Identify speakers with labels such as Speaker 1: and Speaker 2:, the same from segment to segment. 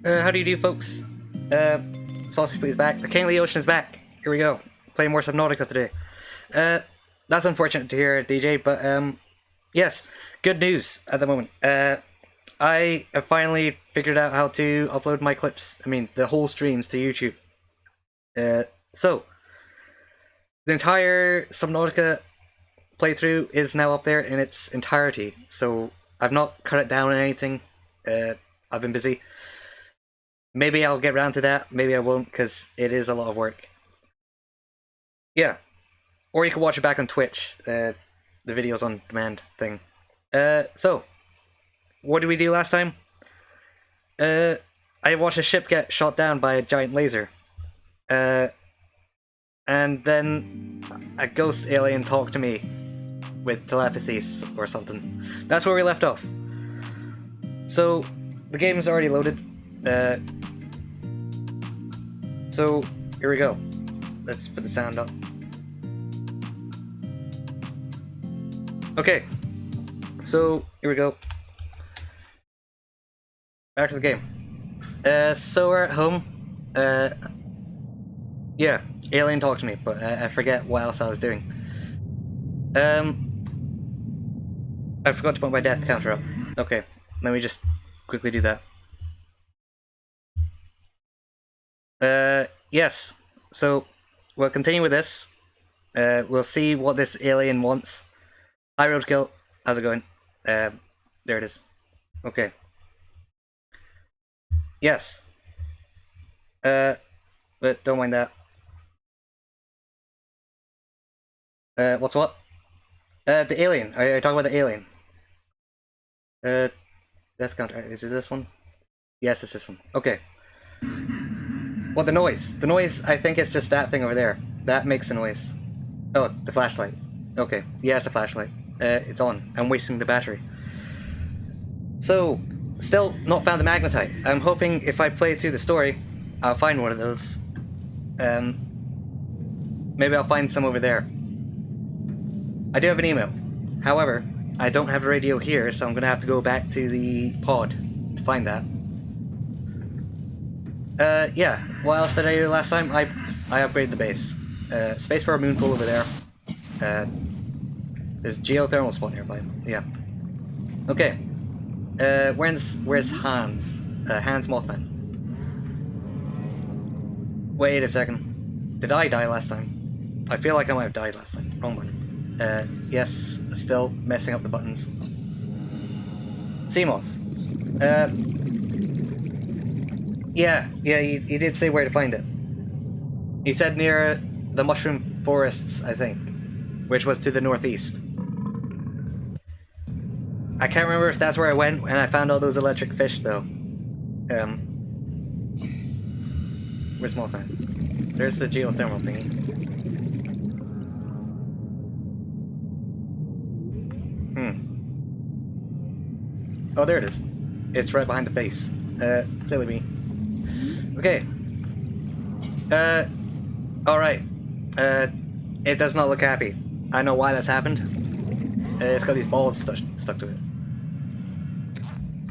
Speaker 1: How do you do, folks? Saucy Please back. The King of the Ocean is back. Here we go. Playing more Subnautica today. That's unfortunate to hear, DJ, but yes, good news at the moment. I have finally figured out how to upload my clips. I mean, the whole streams to YouTube. So the entire Subnautica playthrough is now up there in its entirety. So I've not cut it down or anything. I've been busy. Maybe I'll get around to that, maybe I won't, because it is a lot of work. Yeah. Or you can watch it back on Twitch, the videos on demand thing. So, what did we do last time? I watched a ship get shot down by a giant laser. And then a ghost alien talked to me with telepathy or something. That's where we left off. So, the game is already loaded. So, here we go. Let's put the sound up. Okay. So, here we go. Back to the game. So we're at home. Yeah, alien talked to me, but I forget what else I was doing. I forgot to put my death counter up. Okay, let me just quickly do that. Yes. So, we'll continue with this. We'll see what this alien wants. Hi, Roadkill. How's it going? There it is. Okay. Yes. But don't mind that. What's what? The alien. Are you talking about the alien? Death counter. Is it this one? Yes, it's this one. Okay. What, the noise? The noise, I think it's just that thing over there. That makes a noise. Oh, the flashlight. Okay, yeah, it's a flashlight. It's on. I'm wasting the battery. So, still not found the magnetite. I'm hoping if I play through the story, I'll find one of those. Maybe I'll find some over there. I do have an email. However, I don't have a radio here, so I'm gonna have to go back to the pod to find that. Yeah. What else did I do last time? I upgraded the base. Space for a moon pool over there. There's geothermal spot nearby. Yeah. Okay. Where's Hans? Hans Mothman. Wait a second. Did I die last time? I feel like I might have died last time. Wrong one. Yes. Still messing up the buttons. Seamoth. Yeah, he did say where to find it. He said near the mushroom forests, I think, which was to the northeast. I can't remember if that's where I went when I found all those electric fish, though. Where's Mothman? There's the geothermal thingy. Oh, there it is. It's right behind the base. Silly me. Okay. Alright. It does not look happy. I know why that's happened. It's got these balls stuck to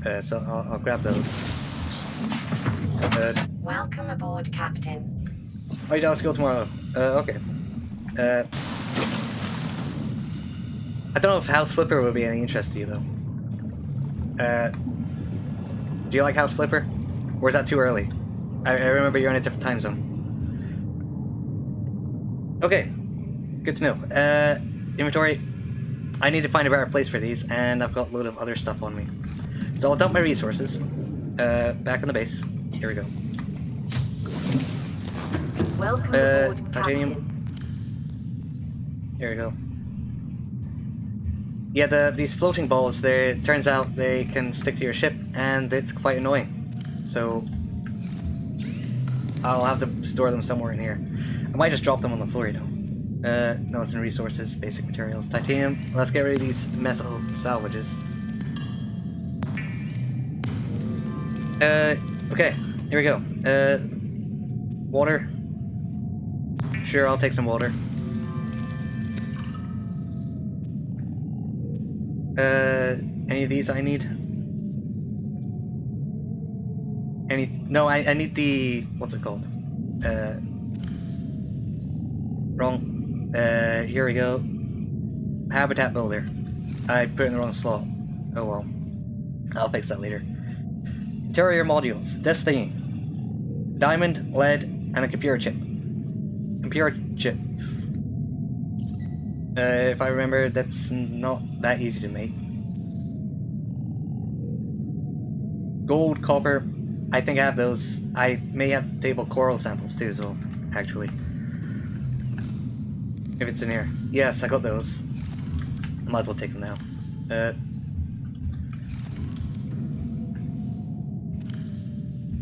Speaker 1: it. So I'll grab those.
Speaker 2: Welcome aboard, Captain.
Speaker 1: Oh, you don't have school tomorrow. Okay. I don't know if House Flipper would be any interest to you, though. Do you like House Flipper? Or is that too early? I remember you're in a different time zone. Okay, good to know. Inventory. I need to find a better place for these, and I've got a load of other stuff on me. So I'll dump my resources. Back on the base. Here we go.
Speaker 2: Welcome aboard,
Speaker 1: titanium.
Speaker 2: Captain.
Speaker 1: Here we go. Yeah, these floating balls, turns out they can stick to your ship, and it's quite annoying. So I'll have to store them somewhere in here. I might just drop them on the floor, you know. No, it's in resources, basic materials, titanium. Let's get rid of these metal salvages. Okay, here we go. Water. Sure, I'll take some water. Any of these I need? No, I need the... What's it called? Wrong. Here we go. Habitat builder. I put it in the wrong slot. Oh well. I'll fix that later. Interior modules. This thingy. Diamond, lead, and a computer chip. Computer chip. If I remember, that's not that easy to make. Gold, copper. I think I have those. I may have table coral samples too as well, actually. If it's in here. Yes, I got those. Might as well take them now.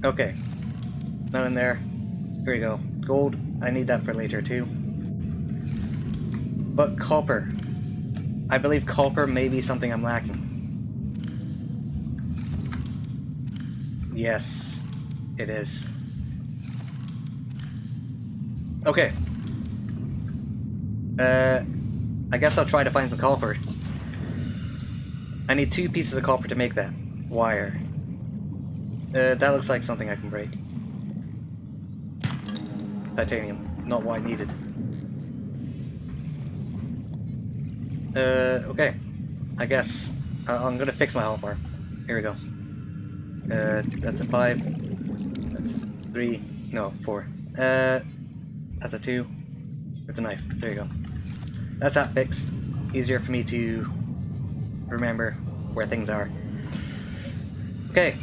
Speaker 1: Okay. None in there. Here we go. Gold. I need that for later too. But copper. I believe copper may be something I'm lacking. Yes, it is. Okay. I guess I'll try to find some copper. I need 2 pieces of copper to make that wire. That looks like something I can break. Titanium, not what I needed. Okay. I guess I'm gonna fix my hotbar. Here we go. That's a 5. That's 3. No, 4. That's a 2. It's a knife. There you go. That's that fixed. Easier for me to remember where things are. Okay.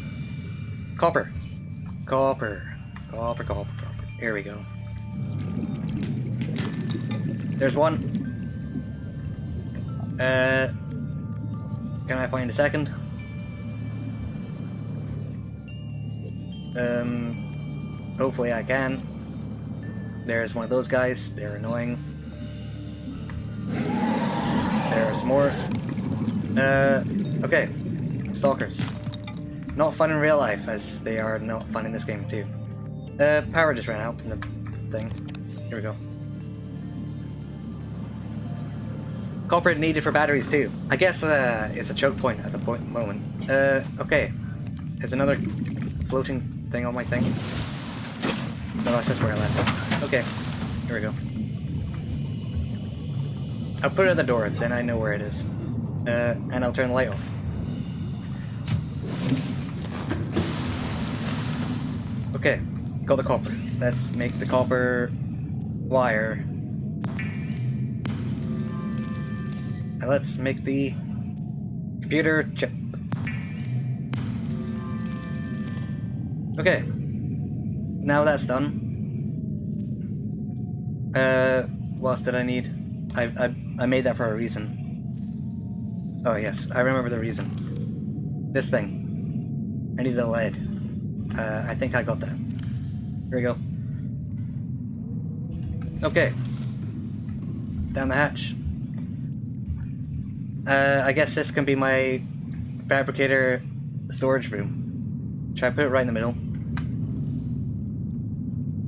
Speaker 1: Copper. Copper. Copper, copper, copper. Here we go. There's one. Can I find a second? Hopefully I can. There's one of those guys. They're annoying. There's more. Okay. Stalkers. Not fun in real life, as they are not fun in this game too. Power just ran out in the thing. Here we go. Copper needed for batteries too. I guess it's a choke point at the moment. Okay. There's another floating thing on my thing. No, that's just where I left it. Okay. Here we go. I'll put it at the door, then I know where it is. And I'll turn the light off. Okay, got the copper. Let's make the copper wire. And let's make the computer chip. Okay, now that's done. What else did I need? I made that for a reason. Oh yes, I remember the reason. This thing. I needed a lead. I think I got that. Here we go. Okay. Down the hatch. I guess this can be my fabricator storage room. Should I put it right in the middle?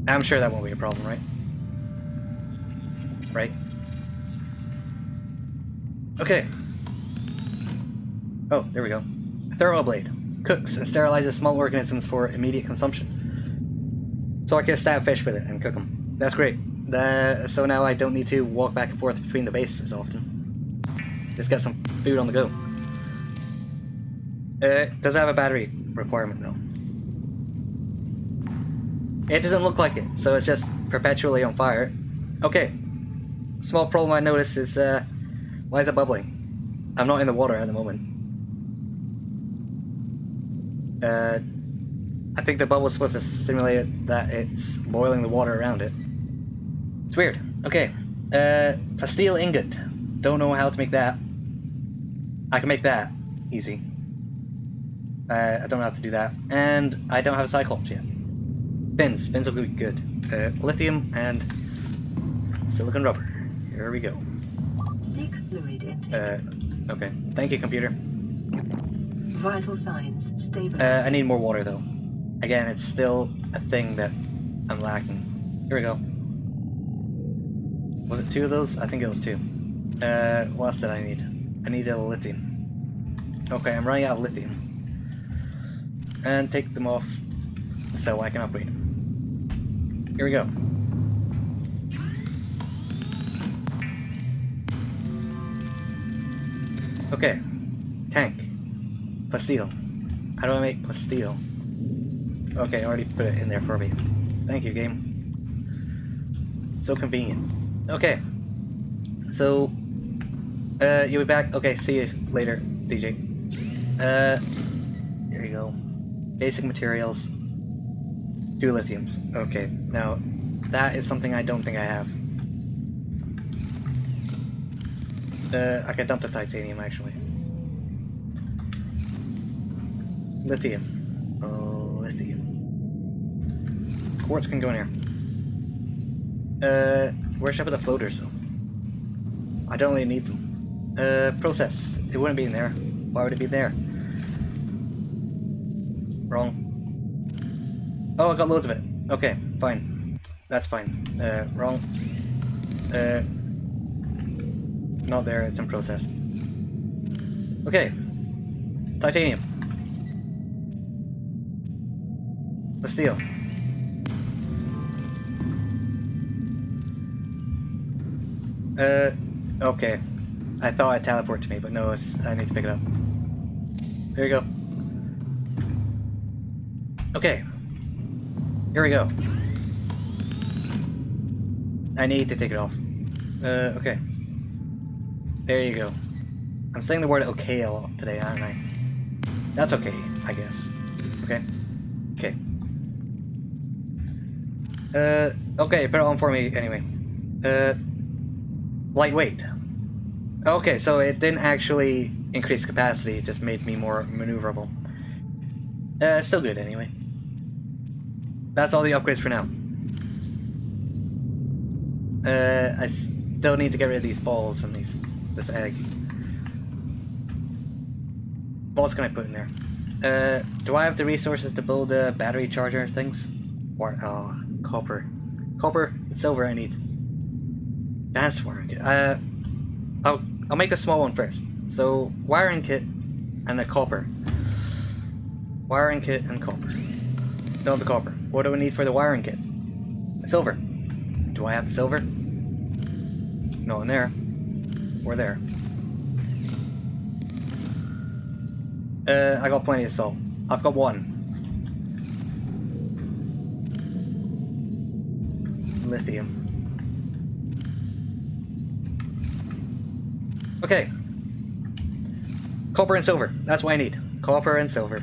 Speaker 1: I'm sure that won't be a problem, right? Right? Okay. Oh, there we go. Thermal blade. Cooks and sterilizes small organisms for immediate consumption. So I can stab fish with it and cook them. That's great. So now I don't need to walk back and forth between the bases as often. Just get some food on the go. It does have a battery requirement though. It doesn't look like it, so it's just perpetually on fire. Okay. Small problem I noticed is, why is it bubbling? I'm not in the water at the moment. I think the bubble's supposed to simulate that it's boiling the water around it. It's weird. Okay. A steel ingot. Don't know how to make that. I can make that. Easy. I don't know how to do that. And I don't have a Cyclops yet. Fins. Fins will be good. Lithium and silicon rubber. Here we go.
Speaker 2: Seek fluid intake.
Speaker 1: Okay. Thank you, computer.
Speaker 2: Vital signs stable.
Speaker 1: I need more water though. Again, it's still a thing that I'm lacking. Here we go. Was it 2 of those? I think it was 2. What else did I need? I needed a lithium. Okay, I'm running out of lithium. And take them off. so I can upgrade. Here we go. Okay. Tank. Plasteel. How do I make plasteel? Okay, I already put it in there for me. Thank you, game. So convenient. Okay. So, you'll be back? Okay, see you later, DJ. Here you go. Basic materials. 2 lithiums. Okay, now, that is something I don't think I have. I can dump the titanium, actually. Lithium. Oh, lithium. Quartz can go in here. Where should I put the floaters, though? I don't really need them. Process. It wouldn't be in there. Why would it be there? Wrong. Oh, I got loads of it. Okay, fine. That's fine. Wrong. Not there, it's in process. Okay. Titanium. Steel. Okay. I thought it teleported to me, but no, I need to pick it up. There you go. Okay. Here we go. I need to take it off. Okay. There you go. I'm saying the word okay a lot today, aren't I? That's okay, I guess. Okay. Okay. Okay, put it on for me anyway. Lightweight. Okay, so it didn't actually increase capacity, it just made me more maneuverable. Still good anyway. That's all the upgrades for now. I still need to get rid of these balls and this egg. What else can I put in there? Do I have the resources to build battery charger things? Or, oh, copper. Copper and silver I need. That's wiring kit. I'll make the small one first. So, wiring kit and a copper. Wiring kit and copper. No, the copper. What do we need for the wiring kit? Silver. Do I have the silver? No, in there. Or there. I got plenty of salt. I've got 1. Lithium. Okay. Copper and silver. That's what I need. Copper and silver.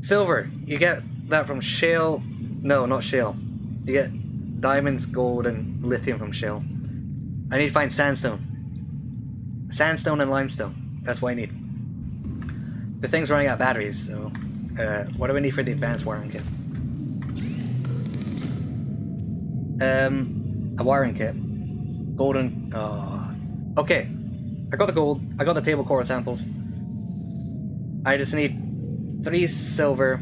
Speaker 1: Silver. You get that from shale. No, not shale. You get diamonds, gold, and lithium from shale. I need to find sandstone. Sandstone and limestone. That's what I need. The thing's running out of batteries, so... what do we need for the advanced wiring kit? A wiring kit. Golden... Oh. Okay. I got the gold. I got the table core samples. I just need 3 silver.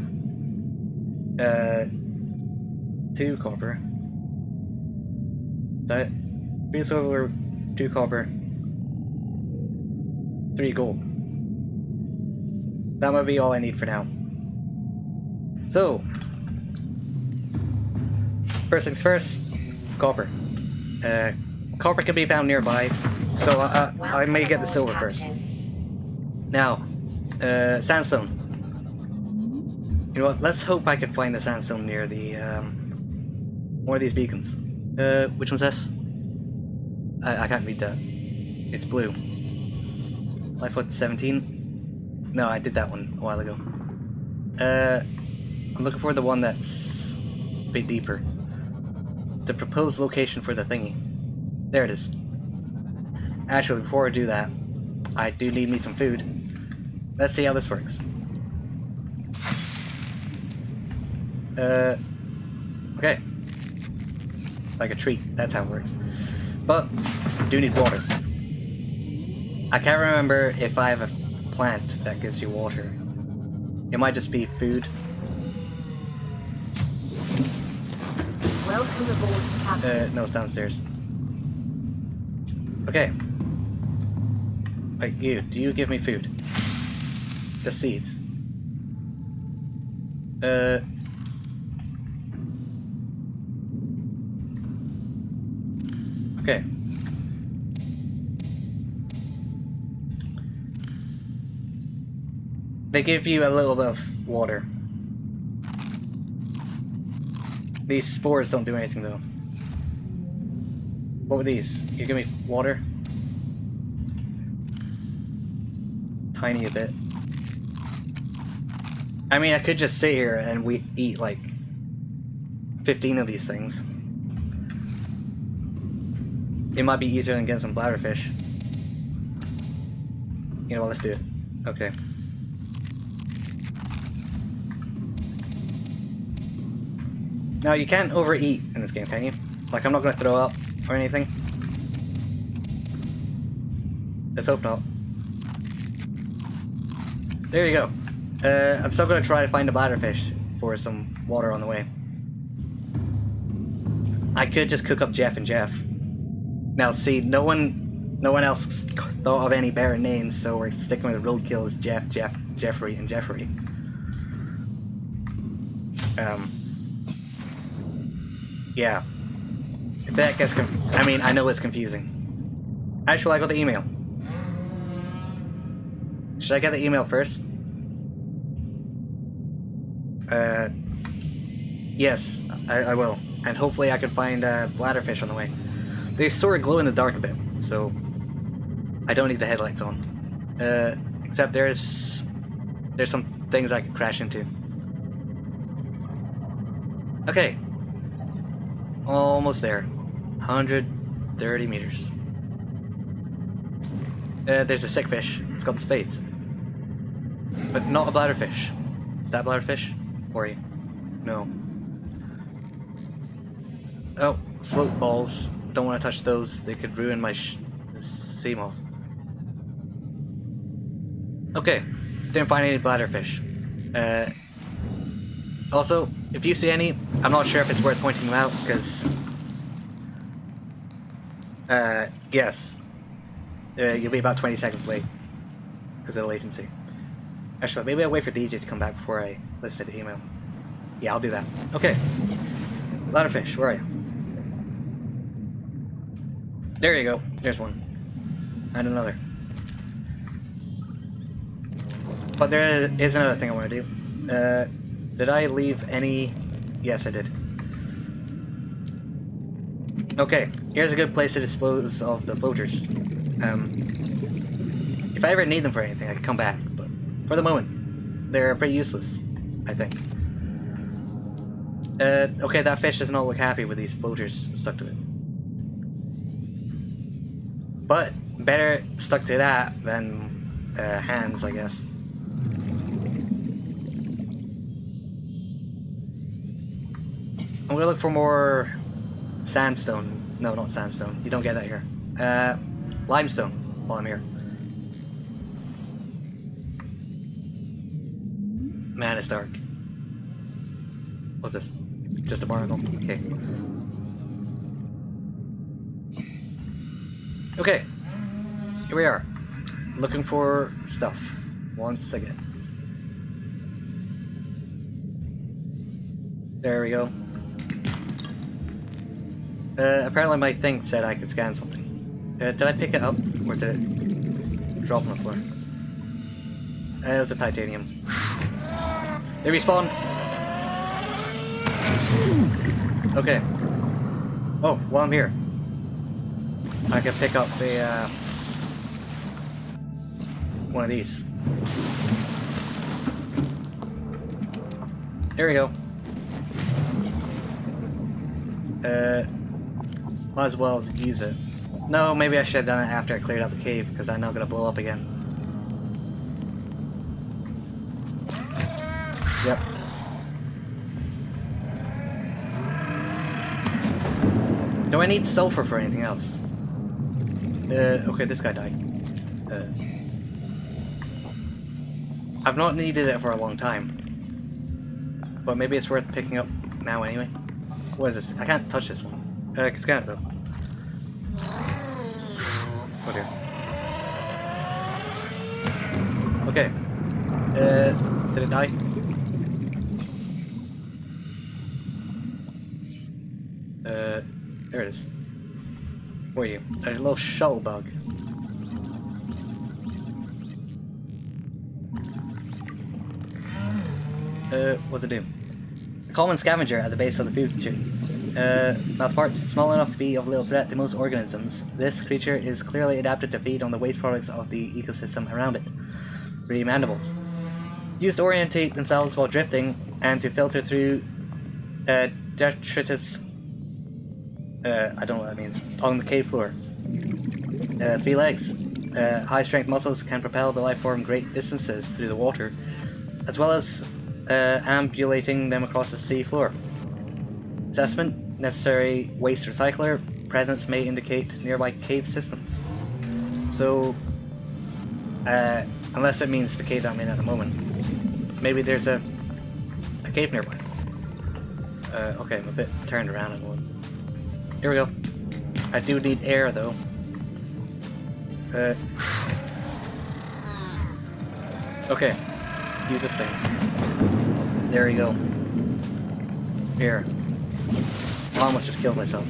Speaker 1: 2 copper. Is that it? 3 silver, 2 copper. 3 gold. That might be all I need for now. So, first things first, copper. Copper can be found nearby, so I may get the silver first. Now, sandstone. You know what? Let's hope I can find the sandstone near the one of these beacons. Which one's this? I can't read that. It's blue. Lifefoot 17? No, I did that one a while ago. I'm looking for the one that's a bit deeper. The proposed location for the thingy. There it is. Actually, before I do that, I do need me some food. Let's see how this works. Okay. Like a treat, that's how it works. But, I do need water. I can't remember if I have a plant that gives you water. It might just be food.
Speaker 2: Welcome aboard, Captain.
Speaker 1: No, it's downstairs. Okay. Like you, do you give me food? Just seeds. Okay. They give you a little bit of water. These spores don't do anything though. What were these? You give me water? Tiny a bit. I mean, I could just sit here and we eat like 15 of these things. It might be easier than getting some bladderfish. You know what, let's do it. Okay. Now, you can't overeat in this game, can you? Like, I'm not gonna throw up or anything. Let's hope not. There you go. I'm still gonna try to find a bladderfish for some water on the way. I could just cook up Jeff and Jeff. Now, see, no one else thought of any better names, so we're sticking with roadkill as Jeff, Jeffrey, and Jeffrey. Yeah. If that gets I mean, I know it's confusing. Actually, I got the email. Should I get the email first? Yes, I will. And hopefully I can find bladderfish on the way. They sort of glow in the dark a bit, so I don't need the headlights on. Except there's some things I could crash into. Okay. Almost there. 130 meters. There's a sick fish. It's got the spades. But not a bladderfish. Is that a bladderfish? Or you? No. Oh, float balls. Don't want to touch those. They could ruin my sea moth. Okay. Didn't find any bladderfish. Also, if you see any, I'm not sure if it's worth pointing them out, because... yes. You'll be about 20 seconds late. Because of the latency. Actually, maybe I'll wait for DJ to come back before I listen to the email. Yeah, I'll do that. Okay. Bladderfish, where are you? There you go. There's one. And another. But there is another thing I want to do. Did I leave any... Yes, I did. Okay, here's a good place to dispose of the floaters. If I ever need them for anything, I can come back, but for the moment, they're pretty useless, I think. Okay, that fish does not look happy with these floaters stuck to it. But, better stuck to that than hands, I guess. I'm gonna look for more sandstone. No, not sandstone. You don't get that here. Limestone while I'm here. Man, it's dark. What's this? Just a barnacle? Okay. Okay. Here we are. Looking for stuff. Once again. There we go. Apparently my thing said I could scan something. Did I pick it up? Or did it drop on the floor? It was a titanium. They respawn! Okay. Oh, while I'm here, I can pick up the, one of these. Here we go. Might as well use it. No, maybe I should have done it after I cleared out the cave, because I'm now gonna blow up again. Yep. Do I need sulfur for anything else? Okay, this guy died. I've not needed it for a long time. But maybe it's worth picking up now anyway. What is this? I can't touch this one. I can scan it though. Oh dear. Okay. Did it die? for you? A little shuttle bug. What's it do? A common scavenger at the base of the food chain. Mouth parts small enough to be of little threat to most organisms. This creature is clearly adapted to feed on the waste products of the ecosystem around it. 3D mandibles. Used to orientate themselves while drifting and to filter through detritus. I don't know what that means. On the cave floors. 3 legs. High strength muscles can propel the life form great distances through the water, as well as ambulating them across the sea floor. Assessment: necessary waste recycler. Presence may indicate nearby cave systems. So, unless it means the cave I'm in at the moment, maybe there's a cave nearby. Okay, I'm a bit turned around at the moment. Here we go. I do need air though. Okay, use this thing. There we go. Here. I almost just killed myself.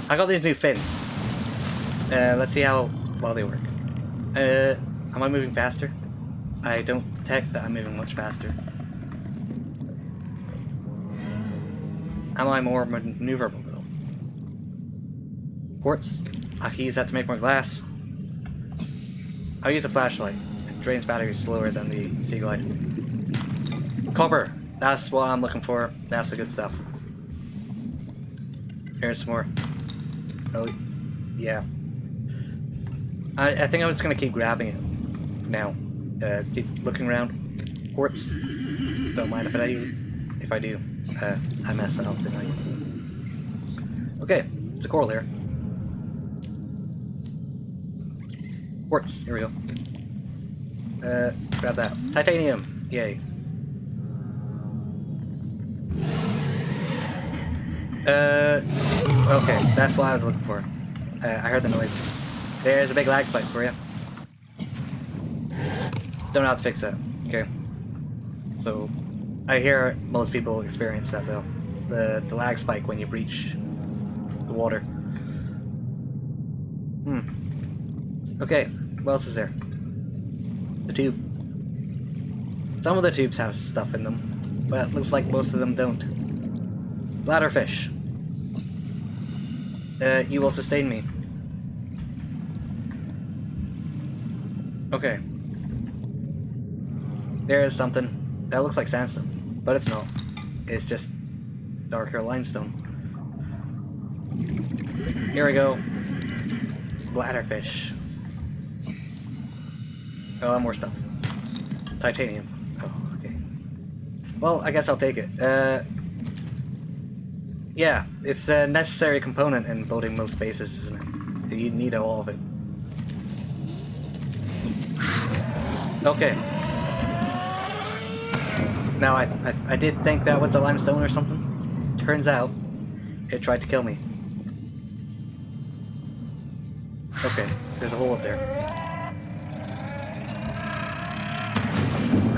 Speaker 1: I got these new fins. Let's see how well they work. Am I moving faster? I don't detect that I'm moving much faster. Am I more maneuverable though? Quartz. I can use that to make more glass. I'll use a flashlight. It drains batteries slower than the Sea Glide. Copper. That's what I'm looking for. That's the good stuff. Here's some more. Oh, yeah. I think I'm just gonna keep grabbing it now. Keep looking around. Quartz. Don't mind if I do. I messed that up, didn't I? Okay, it's a coral here. Quartz, here we go. Grab that. Titanium! Yay. Okay, that's what I was looking for. I heard the noise. There's a big lag spike for you. Don't know how to fix that. Okay. So, I hear most people experience that though. The lag spike when you breach the water. Okay, what else is there? The tube. Some of the tubes have stuff in them, but it looks like most of them don't. Bladderfish. You will sustain me. Okay. There is something. That looks like sandstone, but it's not. It's just darker limestone. Here we go. Bladderfish. Oh, more stuff. Titanium. Oh, okay. Well, I guess I'll take it. Yeah, it's a necessary component in building most bases, isn't it? You need all of it. Okay. Now, I did think that was a limestone or something. Turns out, it tried to kill me. Okay, there's a hole up there.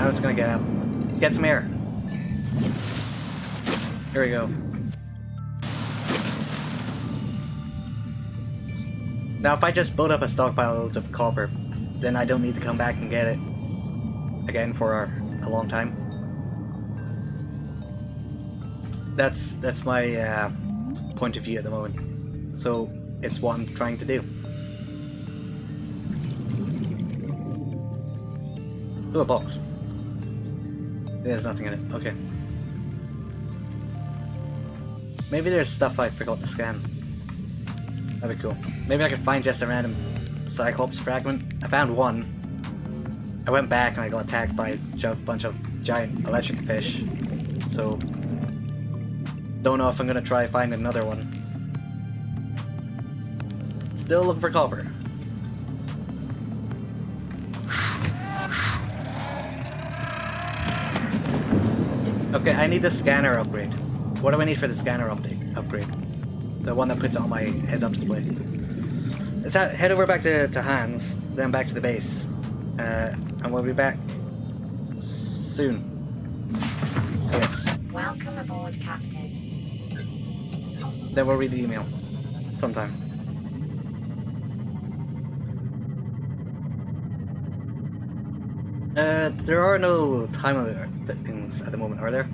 Speaker 1: I'm just gonna get out. Get some air. Here we go. Now if I just build up a stockpile of loads of copper, then I don't need to come back and get it again for a long time. That's my point of view at the moment. So it's what I'm trying to do. Ooh, a box. There's nothing in it. Okay. Maybe there's stuff I forgot to scan. That'd be cool. Maybe I could find just a random Cyclops fragment. I found one. I went back and I got attacked by a bunch of giant electric fish. So, don't know if I'm gonna try find another one. Still looking for copper. Okay, I need the scanner upgrade. What do I need for the scanner upgrade? The one that puts it on my heads-up display. Let's head over back to Hans, then back to the base. And we'll be back soon. Yes.
Speaker 3: Welcome aboard, Captain.
Speaker 1: Then we'll read the email. Sometime. There are no time limit things at the moment, are there?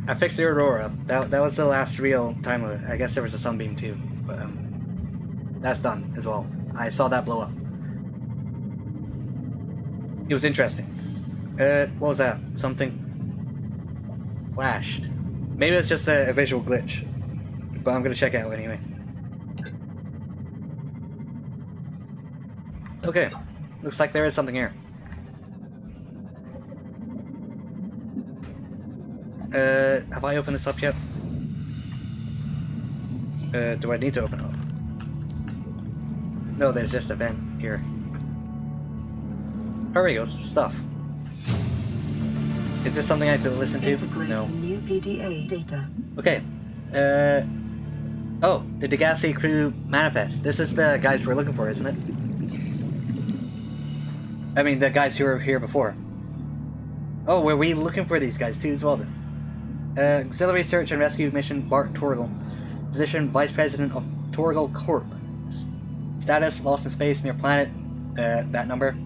Speaker 1: I fixed the Aurora. That was the last real time limit. I guess there was a Sunbeam too, but that's done as well. I saw that blow up. It was interesting. What was that? Something flashed. Maybe it's just a visual glitch, but I'm gonna check it out anyway. Okay, looks like there is something here. Have I opened this up yet? Do I need to open it up? No, there's just a vent here. Oh, there we go, stuff. Is this something I have to listen to? No.
Speaker 2: New PDA data.
Speaker 1: Okay. Oh, the Degassi crew manifest. This is the guys we're looking for, isn't it? I mean, the guys who were here before. Oh, were we looking for these guys too as well then? Auxiliary Search and Rescue Mission Bart Torgal. Position Vice President of Torgal Corp. Status Lost in Space near planet. That number.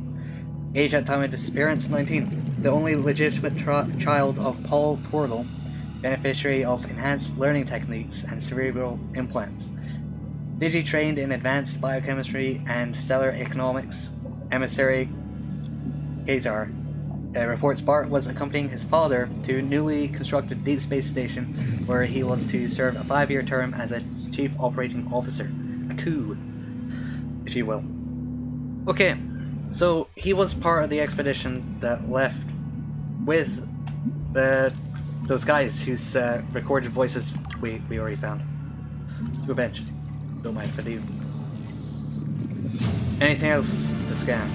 Speaker 1: Age at time of disappearance 19. The only legitimate child of Paul Torgal. Beneficiary of enhanced learning techniques and cerebral implants. Digi-trained in advanced biochemistry and stellar economics. Emissary Kazar. Reports Bart was accompanying his father to newly constructed Deep Space Station, where he was to serve a 5-year term as a Chief Operating Officer. A coup, if you will. Okay, so he was part of the expedition that left with those guys whose recorded voices we already found. Revenge. Don't mind if I do. Anything else to scan?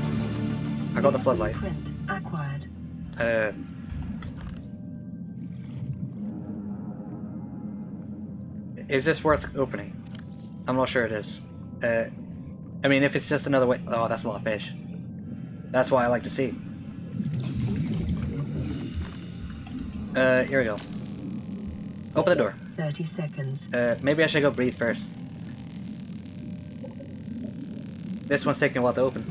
Speaker 1: I got the floodlight.
Speaker 2: Print acquired.
Speaker 1: Is this worth opening? I'm not sure it is. I mean, if it's just another way. Oh, that's a lot of fish. That's why I like to see. Here we go. Open the door.
Speaker 2: 30 seconds.
Speaker 1: Maybe I should go breathe first. This one's taking a while to open.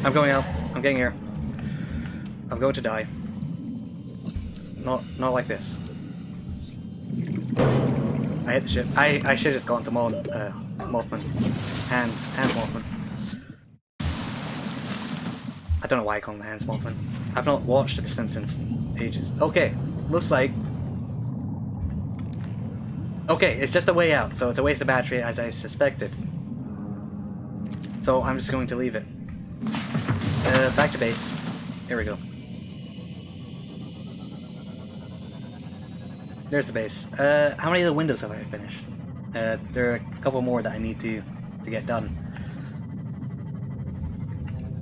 Speaker 1: I'm going out. I'm getting here. I'm going to die. Not like this. I hit the ship. I should have just gone to Mothman. Hans Mothman. I don't know why I call him Hans Mothman. I've not watched The Simpsons in ages. Okay, looks like... Okay, it's just a way out, so it's a waste of battery as I suspected. So I'm just going to leave it. Back to base. Here we go. There's the base. How many of the windows have I finished? There are a couple more that I need to get done.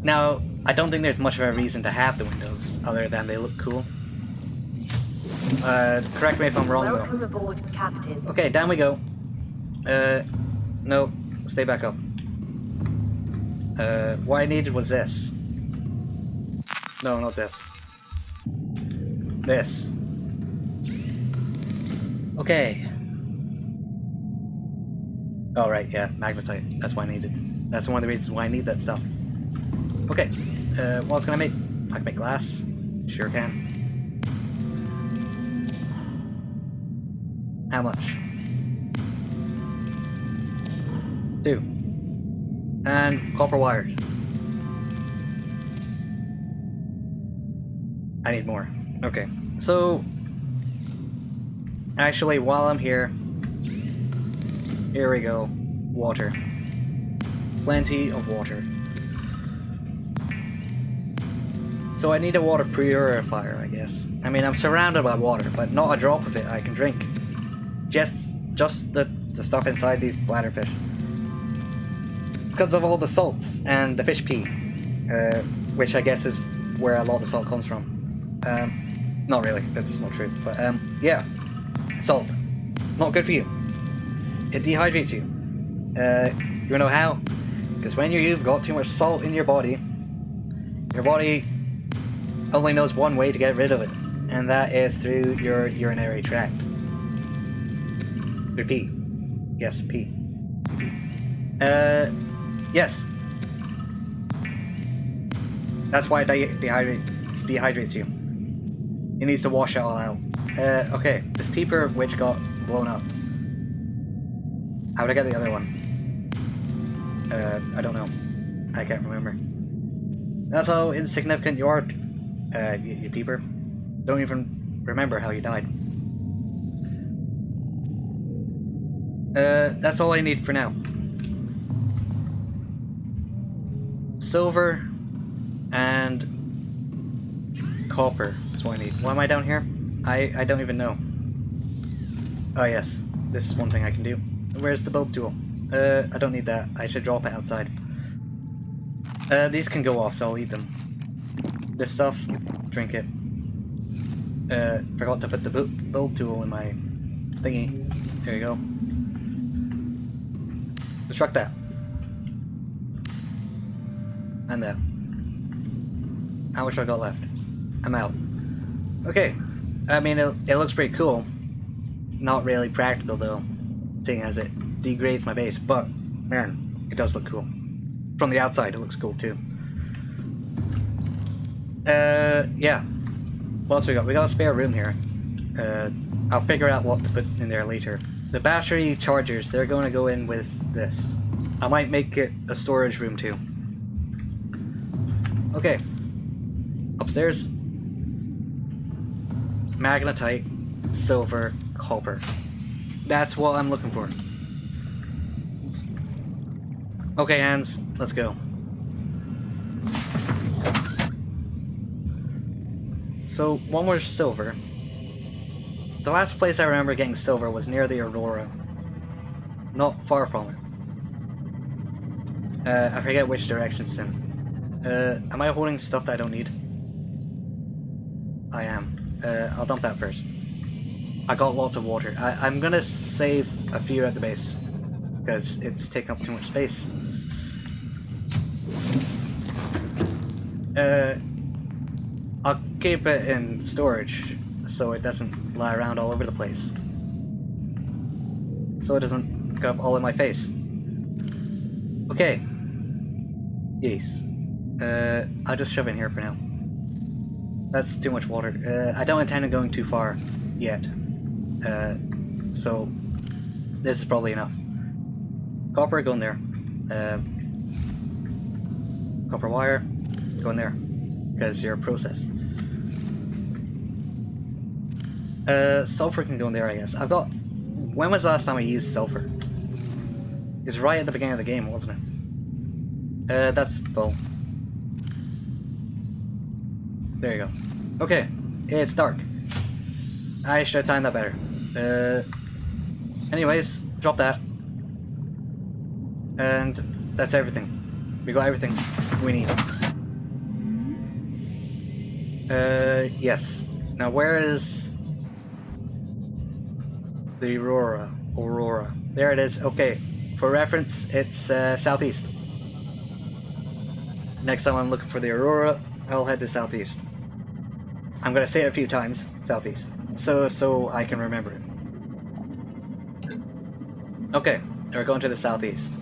Speaker 1: Now, I don't think there's much of a reason to have the windows, other than they look cool. Correct me if I'm wrong,
Speaker 2: Welcome
Speaker 1: though.
Speaker 2: aboard, Captain.
Speaker 1: Okay, down we go. No, stay back up. What I needed was this. No, not this. This. Okay. Oh, right, yeah, magnetite. That's what I needed. That's one of the reasons why I need that stuff. Okay, what else can I make? I can make glass. Sure can. How much? 2. And copper wires. I need more. Okay, so... Actually, while I'm here... Here we go. Water. Plenty of water. So I need a water purifier, I guess. I mean, I'm surrounded by water, but not a drop of it I can drink. Just the stuff inside these bladderfish. Because of all the salts and the fish pee. Which I guess is where a lot of the salt comes from. Not really, that's not true. But, yeah. Salt. Not good for you. It dehydrates you. You know how? Because when you've got too much salt in your body only knows one way to get rid of it, and that is through your urinary tract. Repeat. Yes, P. Yes. That's why it dehydrates you. It needs to wash it all out. Okay. This peeper which got blown up. How would I get the other one? I don't know. I can't remember. That's how insignificant you are, you peeper. Don't even remember how you died. That's all I need for now. Silver and copper is what I need. Why am I down here? I don't even know. Oh yes, this is one thing I can do. Where's the bulb tool? I don't need that. I should drop it outside. These can go off, so I'll eat them. This stuff, drink it. Forgot to put the bulb tool in my thingy. There you go. Destruct that. And that. How much I got left? I'm out. Okay. I mean, it looks pretty cool. Not really practical though, seeing as it degrades my base, but man, it does look cool. From the outside, it looks cool too. Yeah. What else we got? We got a spare room here. I'll figure out what to put in there later. The battery chargers, they're going to go in with this. I might make it a storage room too. Okay. Upstairs. Magnetite, silver, copper. That's what I'm looking for. Okay, Hans, let's go. So, one more silver. The last place I remember getting silver was near the Aurora. Not far from it. I forget which direction it's in. Am I holding stuff that I don't need? I am. I'll dump that first. I got lots of water. I'm gonna save a few at the base, because it's taking up too much space. I'll keep it in storage, so it doesn't lie around all over the place. So it doesn't go up all in my face. Okay. Yes. I'll just shove it in here for now. That's too much water. I don't intend on going too far yet. So this is probably enough. Copper, go in there. Copper wire, go in there. Because you're processed. Sulfur can go in there, I guess. I've got... When was the last time I used sulfur? It's right at the beginning of the game, wasn't it? That's full. There you go. Okay, it's dark. I should have timed that better. Anyways, drop that. And that's everything. We got everything we need. Yes. Now where is the Aurora? Aurora. There it is. Okay. For reference, it's southeast. Next time I'm looking for the Aurora, I'll head to southeast. I'm gonna say it a few times, southeast, so I can remember it. Okay, we're going to the southeast.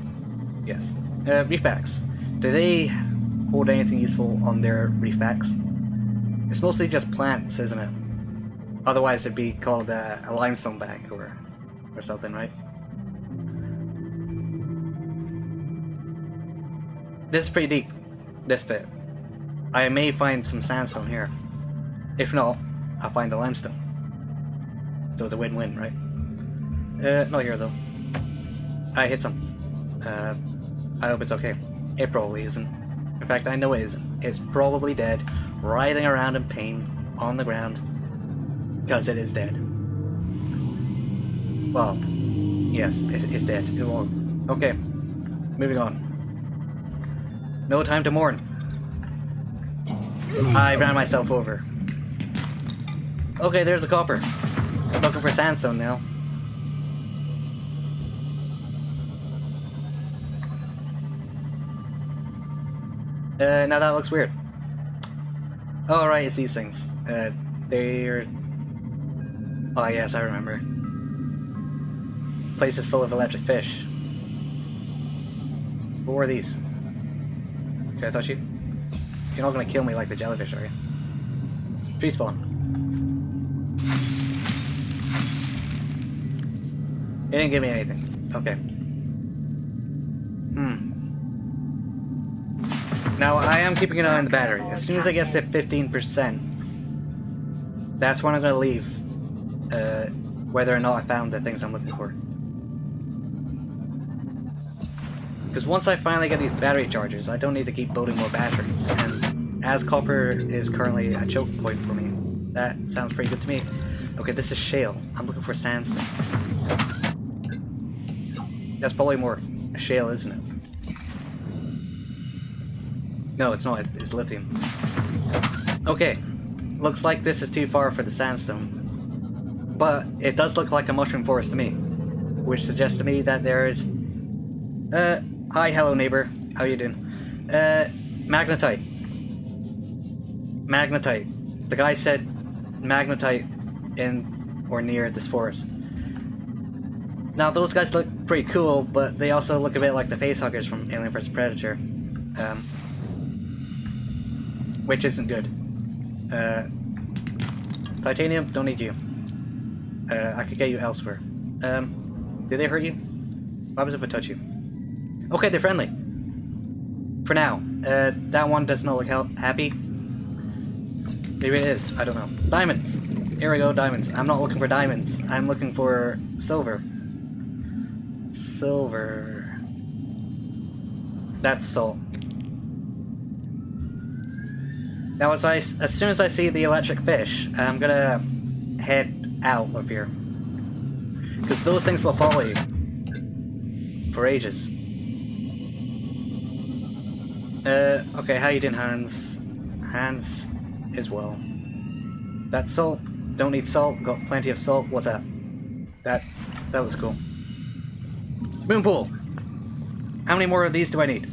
Speaker 1: Yes. Reef backs. Do they hold anything useful on their reef backs? It's mostly just plants, isn't it? Otherwise it'd be called a limestone bag or something, right? This is pretty deep, this bit. I may find some sandstone here. If not, I'll find the limestone. So it's a win-win, right? Not here though. I hit some. I hope it's okay. It probably isn't. In fact, I know it isn't. It's probably dead, writhing around in pain on the ground. Because it is dead. Well, yes, it's dead. It won't. Okay, moving on. No time to mourn. I ran myself over. Okay, there's the copper. I'm looking for sandstone now. Now that looks weird. Oh right, it's these things. They're... Oh yes, I remember. place is full of electric fish. What were these? Okay, I thought you're not gonna kill me like the jellyfish, are you? Tree spawn. It didn't give me anything. Okay. Now, I am keeping an eye on the battery. As soon as I get to 15%, that's when I'm going to leave, whether or not I found the things I'm looking for. Because once I finally get these battery chargers, I don't need to keep building more batteries. And as copper is currently a choke point for me, that sounds pretty good to me. Okay, this is shale. I'm looking for sandstone. That's probably more shale, isn't it? No, it's not. It's lithium. Okay. Looks like this is too far for the sandstone. But it does look like a mushroom forest to me. Which suggests to me that there is... hi, hello neighbor. How you doing? Magnetite. Magnetite. The guy said magnetite in or near this forest. Now, those guys look pretty cool, but they also look a bit like the facehuggers from Alien vs. Predator. Which isn't good. Titanium, don't need you. I could get you elsewhere. Do they hurt you? What happens if I touch you? Okay, they're friendly. For now. That one does not look happy. Maybe it is, I don't know. Diamonds! Here we go, diamonds. I'm not looking for diamonds. I'm looking for silver. Silver. That's salt. Now, as soon as I see the electric fish, I'm gonna head out of here. Because those things will follow you. For ages. Okay, how you doing, Hans? Hans as well. That's salt. Don't need salt. Got plenty of salt. What's that? That was cool. Moonpool! How many more of these do I need?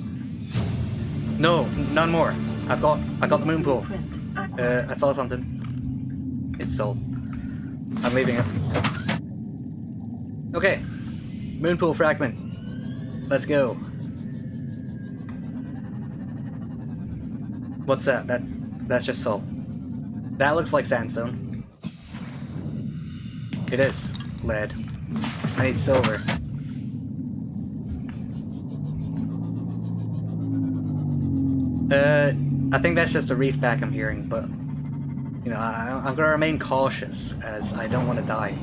Speaker 1: No, none more. I got the Moonpool. I saw something. It's sold. I'm leaving it. Okay. Moonpool Fragment. Let's go. What's that? That's just salt. That looks like sandstone. It is. Lead. I need silver. I think that's just a reef back I'm hearing, but you know, I'm gonna remain cautious as I don't want to die.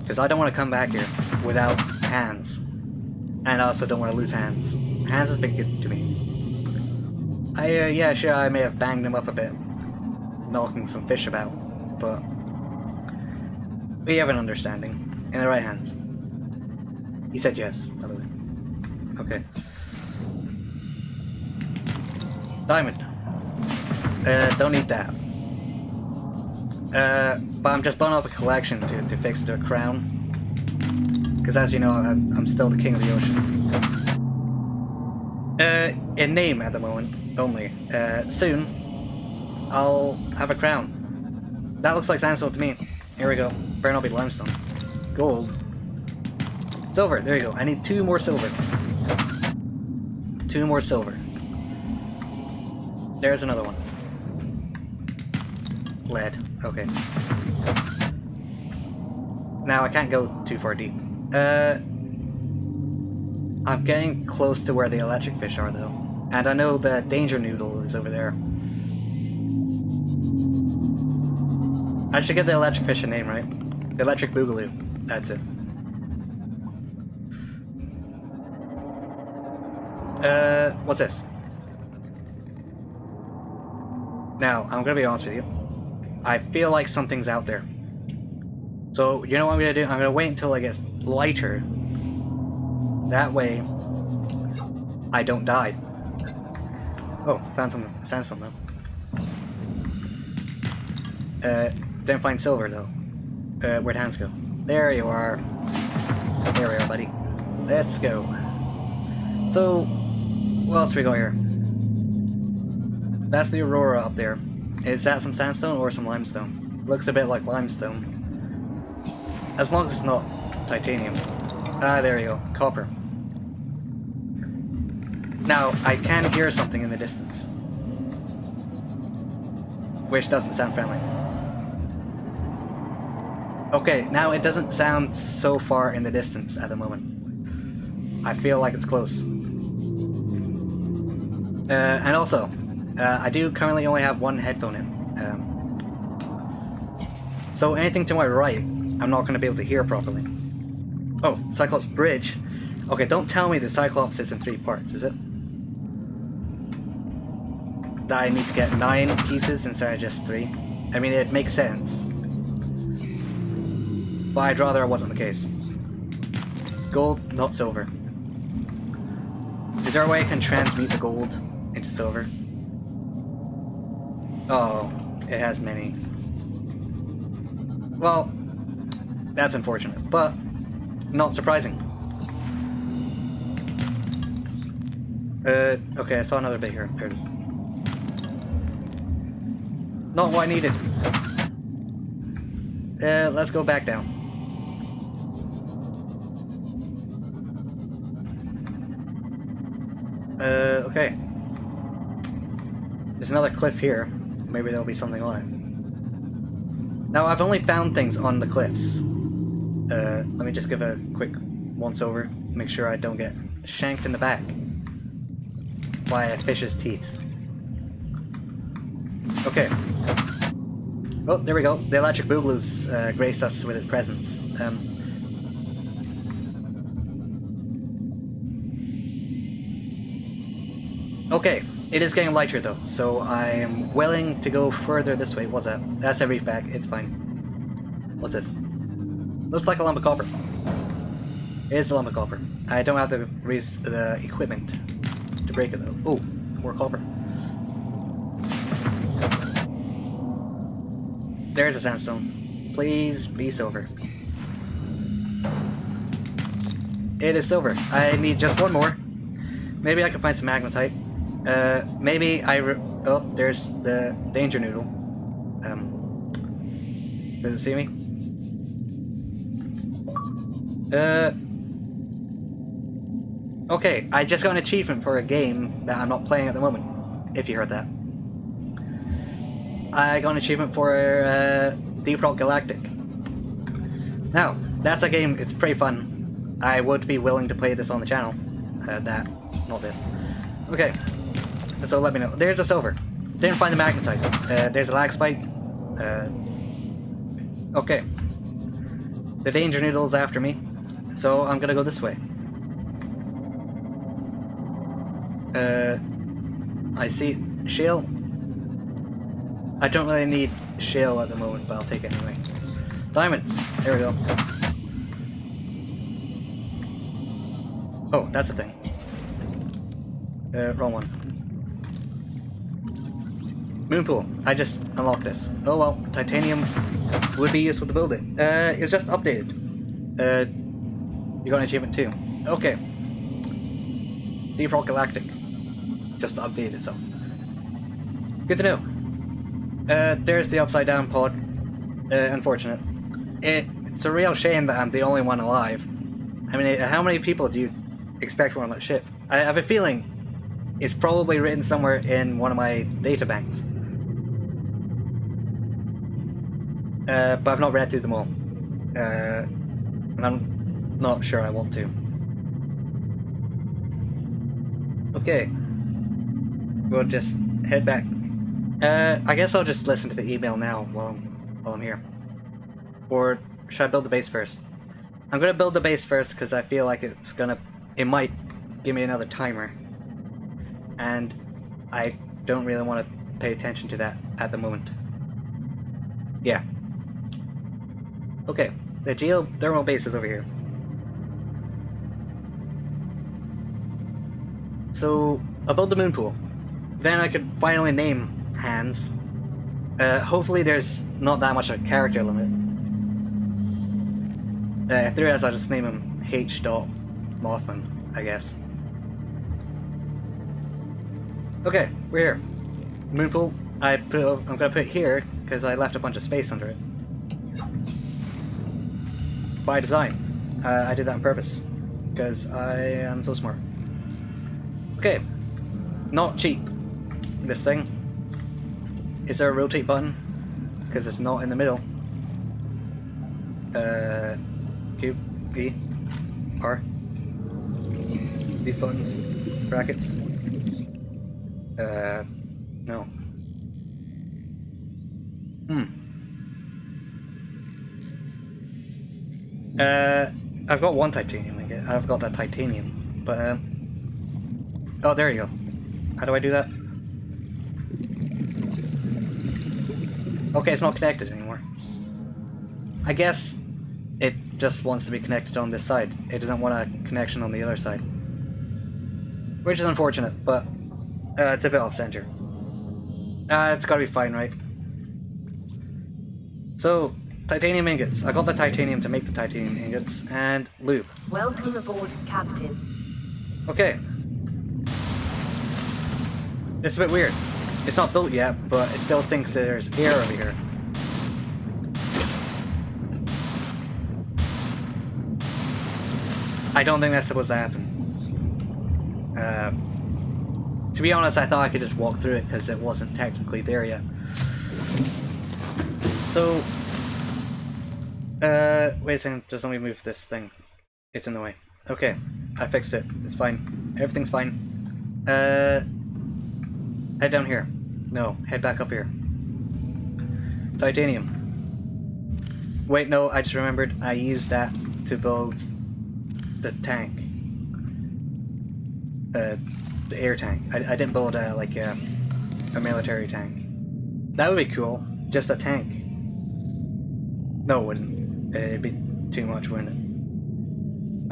Speaker 1: Because I don't want to come back here without hands. And I also don't want to lose hands. Hands has been good to me. Yeah, sure, I may have banged him up a bit, knocking some fish about, but we have an understanding. In the right hands. He said yes, by the way. Okay. Diamond. Don't need that. But I'm just blowing up a collection to fix the crown. Because as you know, I'm still the king of the ocean. In name at the moment, only. Soon, I'll have a crown. That looks like sandstone to me. Here we go. Better not be limestone. Gold. Silver, there you go. I need 2 more silver. 2 more silver. There's another one. Lead. Okay. Now I can't go too far deep. I'm getting close to where the electric fish are though. And I know the danger noodle is over there. I should give the electric fish a name, right? The electric boogaloo. That's it. What's this? Now, I'm gonna be honest with you. I feel like something's out there. So, you know what I'm gonna do? I'm gonna wait until it gets lighter. That way, I don't die. Oh, found some sandstone though. Didn't find silver though. Where'd hands go? There you are. There we are, buddy. Let's go. So, what else we got here? That's the aurora up there. Is that some sandstone or some limestone? Looks a bit like limestone. As long as it's not titanium. Ah, there you go. Copper. Now, I can hear something in the distance. Which doesn't sound friendly. Okay, now it doesn't sound so far in the distance at the moment. I feel like it's close. And also, I do currently only have one headphone in. So anything to my right, I'm not going to be able to hear properly. Oh, Cyclops Bridge. Okay, don't tell me the Cyclops is in 3 parts, is it? That I need to get 9 pieces instead of just 3. I mean, it makes sense. But I'd rather it wasn't the case. Gold, not silver. Is there a way I can transmute the gold into silver? Oh, it has many. Well, that's unfortunate, but not surprising. Okay, I saw another bit here. There it is. Not what I needed. Let's go back down. Okay. There's another cliff here. Maybe there'll be something on it. Now, I've only found things on the cliffs. Let me just give a quick once-over. Make sure I don't get shanked in the back by a fish's teeth. Okay. Oh, there we go. The electric boogaloos graced us with its presence. Okay, it is getting lighter though, so I am willing to go further this way. What's that? That's a reef bag. It's fine. What's this? Looks like a lump of copper. It is a lump of copper. I don't have the equipment to break it though. Oh, more copper. There's a sandstone. Please be silver. It is silver. I need just one more. Maybe I can find some magnetite. Maybe oh, there's the danger noodle. Does it see me? Okay, I just got an achievement for a game that I'm not playing at the moment, if you heard that. I got an achievement for Deep Rock Galactic. Now, that's a game, it's pretty fun. I would be willing to play this on the channel. Not this. Okay, so let me know. There's a silver. Didn't find the magnetite. There's a lag spike. Okay. The danger noodle's after me, so I'm gonna go this way. I see shale. I don't really need shale at the moment, but I'll take it anyway. Diamonds! There we go. Oh, that's the thing. Wrong one. Moonpool. I just unlocked this. Oh well, titanium would be useful to build it. It was just updated. You got an achievement too. Okay. Deep Rock Galactic. Just updated itself. Good to know. There's the upside down pod. Unfortunate. It's a real shame that I'm the only one alive. I mean, how many people do you expect were on that ship? I have a feeling it's probably written somewhere in one of my data banks. But I've not read through them all. And I'm not sure I want to. Okay. We'll just head back. I guess I'll just listen to the email now while I'm here. Or should I build the base first? I'm gonna build the base first because I feel like it might give me another timer. And I don't really want to pay attention to that at the moment. Yeah. Okay, the geothermal base is over here. So, I'll build the Moonpool. Then I could finally name Hans. Hopefully there's not that much of a character limit. If there is, I'll just name him H. Mothman, I guess. Okay, we're here. Moonpool. I'm gonna put it here because I left a bunch of space under it. By design. I did that on purpose. Because I am so smart. Okay. Not cheap. This thing. Is there a rotate button? Because it's not in the middle. Q, V, R. These buttons. Brackets. No. I've got one titanium ingot. I've got that titanium, but oh, there you go. How do I do that? Okay, it's not connected anymore. I guess it just wants to be connected on this side. It doesn't want a connection on the other side, which is unfortunate, but it's a bit off center. It's gotta be fine, right? So, titanium ingots. I got the titanium to make the titanium ingots, and lube.
Speaker 2: Welcome aboard, Captain.
Speaker 1: Okay. It's a bit weird. It's not built yet, but it still thinks that there's air over here. I don't think that's supposed to happen. To be honest, I thought I could just walk through it because it wasn't technically there yet. So, wait a second, just let me move this thing. It's in the way. Okay, I fixed it. It's fine. Everything's fine. Head down here. No, head back up here. Titanium. Wait, no, I just remembered I used that to build the tank. The air tank. I didn't build like a military tank. That would be cool. Just a tank. No, it wouldn't. It'd be too much, wouldn't it?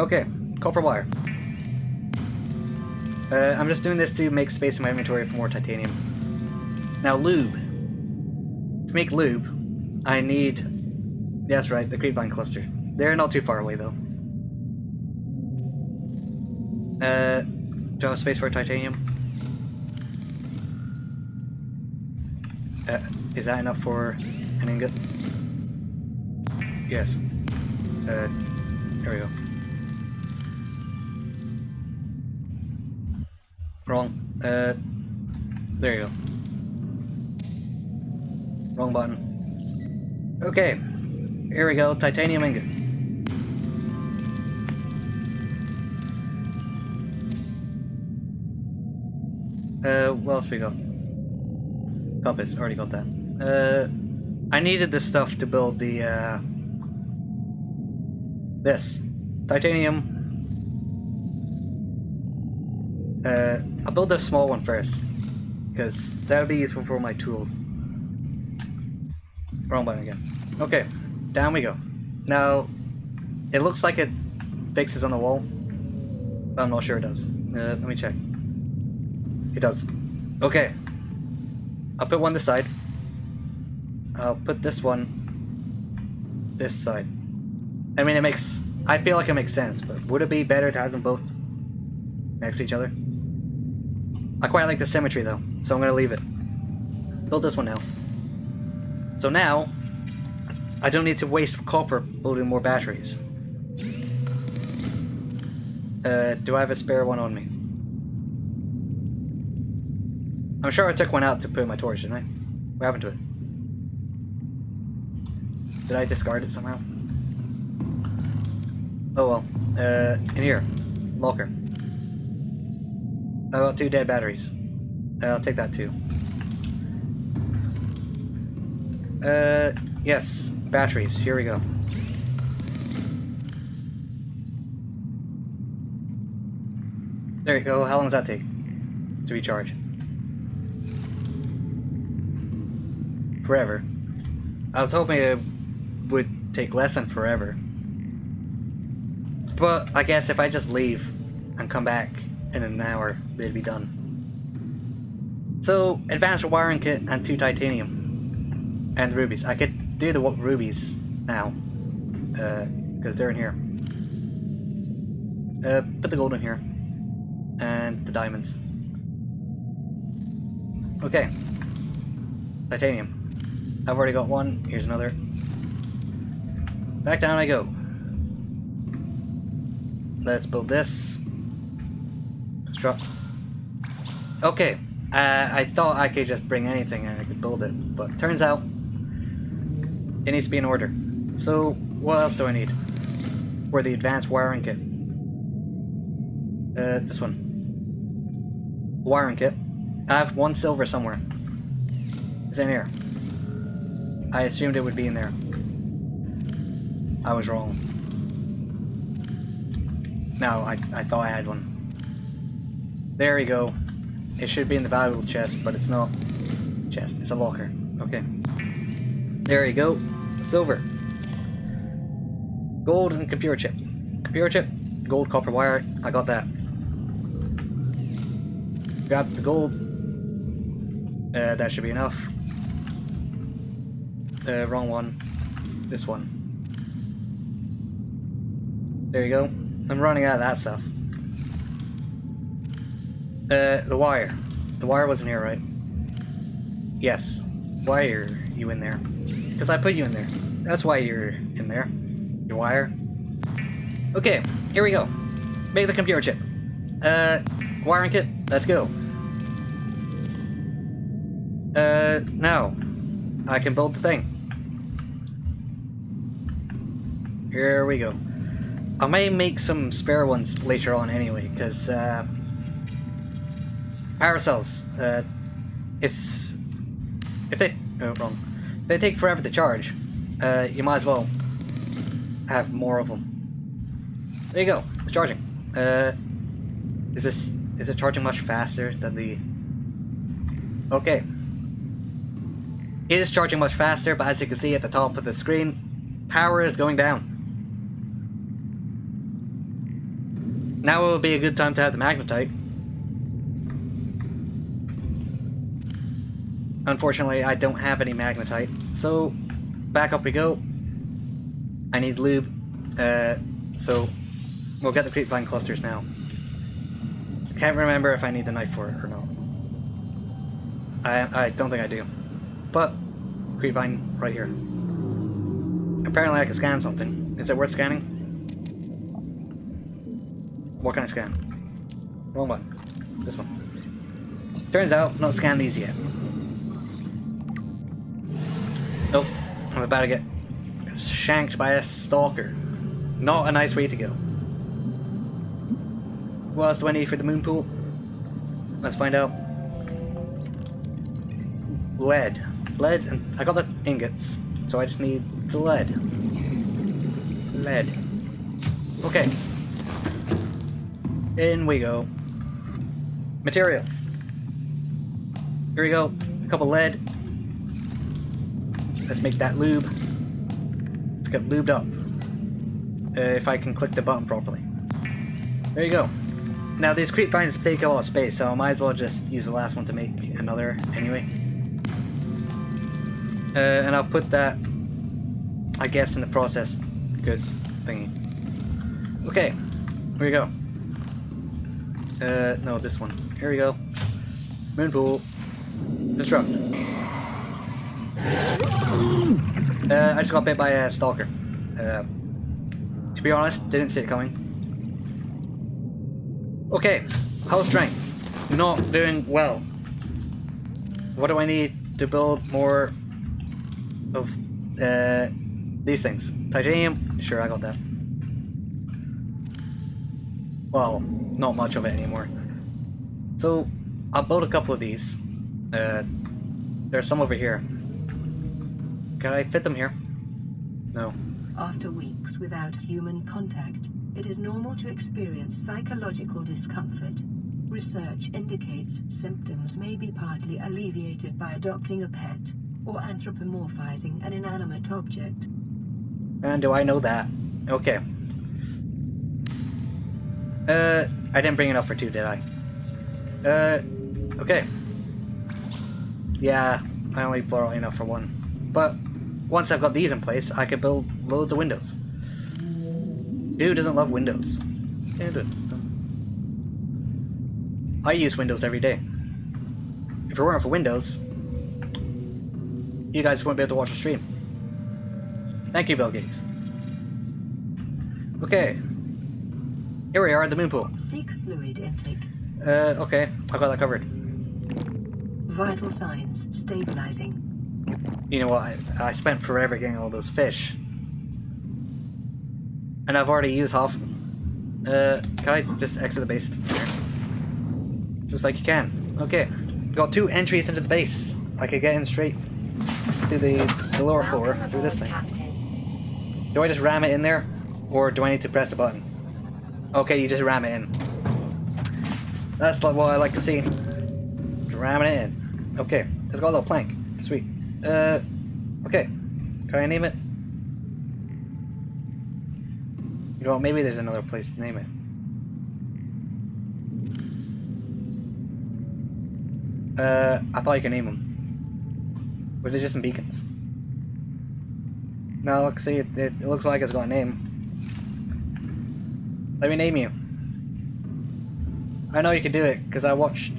Speaker 1: Okay, copper wire. I'm just doing this to make space in my inventory for more titanium. Now, lube. To make lube, I need... Yeah, that's right, the creepvine cluster. They're not too far away, though. Do I have space for titanium? Is that enough for an ingot? Yes. There we go. Wrong. There you go. Wrong button. Okay. Here we go. Titanium ingot. What else we got? Compass. Already got that. I needed this stuff to build the, this. Titanium. I'll build a small one first, because that would be useful for my tools. Wrong button again. Okay, down we go. Now, it looks like it fixes on the wall. I'm not sure it does. Let me check. It does. Okay. I'll put one this side. I'll put this one this side. I mean, I feel like it makes sense, but would it be better to have them both next to each other? I quite like the symmetry though, so I'm gonna leave it. Build this one now. So now, I don't need to waste copper building more batteries. Do I have a spare one on me? I'm sure I took one out to put in my torch, didn't I? What happened to it? Did I discard it somehow? Oh well. In here. Locker. I got 2 dead batteries. I'll take that too. Yes. Batteries. Here we go. There you go. How long does that take to recharge? Forever. I was hoping it would take less than forever. But I guess if I just leave and come back in an hour, they'd be done. So, advanced wiring kit and 2 titanium. And rubies. I could do the rubies now. Because they're in here. Put the gold in here. And the diamonds. Okay. Titanium. I've already got one. Here's another. Back down I go. let's build this. Construct. Okay, I thought I could just bring anything and I could build it, but turns out it needs to be in order. So, what else do I need for the advanced wiring kit? This one. Wiring kit. I have 1 silver somewhere. It's in here. I assumed it would be in there. I was wrong. No, I thought I had one. There we go. It should be in the valuable chest, but it's not. Chest. It's a locker. Okay. There you go. Silver. Gold and computer chip. Computer chip. Gold, copper wire. I got that. Grab the gold. That should be enough. Wrong one. This one. There you go. I'm running out of that stuff. The wire. The wire wasn't here, right? Yes. Why are you in there? Because I put you in there. That's why you're in there. Your wire. Okay, here we go. Make the computer chip. Wiring kit. Let's go. Now. I can build the thing. Here we go. I may make some spare ones later on anyway, because, power cells, it's... If they... Oh, wrong. If they take forever to charge, you might as well have more of them. There you go. It's charging. Is it charging much faster than the... Okay. It is charging much faster, but as you can see at the top of the screen, power is going down. Now will be a good time to have the magnetite. Unfortunately, I don't have any magnetite, so back up we go. I need lube, so we'll get the creepvine clusters now. Can't remember if I need the knife for it or not. I don't think I do. But, creepvine right here. Apparently I can scan something. Is it worth scanning? What can I scan? Wrong one. This one. Turns out, not scanned these yet. Nope. I'm about to get shanked by a stalker. Not a nice way to go. What else do I need for the moon pool? Let's find out. Lead. Lead, and I got the ingots, so I just need the lead. Lead. Okay. In we go. Materials. Here we go. A couple lead. Let's make that lube. Let's get lubed up. If I can click the button properly. There you go. Now these creepvines take a lot of space, so I might as well just use the last one to make another anyway. And I'll put that, I guess, in the processed goods thingy. Okay, here we go. No, this one. Here we go. Moonpool. Construct. I just got bit by a stalker. To be honest, didn't see it coming. Okay, hull strength. Not doing well. What do I need to build more of these things? Titanium? Sure, I got that. Well, not much of it anymore. So, I'll build a couple of these. There's some over here. Can I fit them here? No.
Speaker 2: After weeks without human contact, it is normal to experience psychological discomfort. Research indicates symptoms may be partly alleviated by adopting a pet or anthropomorphizing an inanimate object.
Speaker 1: And do I know that? Okay. I didn't bring enough for 2, did I? Okay. Yeah, I only brought enough for 1. But once I've got these in place, I could build loads of windows. Who doesn't love windows? Yeah, dude. I use Windows every day. If it weren't for Windows, you guys wouldn't be able to watch the stream. Thank you, Bill Gates. Okay. Here we are at the moon pool.
Speaker 2: Seek fluid intake.
Speaker 1: Okay. I've got that covered.
Speaker 2: Vital signs stabilizing.
Speaker 1: You know what? I spent forever getting all those fish. And I've already used half of them. Can I just exit the base? Just like you can. Okay. Got 2 entries into the base. I could get in straight to the lower floor through this thing. Do I just ram it in there? Or do I need to press a button? Okay, you just ram it in. That's like what I like to see. Just ramming it in. Okay, it's got a little plank. Sweet. Okay. Can I name it? You know what, maybe there's another place to name it. I thought you could name them. Was it just in beacons? No, look, see, it looks like it's got a name. Let me name you. I know you can do it, because I watched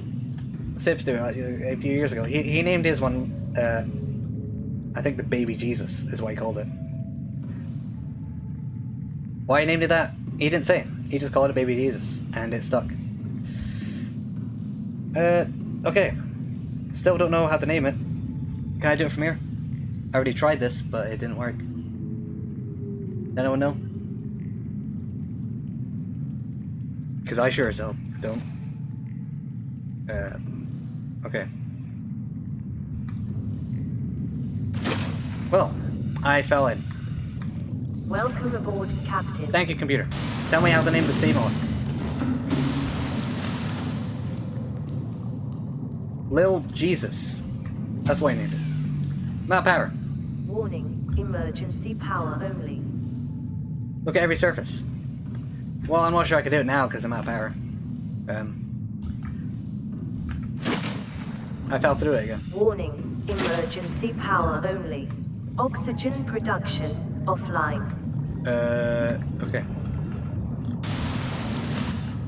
Speaker 1: Sips do it a few years ago. He named his one, I think the Baby Jesus is what he called it. Why he named it that? He didn't say. He just called it Baby Jesus, and it stuck. Okay. Still don't know how to name it. Can I do it from here? I already tried this, but it didn't work. Anyone know? Because I sure as hell don't. Okay. Well, I fell in.
Speaker 3: Welcome aboard, Captain.
Speaker 1: Thank you, computer. Tell me how to name the Seymour. Lil Jesus. That's why I named it. Not power.
Speaker 3: Warning, emergency power only.
Speaker 1: Look at every surface. Well, I'm not sure I can do it now because I'm out of power. I fell through it again.
Speaker 3: Warning, emergency power only. Oxygen production offline.
Speaker 1: Okay.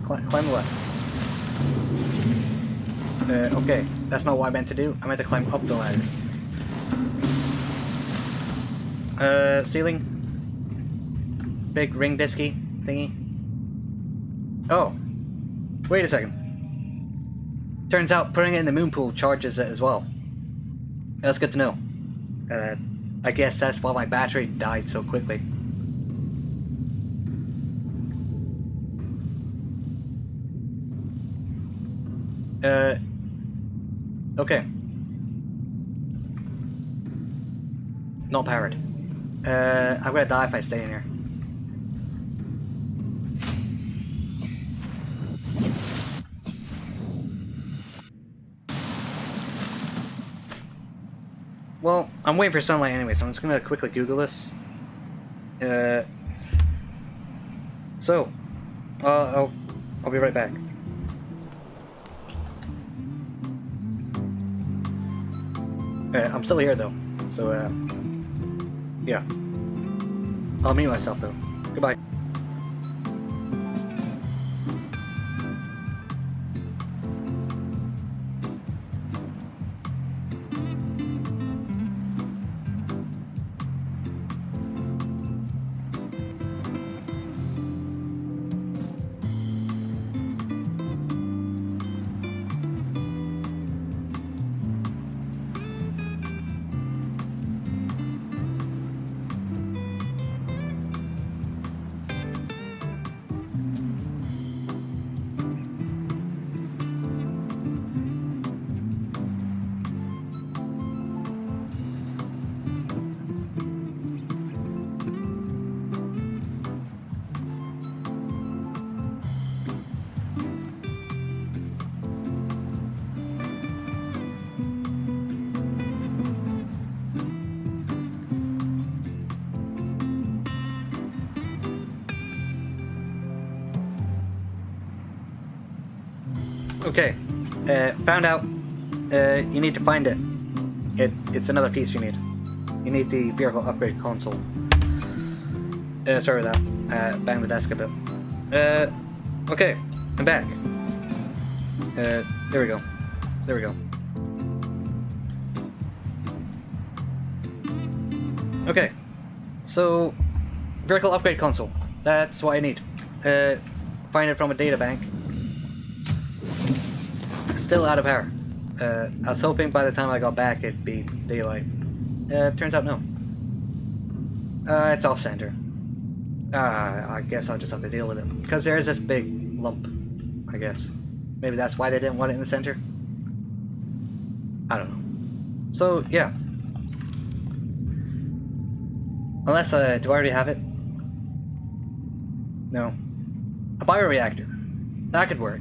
Speaker 1: Climb the ladder. Okay. That's not what I meant to do. I meant to climb up the ladder. Ceiling. Big ring disky thingy. Oh. Wait a second. Turns out putting it in the moon pool charges it as well. That's good to know. I guess that's why my battery died so quickly. Okay. Not powered. I'm gonna die if I stay in here. Well, I'm waiting for sunlight anyway, so I'm just gonna quickly Google this. I'll be right back. I'm still here though, so yeah. I'll mute myself though. Goodbye. Okay, found out. You need to find it. It's another piece you need. You need the vehicle upgrade console. Sorry about that. Bang the desk a bit. Okay, I'm back. There we go. There we go. Okay, so vehicle upgrade console. That's what I need. find it from a data bank. Still out of power. I was hoping by the time I got back it'd be daylight. Turns out no. It's off center. I guess I'll just have to deal with it. Because there is this big lump, I guess. Maybe that's why they didn't want it in the center. I don't know. So, yeah. Unless, do I already have it? No. A bioreactor. That could work.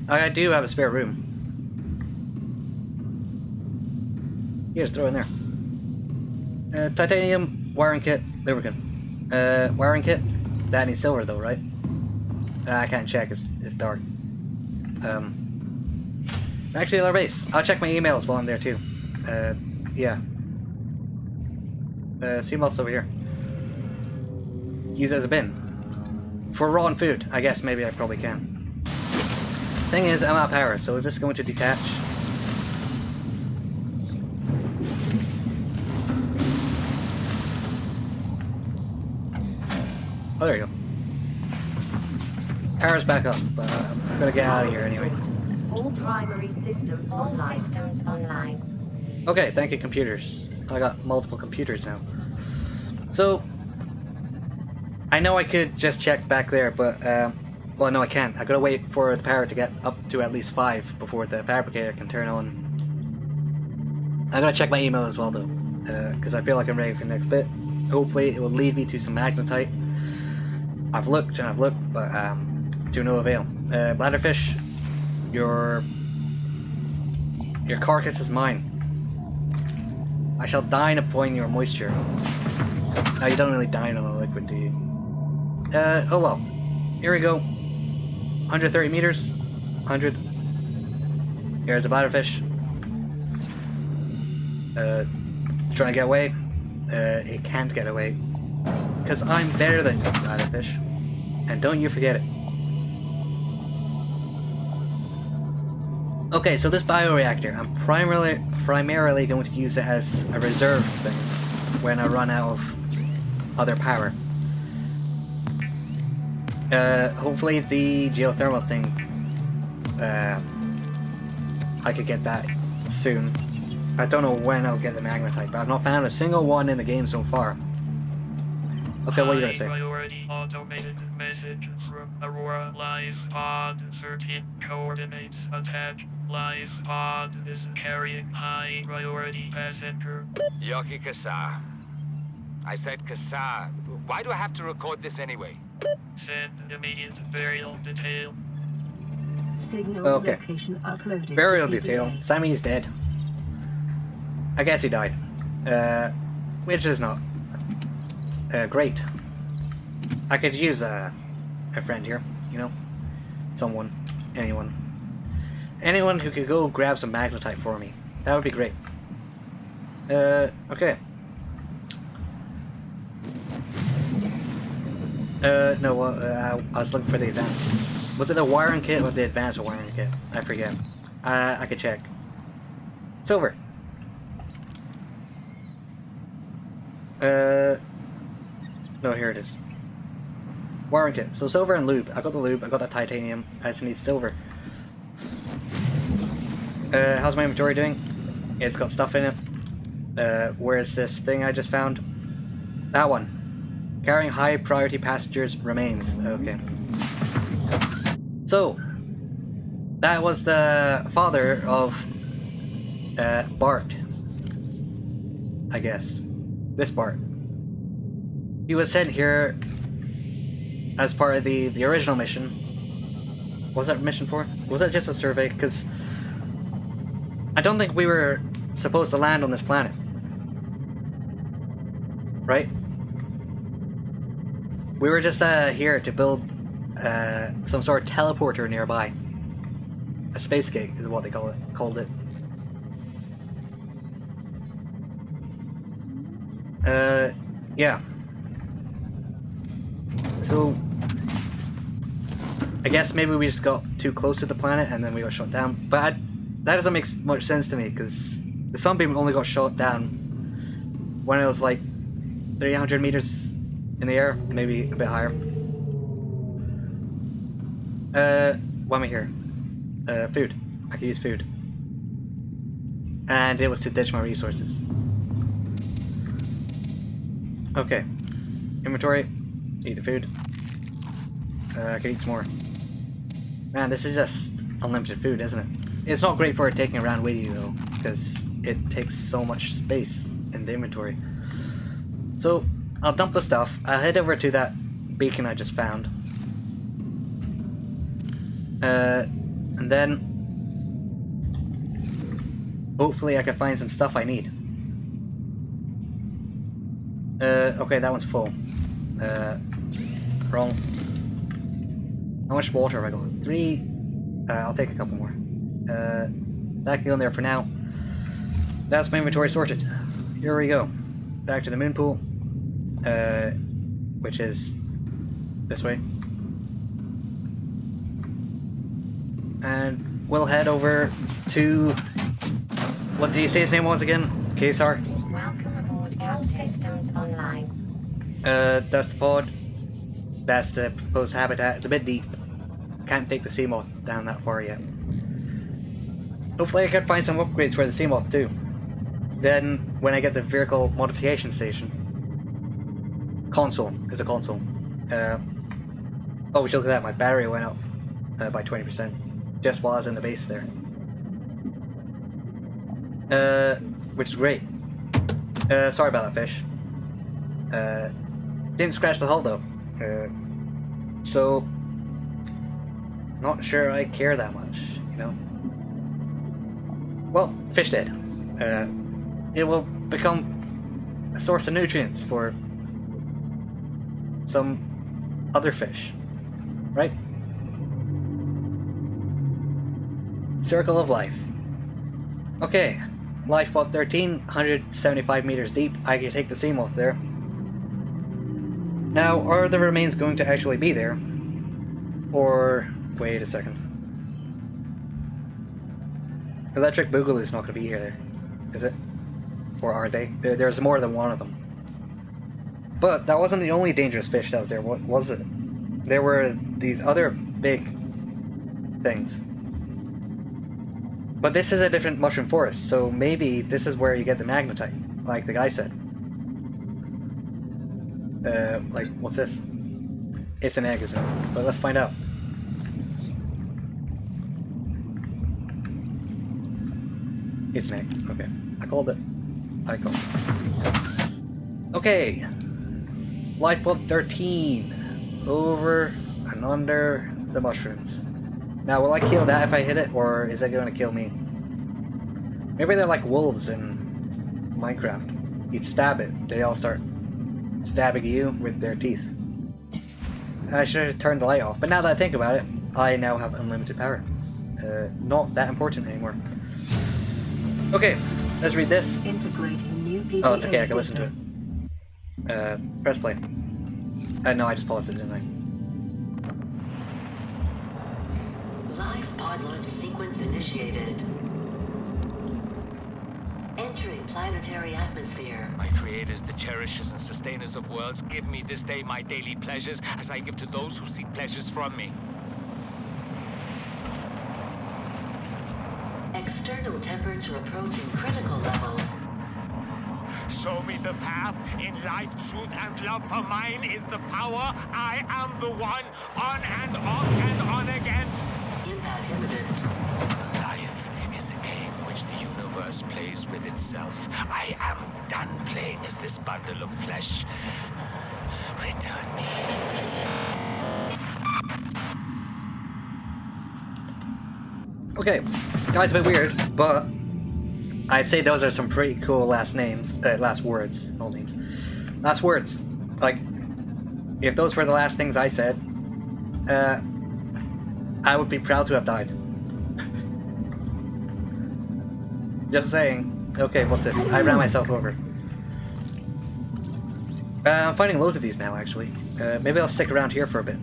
Speaker 1: I do have a spare room. You just throw in there. Titanium, wiring kit, lubricant. Wiring kit? That needs silver though, right? I can't check, it's dark. Actually, our base. I'll check my emails while I'm there too. Yeah. See what's over here. Use it as a bin. For raw food, I guess maybe I probably can. Thing is, I'm out of power, so is this going to detach? Oh, there you go. Power's back up, but I'm gonna get out of here anyway.
Speaker 3: All primary systems online. All systems online.
Speaker 1: Okay, thank you, computers. I got multiple computers now. So, I know I could just check back there, but, well, no, I can't. I gotta wait for the power to get up to at least 5 before the fabricator can turn on. I'm gonna check my email as well, though, because I feel like I'm ready for the next bit. Hopefully, it will lead me to some magnetite. I've looked and I've looked, but, to no avail. Bladderfish, your carcass is mine. I shall dine upon your moisture. Now, you don't really dine on a liquid, do you? Oh well. Here we go. 130 meters. 100. Here's a bladderfish. Trying to get away. It can't get away. Because I'm better than you, bladderfish. And don't you forget it. Okay, so this bioreactor, I'm primarily going to use it as a reserve thing when I run out of other power. Hopefully the geothermal thing, I could get that soon. I don't know when I'll get the magnetite, but I've not found a single one in the game so far. Okay, what are you gonna say?
Speaker 4: Priority automated message from Aurora Live Pod 13 coordinates attached. Live Pod is carrying high priority passenger.
Speaker 5: Yoki Kasa. I said Kasa. Why do I have to record this anyway?
Speaker 4: Send immediate burial detail.
Speaker 2: Signal
Speaker 1: Okay.
Speaker 2: location uploaded.
Speaker 1: Burial
Speaker 2: to
Speaker 1: detail.
Speaker 2: PDA.
Speaker 1: Sammy's dead. I guess he died. Which is not great. I could use a friend here, you know? Someone. Anyone. Anyone who could go grab some magnetite for me. That would be great. Okay. No, I was looking for the advanced. Was it the wiring kit or the advanced wiring kit? I forget. I could check. Silver. No, here it is. Wiring kit. So silver and lube. I got the lube, I got the titanium. I just need silver. How's my inventory doing? It's got stuff in it. Where's this thing I just found? That one. Carrying high priority passengers remains. Okay. So, that was the father of Bart. I guess. This Bart. He was sent here as part of the original mission. What was that mission for? Was that just a survey? Because I don't think we were supposed to land on this planet. Right? We were just here to build some sort of teleporter nearby. A space gate is what they called it. Yeah. So, I guess maybe we just got too close to the planet and then we got shot down. But that doesn't make much sense to me, because the Sunbeam only got shot down when it was like 300 meters in the air, maybe a bit higher. What am I here? Food. I can use food. And it was to ditch my resources. Okay. Inventory. Eat the food. I can eat some more. Man, this is just unlimited food, isn't it? It's not great for taking around with you though, because it takes so much space in the inventory. So, I'll dump the stuff. I'll head over to that beacon I just found. And then hopefully I can find some stuff I need. Okay, that one's full. Wrong. How much water have I got? 3. I'll take a couple more. That can go in there for now. That's my inventory sorted. Here we go. Back to the moon pool. Which is this way. And we'll head over to... What did you say his name was again? KSR?
Speaker 3: Welcome aboard. All systems online.
Speaker 1: That's the pod. That's the proposed habitat. It's a bit deep. Can't take the Seamoth down that far yet. Hopefully I can find some upgrades for the Seamoth too. Then, when I get the vehicle modification station... Console. It's a console. Oh, would you look at that, my battery went up by 20%. Just while I was in the base there. Which is great. Sorry about that fish. Didn't scratch the hull though. So, not sure I care that much, you know? Well, fish dead. It will become a source of nutrients for some other fish, right? Circle of life. Okay, lifeboat 13, 175 meters deep. I can take the Seamoth there. Now, are the remains going to actually be there? Or, wait a second. Electric Boogaloo's not going to be here, is it? Or are they? There's more than one of them. But that wasn't the only dangerous fish that was there, what was it? There were these other big things. But this is a different mushroom forest, so maybe this is where you get the magnetite, like the guy said. Like, what's this? It's an egg, isn't it? But let's find out. It's an egg. Okay. I called it. Okay. Lifeboat 13. Over and under the mushrooms. Now, will I kill that if I hit it, or is it going to kill me? Maybe they're like wolves in Minecraft. You'd stab it, they all start stabbing you with their teeth. I should have turned the light off, but now that I think about it, I now have unlimited power. Not that important anymore. Okay, let's read this.
Speaker 2: Integrating new PTA
Speaker 1: Oh, it's okay, I can listen to
Speaker 2: data.
Speaker 1: it. Press play. No, I just paused it, didn't I?
Speaker 6: Live pod launch sequence initiated. Entering planetary atmosphere.
Speaker 5: My creators, the cherishers and sustainers of worlds, give me this day my daily pleasures as I give to those who seek pleasures from me.
Speaker 6: External temperature approaching critical level.
Speaker 5: Show me the path. In life, truth, and love for mine is the power. I am the one. On and off and on again.
Speaker 6: Impact imminent.
Speaker 5: Life is a game which the universe plays with itself. I am done playing as this bundle of flesh. Return me.
Speaker 1: Okay, that's a bit weird, but I'd say those are some pretty cool last names, last words, no names. Last words. Like, if those were the last things I said, I would be proud to have died. Just saying. Okay, what's this? I ran myself over. I'm finding loads of these now, actually. Maybe I'll stick around here for a bit.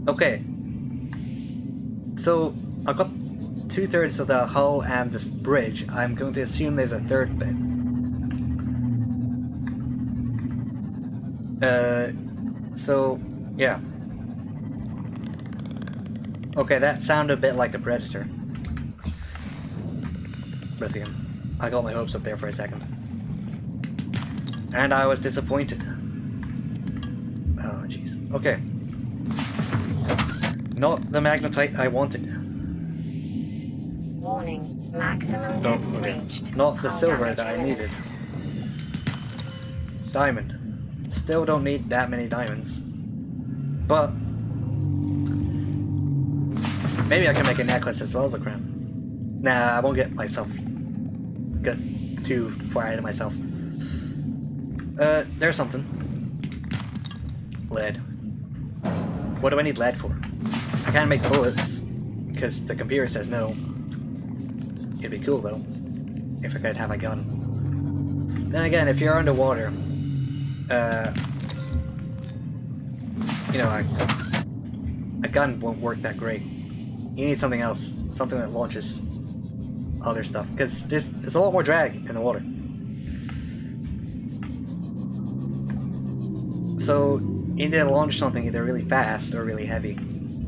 Speaker 1: Okay. So, I've got 2/3 of the hull and this bridge. I'm going to assume there's a third bit. So, yeah. Okay, that sounded a bit like the Predator. Lithium. I got my hopes up there for a second. And I was disappointed. Oh, jeez. Okay. Not the magnetite I wanted.
Speaker 3: Warning. Maximum
Speaker 1: No,
Speaker 3: depth
Speaker 1: okay.
Speaker 3: reached.
Speaker 1: Not the
Speaker 3: Hull
Speaker 1: silver
Speaker 3: damage
Speaker 1: that I
Speaker 3: imminent.
Speaker 1: needed. Diamond. Still don't need that many diamonds. But maybe I can make a necklace as well as a crown. Nah, I won't get too far ahead of myself. There's something. Lead. What do I need lead for? I can't make bullets because the computer says no. It'd be cool though if I could have a gun. Then again, if you're underwater, you know, a gun won't work that great. You need something else, something that launches other stuff, because there's a lot more drag in the water. So you need to launch something either really fast or really heavy,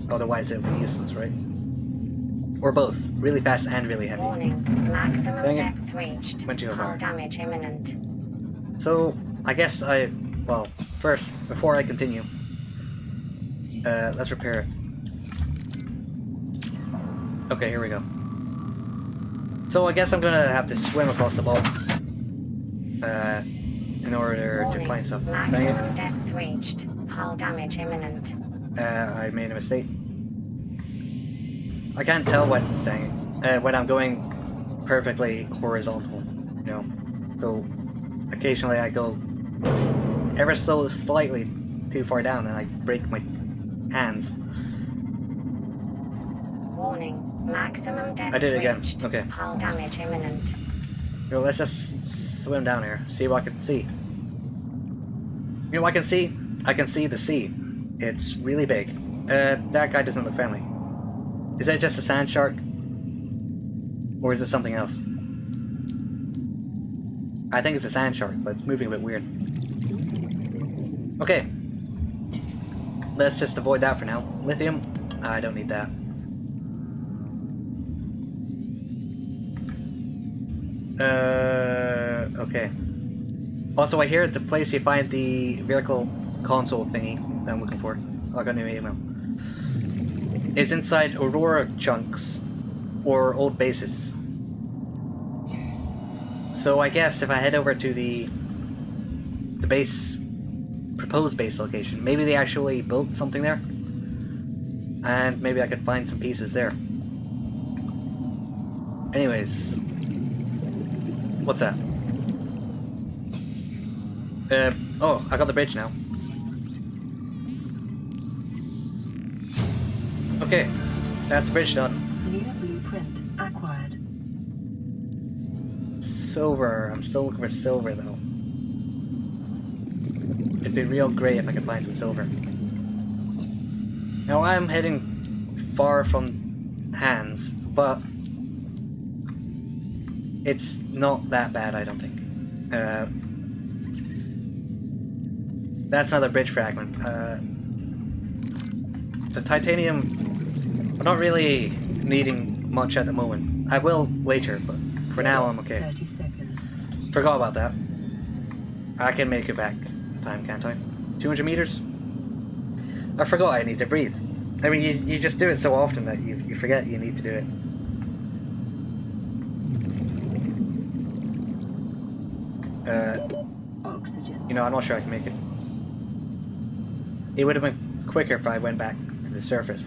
Speaker 1: otherwise it'll be useless, right? Or both, really fast and really heavy.
Speaker 3: Warning. Maximum
Speaker 1: Dang it.
Speaker 3: depth reached.
Speaker 1: Went too far.
Speaker 3: Hull damage imminent.
Speaker 1: So I guess well, first, before I continue, let's repair it. Okay, here we go. So I guess I'm gonna have to swim across the ball in order to find stuff. Dang
Speaker 3: Maximum
Speaker 1: it.
Speaker 3: depth reached. Hull damage imminent.
Speaker 1: I made a mistake. I can't tell when I'm going perfectly horizontal, you know. So occasionally I go ever so slightly too far down and I break my hands.
Speaker 3: Warning. Maximum depth
Speaker 1: I did it again.
Speaker 3: reached.
Speaker 1: Okay.
Speaker 3: Hull damage imminent.
Speaker 1: You know, let's just swim down here, see what I can see. You know what I can see? I can see the sea. It's really big. That guy doesn't look friendly. Is that just a sand shark? Or is it something else? I think it's a sand shark, but it's moving a bit weird. Okay. Let's just avoid that for now. Lithium? I don't need that. Okay. Also, I hear the place you find the vehicle console thingy that I'm looking for. Oh, I got a new email. Is inside Aurora chunks or old bases. So I guess if I head over to the base, proposed base location, maybe they actually built something there, and maybe I could find some pieces there. Anyways, what's that? Oh, I got the bridge now. Okay, that's the bridge done.
Speaker 2: New blueprint acquired.
Speaker 1: Silver. I'm still looking for silver though. It'd be real great if I could find some silver. Now I'm heading far from hands, but it's not that bad, I don't think. That's another bridge fragment. The titanium, I'm not really needing much at the moment. I will later, but for now I'm okay.
Speaker 2: 30 seconds.
Speaker 1: Forgot about that. I can make it back in time, can't I? 200 meters? I forgot I need to breathe. I mean, you just do it so often that you forget you need to do it.
Speaker 2: Oxygen.
Speaker 1: You know, I'm not sure I can make it. It would have been quicker if I went back to the surface.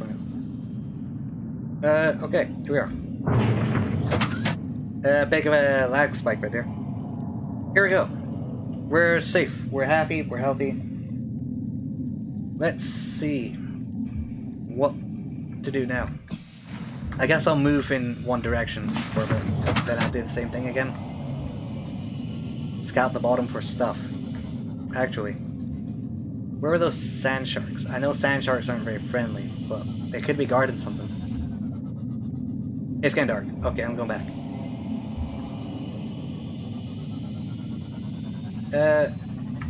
Speaker 1: Okay, here we are. Big of a lag spike right there. Here we go. We're safe. We're happy. We're healthy. Let's see what to do now. I guess I'll move in one direction for a bit. Then I'll do the same thing again. Scout the bottom for stuff. Actually, where are those sand sharks? I know sand sharks aren't very friendly, but they could be guarding something. It's getting dark. Okay, I'm going back.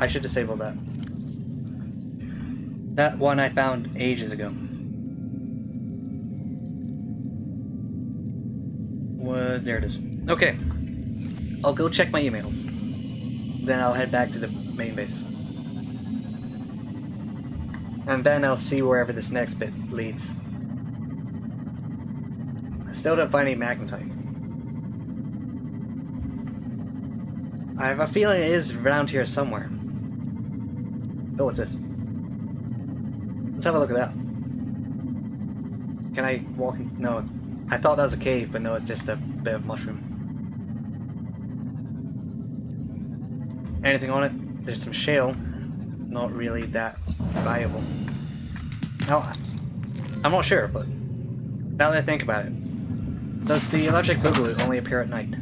Speaker 1: I should disable that. That one I found ages ago. What? There it is. Okay. I'll go check my emails. Then I'll head back to the main base. And then I'll see wherever this next bit leads. I still don't find any magnetite. I have a feeling it is around here somewhere. Oh, what's this? Let's have a look at that. Can I walk in? No. I thought that was a cave, but no, it's just a bit of mushroom. Anything on it? There's some shale. Not really that valuable. Now, I'm not sure, but now that I think about it, does the electric boogaloo only appear at night?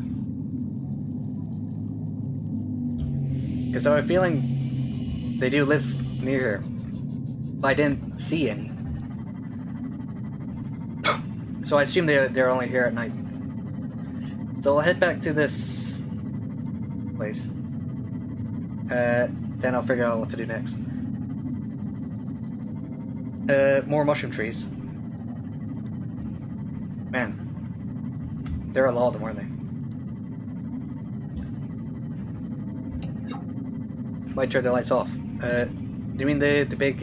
Speaker 1: Because I have a feeling they do live near here, but I didn't see any. So I assume they're only here at night. So I'll head back to this place. Then I'll figure out what to do next. More mushroom trees. Man, there are a lot of them, weren't they? Might turn the lights off. Do you mean the big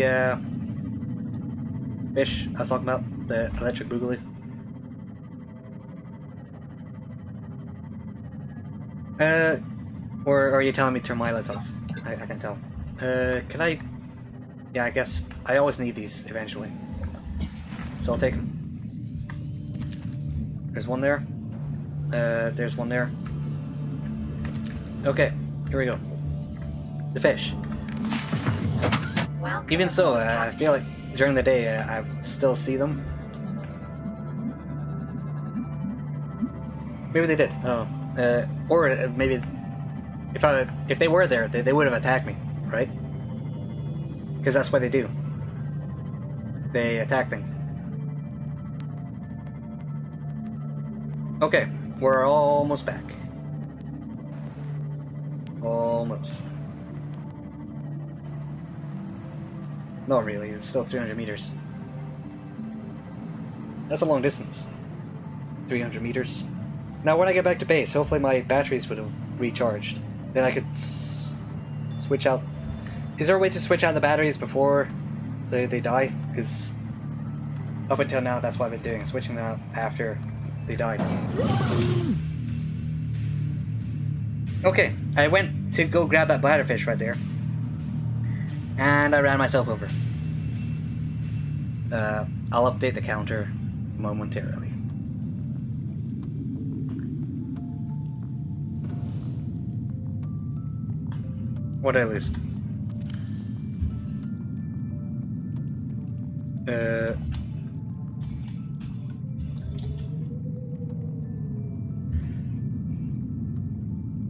Speaker 1: fish I was talking about? The electric boogaloo? Or are you telling me to turn my lights off? I can't tell. Can I... Yeah, I guess I always need these eventually. So I'll take them. There's one there. There's one there. Okay, here we go. The fish.
Speaker 3: Welcome
Speaker 1: Even so,
Speaker 3: aboard,
Speaker 1: I
Speaker 3: Captain.
Speaker 1: feel like during the day I still see them. Maybe they did. Oh. Or maybe if they were there, they would have attacked me, right? Because that's what they do. They attack things. Okay, we're almost back. Almost. Not really, it's still 300 meters. That's a long distance. 300 meters. Now when I get back to base, hopefully my batteries would have recharged. Then I could switch out. Is there a way to switch out the batteries before they die? Because up until now that's what I've been doing, switching them out after they died. Okay, I went to go grab that bladderfish right there. And I ran myself over. I'll update the counter momentarily. What did I lose?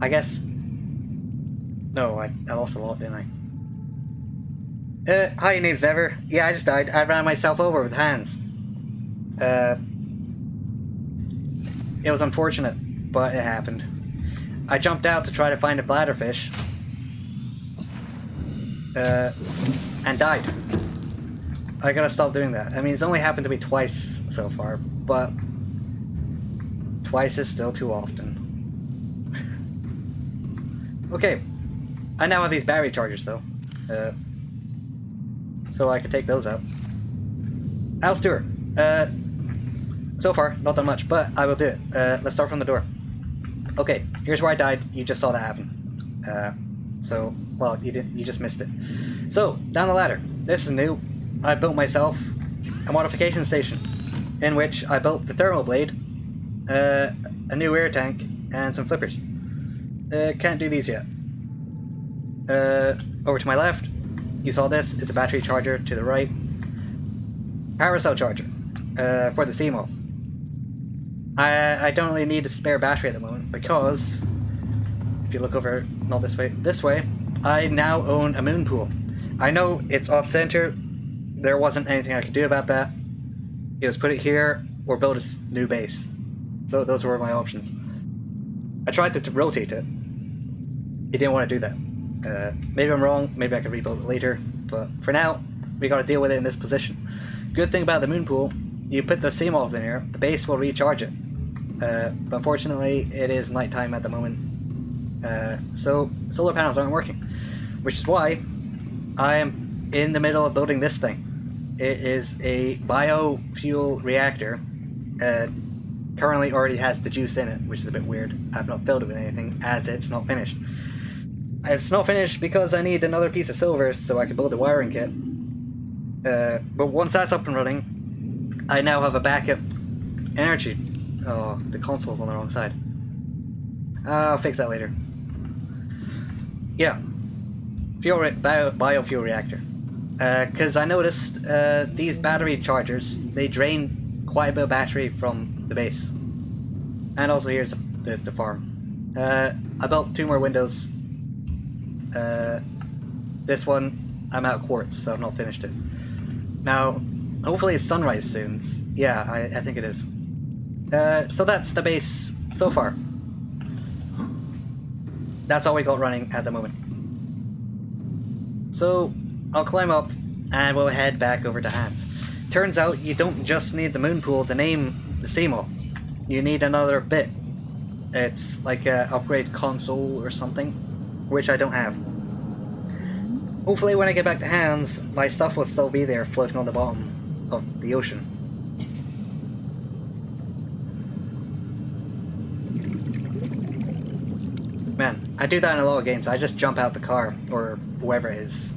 Speaker 1: I guess... No, I lost a lot, didn't I? Hi, name's Never. Yeah, I just died. I ran myself over with hands. It was unfortunate, but it happened. I jumped out to try to find a bladderfish. And died. I gotta stop doing that. I mean, it's only happened to me twice so far, but twice is still too often. Okay, I now have these battery chargers though, so I can take those out. House tour. So far, not that much, but I will do it. Let's start from the door. Okay, here's where I died. You just saw that happen. So, well, you didn't. You just missed it. So, down the ladder. This is new. I built myself a modification station, in which I built the thermal blade, a new air tank, and some flippers. Can't do these yet. Over to my left, you saw this. It's a battery charger. To the right, power cell charger for the Seamoth. I don't really need a spare battery at the moment because if you look over, not this way, I now own a Moonpool. I know it's off center. There wasn't anything I could do about that. It was put it here or build a new base. Those were my options. I tried to rotate it. It didn't want to do that. Maybe I'm wrong. Maybe I can rebuild it later. But for now, we gotta deal with it in this position. Good thing about the Moonpool, you put the Seamoth in here, the base will recharge it. But unfortunately, it is nighttime at the moment. So solar panels aren't working. Which is why I am in the middle of building this thing. It is a biofuel reactor. Currently already has the juice in it, which is a bit weird. I've not filled it with anything, as it's not finished. It's not finished because I need another piece of silver so I can build a wiring kit. But once that's up and running, I now have a backup energy. Oh, the console's on the wrong side. I'll fix that later. Yeah. Biofuel reactor. Because I noticed these battery chargers, they drain quite a bit of battery from the base. And also here's the farm. I built 2 more windows. This one, I'm out of quartz, so I've not finished it. Now, hopefully it's sunrise soon. Yeah, I think it is. So that's the base so far. That's all we got running at the moment. So, I'll climb up and we'll head back over to Hans. Turns out you don't just need the Moonpool to name the Seamoth. You need another bit. It's like an upgrade console or something, which I don't have. Hopefully when I get back to Hans, my stuff will still be there floating on the bottom of the ocean. Man, I do that in a lot of games. I just jump out the car, or whoever it is,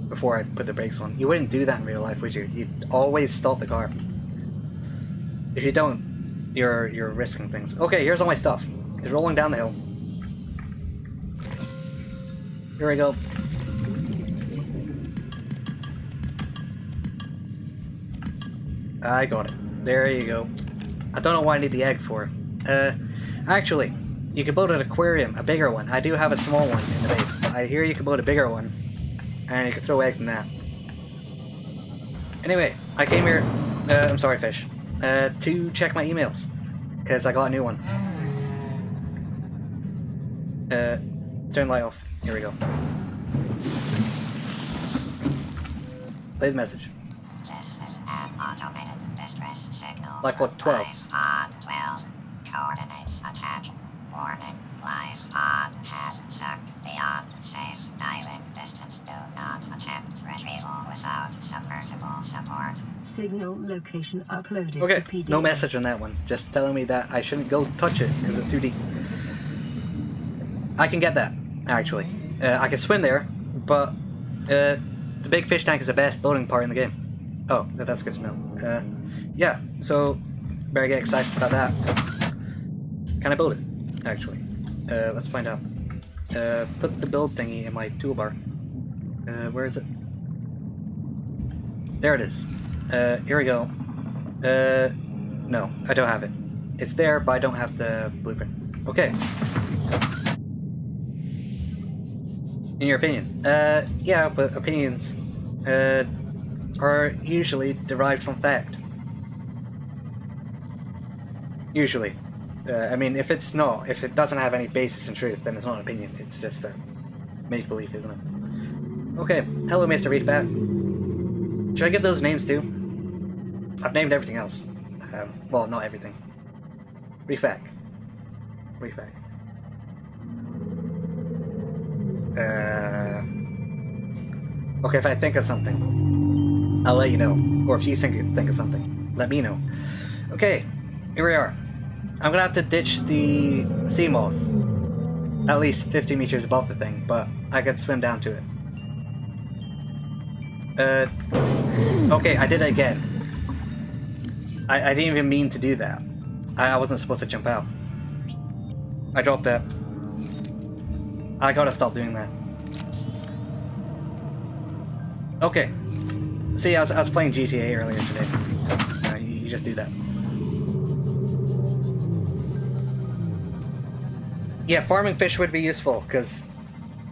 Speaker 1: before I put the brakes on. You wouldn't do that in real life, would you? You'd always stop the car. If you don't, you're risking things. Okay, here's all my stuff. It's rolling down the hill. Here we go. I got it. There you go. I don't know what I need the egg for. Actually, you can build an aquarium, a bigger one. I do have a small one in the base, but I hear you can build a bigger one, and you can throw eggs in that. Anyway, I came here, I'm sorry fish, to check my emails, because I got a new one. Turn the light off. Here we go. Play the message.
Speaker 7: This is an automated distress signal.
Speaker 1: Like what, 12?
Speaker 7: Life pod 12. Coordinates attached. Warning. Life pod has sunk beyond safe diving distance. Do not attempt retrieval without submersible support.
Speaker 2: Signal location uploaded
Speaker 1: Okay,
Speaker 2: to PDA.
Speaker 1: no message on that one. Just telling me that I shouldn't go touch it because it's too deep. I can get that, actually. I can swim there, but the big fish tank is the best building part in the game. Oh, that's good to know. Yeah, so better get excited about that. Can I build it, actually? Let's find out. Put the build thingy in my toolbar. Where is it? There it is. Here we go. No, I don't have it. It's there, but I don't have the blueprint. Okay. In your opinion? Yeah, but opinions are usually derived from fact. Usually. I mean, if it's not, if it doesn't have any basis in truth, then it's not an opinion. It's just a make-believe, isn't it? Okay, hello Mr. Reefbat. Should I give those names too? I've named everything else. Well, not everything. Reefbat. Reefbat. Okay, if I think of something, I'll let you know. Or if you think of something, let me know. Okay, here we are. I'm gonna have to ditch the Seamoth at least 50 meters above the thing, but I could swim down to it. Okay, I did it again. I didn't even mean to do that. I wasn't supposed to jump out. I dropped that. I gotta stop doing that. Okay. See, I was playing GTA earlier today. You just do that. Yeah, farming fish would be useful, because,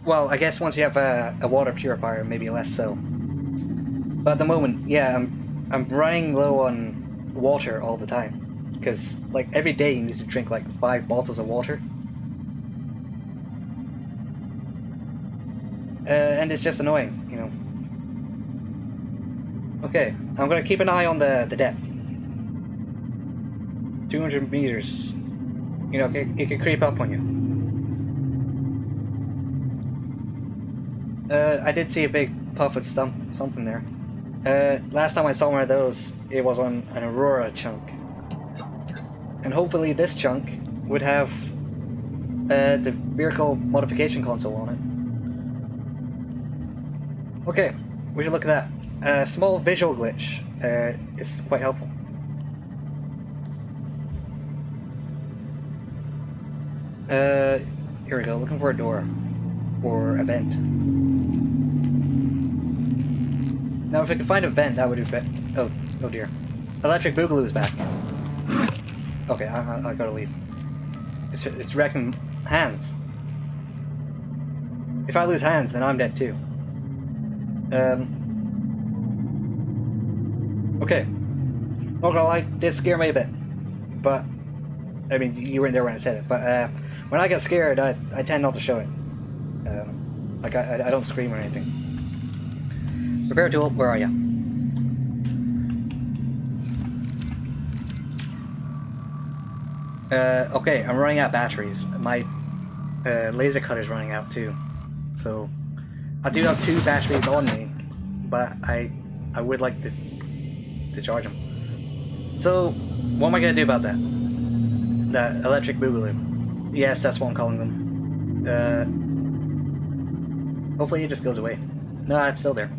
Speaker 1: well, I guess once you have a water purifier, maybe less so. But at the moment, yeah, I'm running low on water all the time. Because, like, every day you need to drink, like, 5 bottles of water. And it's just annoying, you know. Okay, I'm gonna keep an eye on the depth. 200 meters. You know, it could creep up on you. I did see a big puff of something there. Last time I saw one of those, it was on an Aurora chunk. And hopefully this chunk would have the vehicle modification console on it. Okay, we should look at that. A small visual glitch is quite helpful. Here we go, looking for a door. Or a vent. Now if I could find a vent, that would do better. Oh dear. Electric Boogaloo's back. Okay, I gotta leave. It's wrecking hands. If I lose hands, then I'm dead too. Okay. Not gonna lie, did scare me a bit. But, I mean, you weren't there when I said it, but when I get scared, I tend not to show it. Like, I don't scream or anything. Repair tool, where are you? Okay, I'm running out of batteries. My laser cutter's running out too. So, I do have 2 batteries on me, but I would like to charge them. So, what am I gonna do about that? That electric boogaloo. Yes, that's what I'm calling them. Hopefully it just goes away. No, it's still there.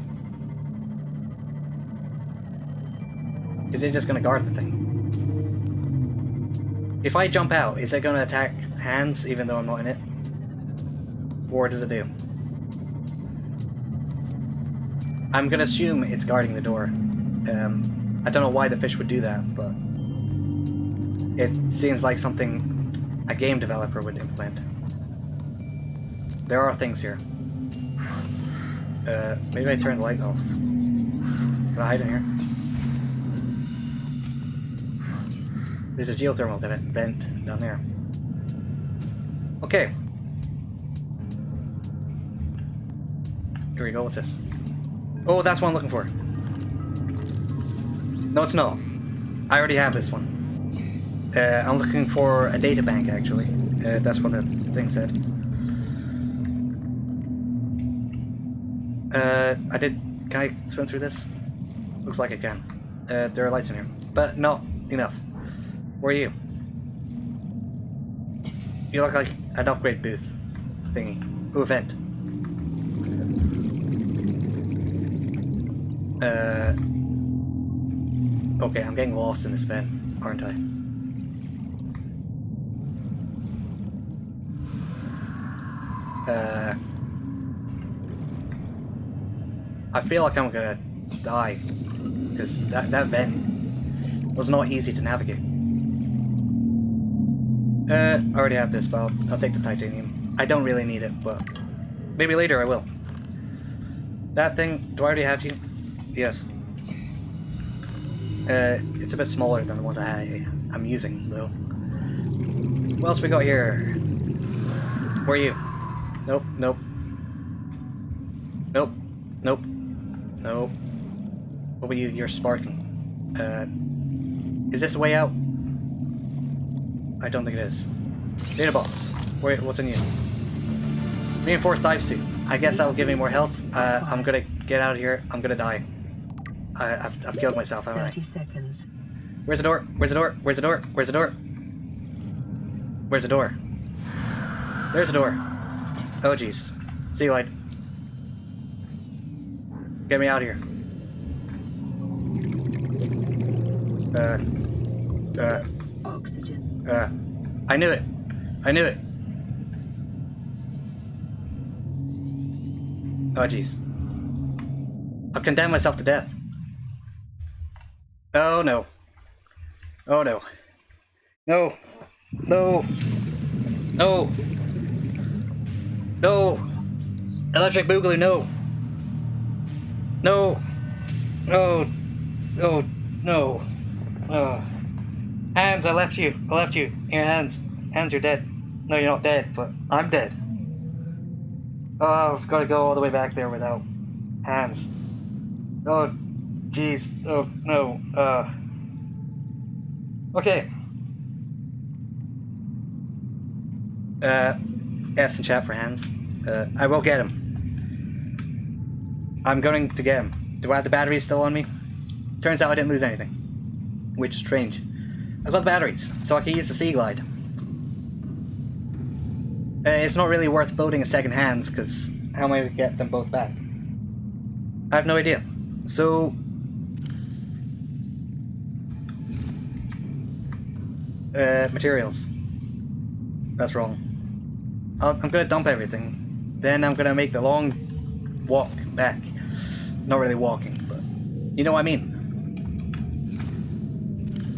Speaker 1: Is it just gonna guard the thing? If I jump out, is it gonna attack hands even though I'm not in it? Or does it do? I'm gonna assume it's guarding the door. I don't know why the fish would do that, but it seems like something a game developer would implement. There are things here. Maybe I turn the light off. Can I hide in here? There's a geothermal vent down there. Okay. Here we go, what's this? Oh, that's what I'm looking for. No, it's not. I already have this one. I'm looking for a data bank, actually. That's what the thing said. Can I swim through this? Looks like I can. There are lights in here. But not enough. Where are you? You look like an upgrade booth thingy. Ooh, event. Okay, I'm getting lost in this vent, aren't I? I feel like I'm gonna die, because that vent was not easy to navigate. I already have this, but I'll take the titanium. I don't really need it, but maybe later I will. That thing, do I already have you? Yes. It's a bit smaller than the ones I'm using, though. What else we got here? Where are you? Nope, nope. Nope, nope, nope. What were you? You're sparking. Is this a way out? I don't think it is. Data box. Wait, what's in you? Reinforced dive suit. I guess that will give me more health. I'm gonna get out of here. I'm gonna die. I've killed myself, haven't I?
Speaker 2: 30 seconds.
Speaker 1: Where's the door? Where's the door? Where's the door? Where's the door? Where's the door? There's the door. Oh jeez. See you later. Get me out of here.
Speaker 2: Oxygen.
Speaker 1: I knew it. I knew it. Oh jeez. I've condemned myself to death. Oh no. Oh no. No. No. No. No. Electric Boogaloo, no. No. No. No. No. Oh. Hands, I left you. I left you. Here, hands. Hands, you're dead. No, you're not dead, but I'm dead. Oh, I've got to go all the way back there without hands. Oh, Jeez. Oh, no. Okay. S in chat for hands. I will get him. I'm going to get him. Do I have the batteries still on me? Turns out I didn't lose anything. Which is strange. I've got the batteries, so I can use the Sea Glide. It's not really worth building a second hands, because how am I going to get them both back? I have no idea. So... materials. That's wrong. I'm going to dump everything. Then I'm going to make the long walk back. Not really walking, but you know what I mean.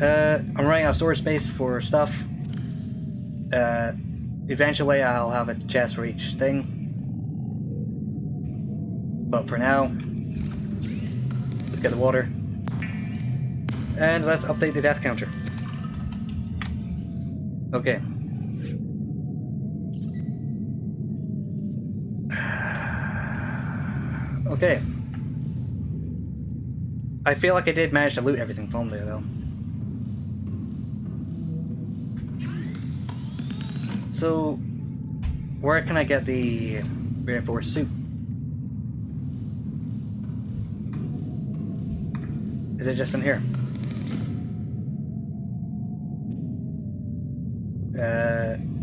Speaker 1: I'm running out of storage space for stuff. Eventually I'll have a chest for each thing. But for now, let's get the water. And let's update the death counter. Okay. Okay. I feel like I did manage to loot everything from there though. So, where can I get the reinforced suit? Is it just in here?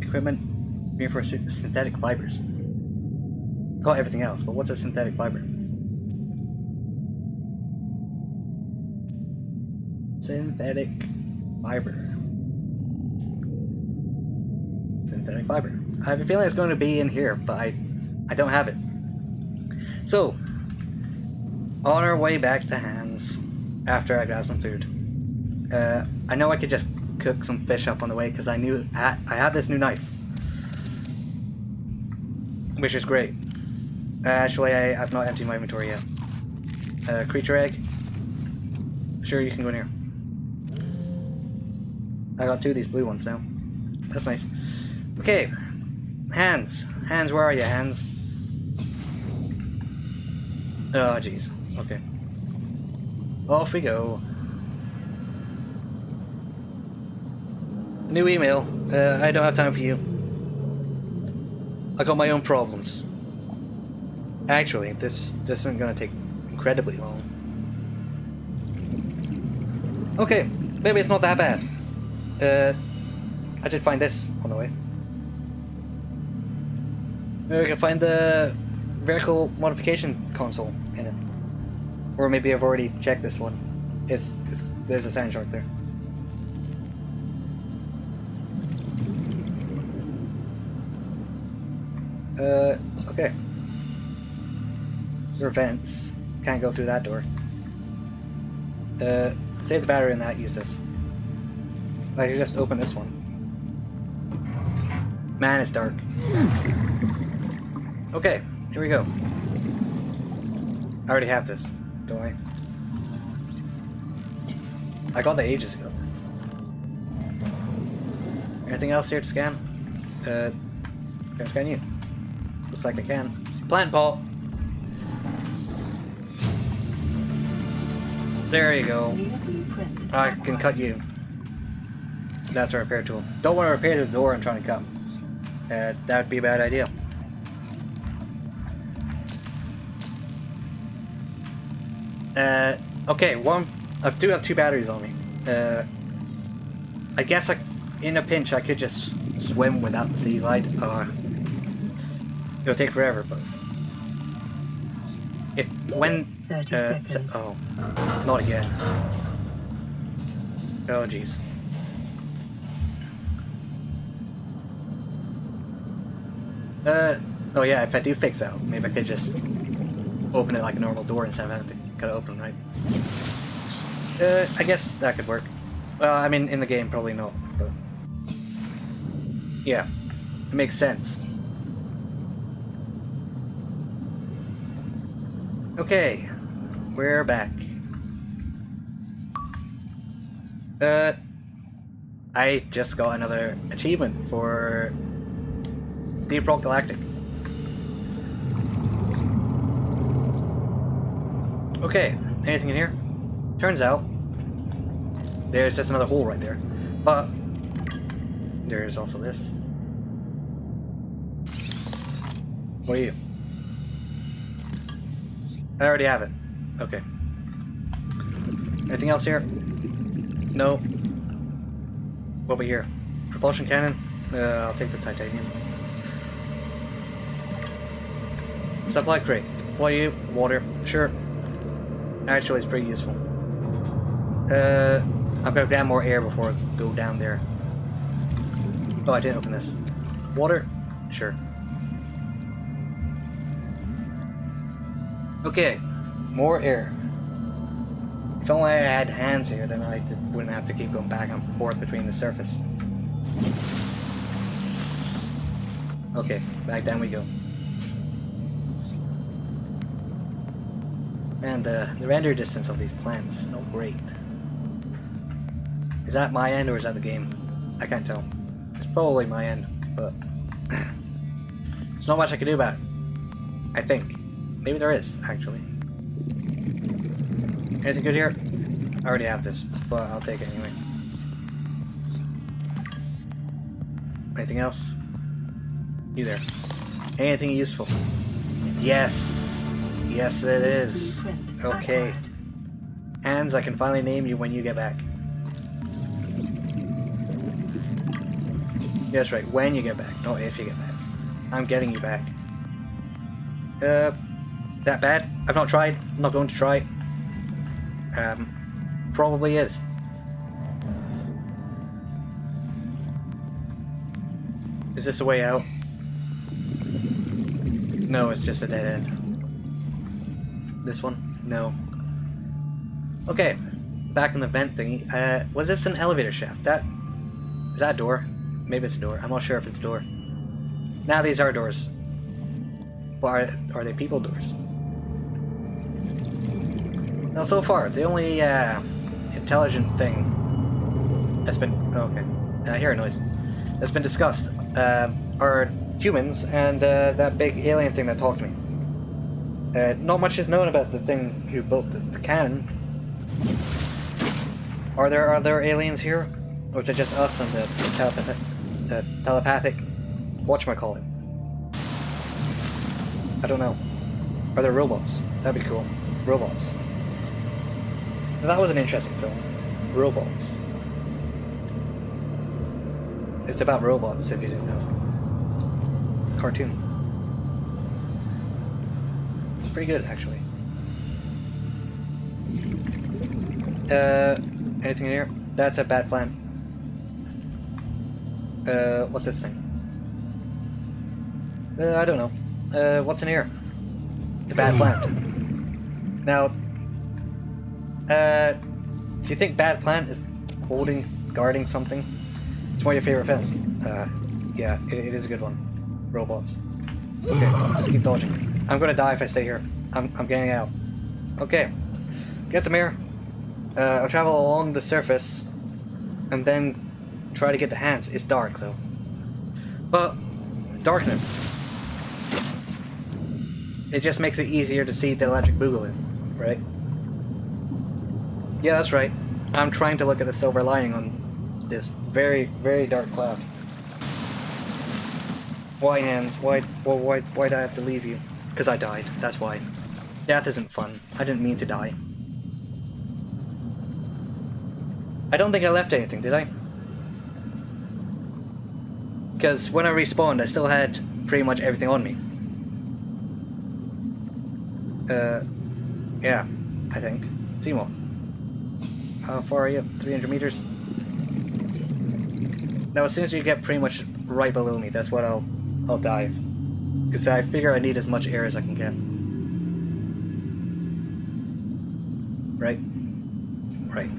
Speaker 1: Equipment, reinforced suit, synthetic fibers. Got everything else, but what's a synthetic fiber? Synthetic fiber. Synthetic fiber. I have a feeling it's going to be in here, but I don't have it. So, on our way back to hands, after I grab some food. I know I could just cook some fish up on the way because I knew I had this new knife, which is great. Actually, I've not emptied my inventory yet. Creature egg. Sure, you can go in here. I got 2 of these blue ones now. That's nice. Okay, hands. Hands, where are you, hands? Oh, jeez. Okay. Off we go. New email. I don't have time for you. I got my own problems. Actually, this isn't gonna take incredibly long. Okay, maybe it's not that bad. I did find this on the way. Maybe we can find the vertical modification console in it. Or maybe I've already checked this one. There's a sand shark there. Okay. There are vents. Can't go through that door. Save the battery in that, use this. I can just open this one. Man, it's dark. Okay, here we go. I already have this, don't I? I got that ages ago. Anything else here to scan? Can I scan you? Looks like I can. Plant pot! There you go. I can cut you. That's a repair tool. Don't want to repair the door I'm trying to cut. That would be a bad idea. Okay, I do have 2 batteries on me. I guess in a pinch I could just swim without the Sea Glide. It'll take forever, but... when...
Speaker 2: 30 seconds.
Speaker 1: Oh, not again. Oh, jeez. Oh yeah, if I do fix that, maybe I could just open it like a normal door instead of having to cut it open, right? I guess that could work. Well, I mean, in the game, probably not, but... yeah, it makes sense. Okay, we're back. I just got another achievement for Deep Rock Galactic. Okay, anything in here? Turns out, there's just another hole right there. But, there's also this. What are you? I already have it. Okay. Anything else here? No. What about here? Propulsion cannon? I'll take the titanium. Supply crate. What are you? Water. Sure. Actually, it's pretty useful. I'm gonna grab more air before I go down there. Oh, I didn't open this. Water? Sure. Okay. More air. If only I had hands here, then I wouldn't have to keep going back and forth between the surface. Okay, back down we go. And the render distance of these plants is not great. Is that my end or is that the game? I can't tell. It's probably my end, but there's not much I can do about it. I think. Maybe there is, actually. Anything good here? I already have this, but I'll take it anyway. Anything else? You there. Anything useful? Yes! Yes, it is. Okay. Hans, I can finally name you when you get back. Yes, right, when you get back, not if you get back. I'm getting you back. That bad? I've not tried. I'm not going to try. Probably is. Is this a way out? No, it's just a dead end. This one? No. Okay, back in the vent thingy. Was this an elevator shaft? Is that a door? Maybe it's a door. I'm not sure if it's a door. Now these are doors. But are they people doors? Now so far, the only intelligent thing that's been... Oh, okay. I hear a noise. That's been discussed are humans and that big alien thing that talked to me. Not much is known about the thing who built the cannon. Are there other aliens here? Or is it just us and the telepathic whatchamacallit? I don't know. Are there robots? That'd be cool. Robots. Now, that was an interesting film. Robots. It's about robots, if you didn't know. Cartoon. It's pretty good, actually. Anything in here? That's a bad plan. What's this thing? I don't know. What's in here? The bad plant. Now, do you think bad plant is guarding something? It's one of your favorite films. Yeah, it is a good one. Robots. Okay, just keep dodging. I'm gonna die if I stay here. I'm getting out. Okay, get some air. I'll travel along the surface, and then try to get the hands. It's dark though. But darkness. It just makes it easier to see the electric boogaloo, right? Yeah, that's right. I'm trying to look at the silver lining on this very, very dark cloud. Why, Hans? Why did I have to leave you? Because I died. That's why. Death isn't fun. I didn't mean to die. I don't think I left anything, did I? Because when I respawned, I still had pretty much everything on me. Yeah, I think. Seymour. How far are you? 300 meters? Now, as soon as you get pretty much right below me, that's what I'll dive. Because I figure I need as much air as I can get. Right? Right.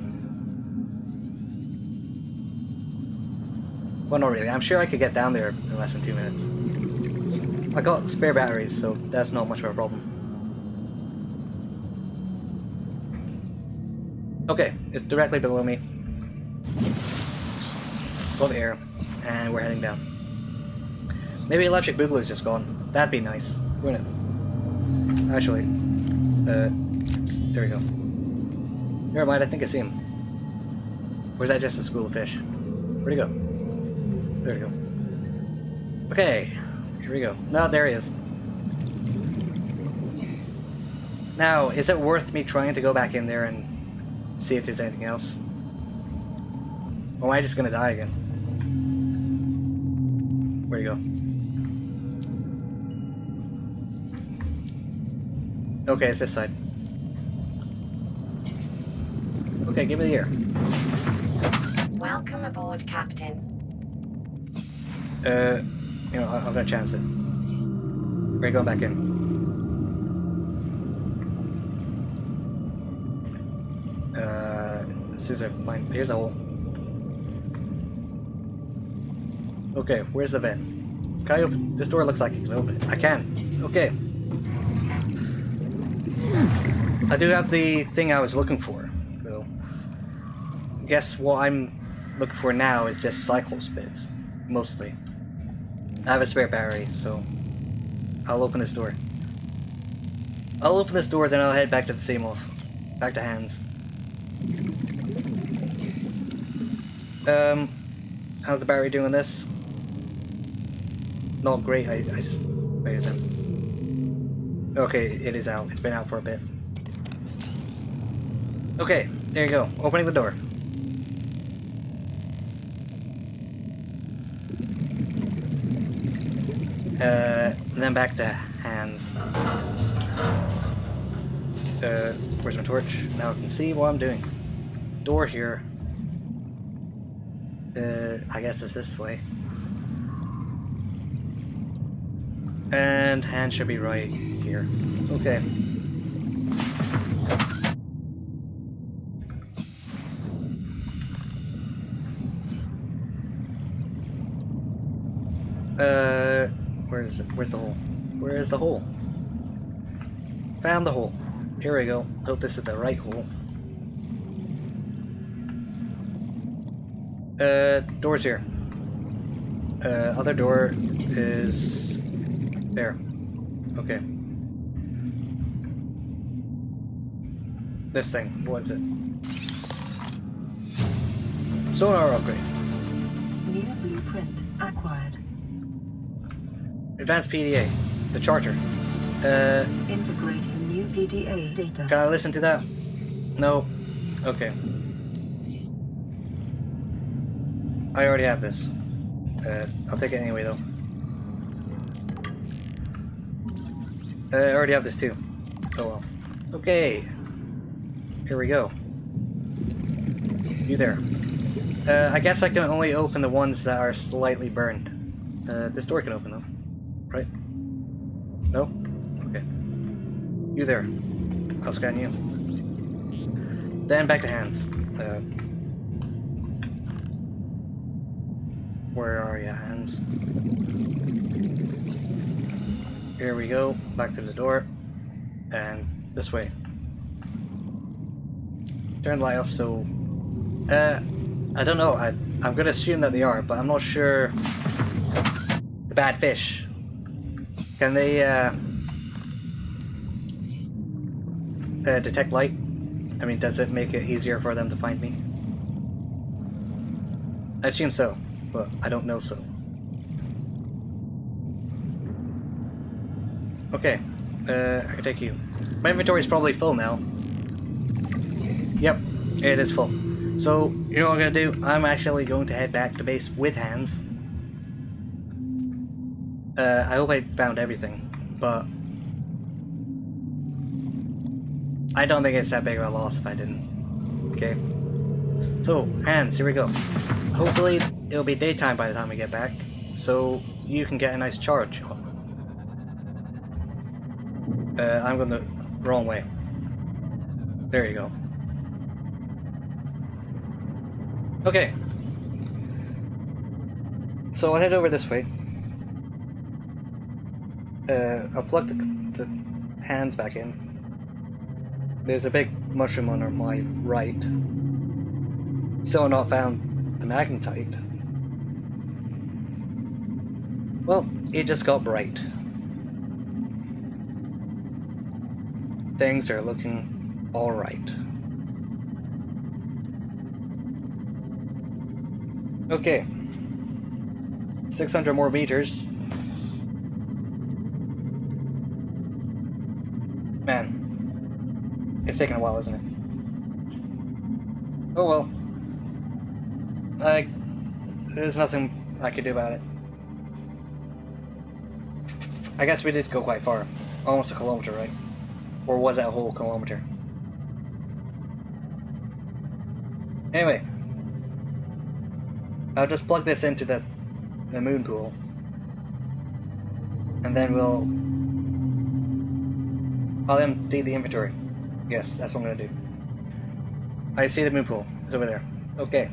Speaker 1: Well, not really. I'm sure I could get down there in less than 2 minutes. I got spare batteries, so that's not much of a problem. Okay, it's directly below me. Got the air, and we're heading down. Maybe electric boogaloo's just gone. That'd be nice, wouldn't it? Actually, there we go. Never mind, I think I see him. Or is that just a school of fish? Where'd he go? There we go. Okay, here we go. No, there he is. Now, is it worth me trying to go back in there and see if there's anything else? Or am I just gonna die again? Where'd he go? Okay, it's this side. Okay, give me the ear.
Speaker 3: Welcome aboard, Captain.
Speaker 1: You know, I'm gonna chance it. We're going back in. As soon as I find... Here's a hole. Okay, where's the vent? Can I open... This door looks like I can open it. I can. Okay. I do have the thing I was looking for, though. Guess what I'm looking for now is just cyclops bits. Mostly. I have a spare battery, so I'll open this door. I'll open this door, then I'll head back to the same off. Back to hands. How's the battery doing this? Not great, wait a second. Okay, it is out. It's been out for a bit. Okay, there you go. Opening the door. And then back to hands. Where's my torch? Now I can see what I'm doing. Door here. I guess it's this way. And hand should be right here. Okay. Where's the hole? Where is the hole? Found the hole. Here we go. Hope this is the right hole. Door's here. Other door is there. Okay. This thing, what is it? Sonar upgrade.
Speaker 2: New blueprint acquired.
Speaker 1: Advanced PDA. The charter.
Speaker 2: Integrating new PDA data.
Speaker 1: Can I listen to that? No. Okay. I already have this. I'll take it anyway though. I already have this too. Oh well. Okay. Here we go. You there. I guess I can only open the ones that are slightly burned. This door can open them. Right? No? Okay. You there. I'll scan you. Then back to hands. Where are you, hands? Here we go. Back to the door. And this way. Turn the light off so... I don't know. I'm gonna assume that they are, but I'm not sure. The bad fish. Can they detect light? I mean, does it make it easier for them to find me? I assume so, but I don't know so. Okay, I can take you. My inventory is probably full now. Yep, it is full. So, you know what I'm gonna do? I'm actually going to head back to base with hands. I hope I found everything, but I don't think it's that big of a loss if I didn't. Okay. So, hands, here we go. Hopefully it'll be daytime by the time we get back, so you can get a nice charge. I'm going the wrong way. There you go. Okay. So I'll head over this way. I'll plug the hands back in. There's a big mushroom on my right. Still not found the magnetite. Well, it just got bright. Things are looking alright. Okay. 600 more meters. Man. It's taking a while, isn't it? Oh well. There's nothing I could do about it. I guess we did go quite far. Almost a kilometer, right? Or was that a whole kilometer? Anyway. I'll just plug this into the moon pool. And then I'll empty the inventory. Yes, that's what I'm gonna do. I see the moon pool. It's over there. Okay.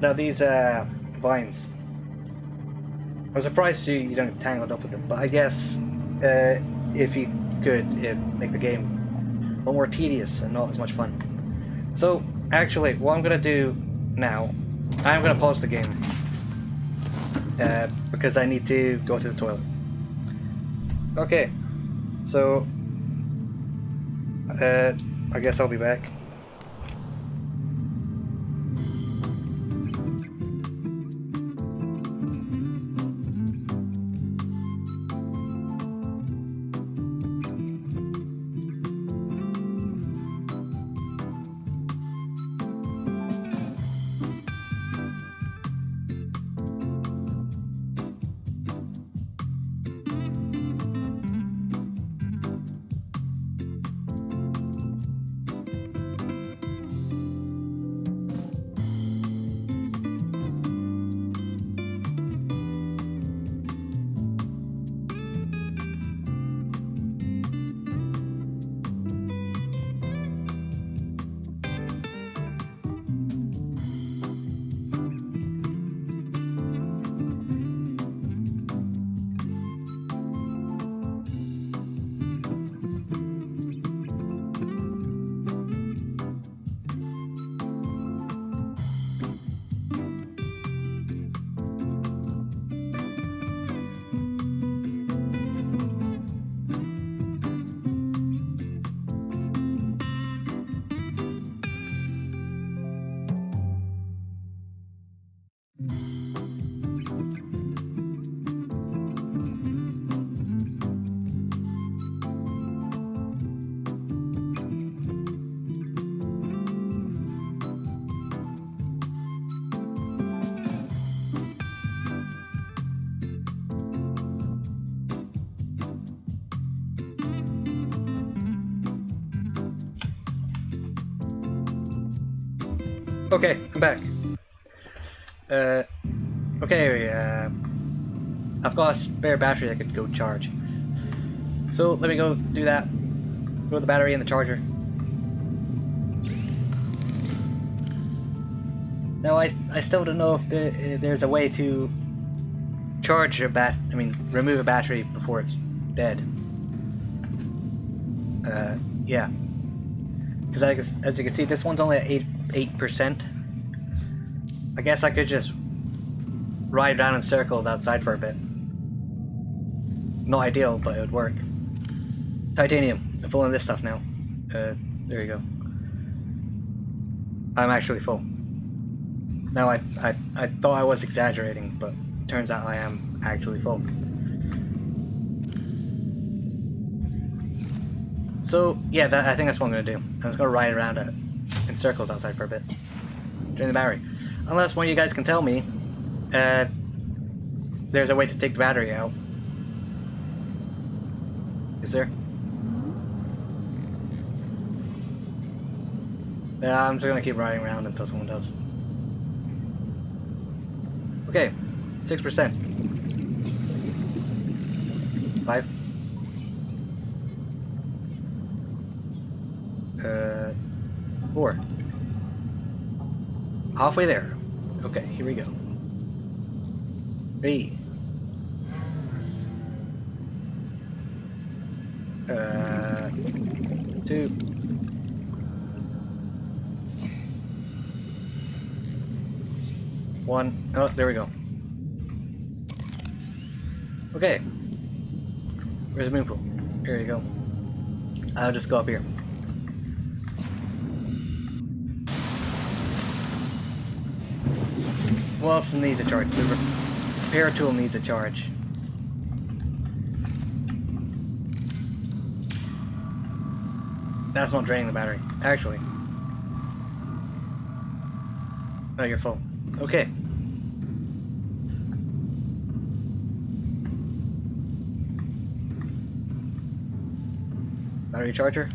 Speaker 1: Now these vines. I'm surprised you don't get tangled up with them, but I guess if you could, it'd make the game a little more tedious and not as much fun. So, actually, what I'm gonna do now, I'm gonna pause the game because I need to go to the toilet. Okay, so I guess I'll be back. Okay, I'm back. Okay, I've got a spare battery that could go charge. So let me go do that. Throw the battery in the charger. Now I still don't know if there's a way to charge a remove a battery before it's dead. Yeah. Because as you can see, this one's only at 8%. I guess I could just ride around in circles outside for a bit. Not ideal, but it would work. Titanium. I'm full of this stuff now. There you go. I'm actually full. Now I thought I was exaggerating, but turns out I am actually full. So yeah, I think that's what I'm gonna do. I'm just gonna ride around in circles outside for a bit. Drain the battery. Unless one of you guys can tell me there's a way to take the battery out. Is there? Yeah, I'm just gonna keep riding around until someone does. Okay, 6%. 5. 4. Halfway there. Okay, here we go. 3. 2. 1. Oh, there we go. Okay. Where's the moonpool? Here you go. I'll just go up here. What else needs a charge? The repair tool needs a charge. That's not draining the battery, actually. Oh, you're full. Okay. Battery charger.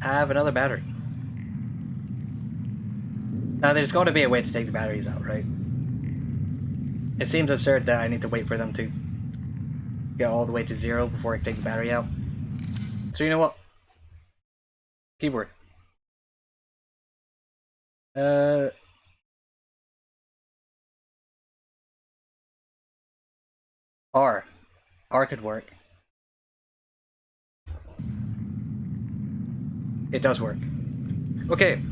Speaker 1: Have another battery. Now, there's got to be a way to take the batteries out, right? It seems absurd that I need to wait for them to get all the way to 0 before I take the battery out. So you know what? Keyboard. R. R could work. It does work. Okay.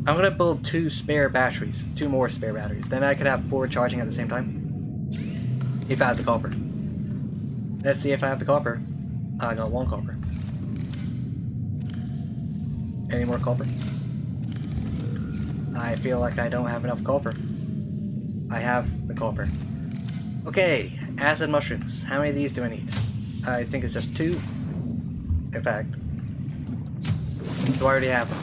Speaker 1: I'm gonna build 2 spare batteries. 2 more spare batteries. Then I could have 4 charging at the same time. If I have the copper. Let's see if I have the copper. I got 1 copper. Any more copper? I feel like I don't have enough copper. I have the copper. Okay, acid mushrooms. How many of these do I need? I think it's just 2. In fact. Do I already have them?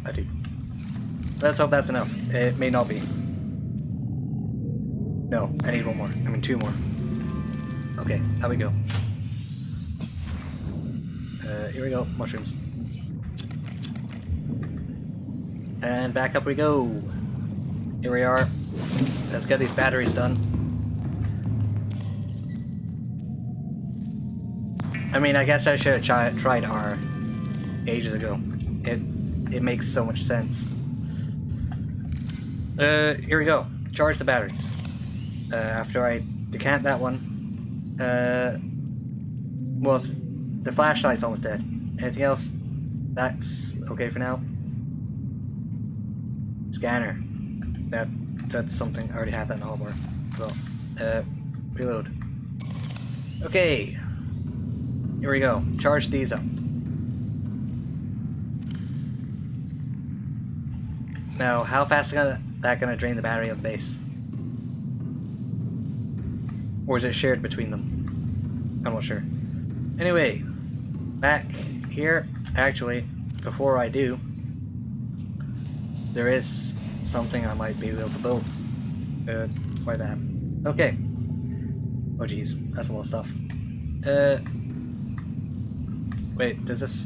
Speaker 1: I do. Let's hope that's enough. It may not be. No, I need 1 more. I mean 2 more. Okay, how we go? Here we go, mushrooms. And back up we go. Here we are. Let's get these batteries done. I mean, I guess I should have tried R ages ago. It makes so much sense. Here we go. Charge the batteries. After I decant that one. Well, the flashlight's almost dead. Anything else? That's okay for now. Scanner. That's something. I already have that in the hotbar. Well, reload. Okay. Here we go. Charge these up. Now, how fast is that gonna drain the battery of the base? Or is it shared between them? I'm not sure. Anyway, back here. Actually, before I do, there is something I might be able to build. Why that? Okay. Oh jeez, that's a lot of stuff. Wait, does this...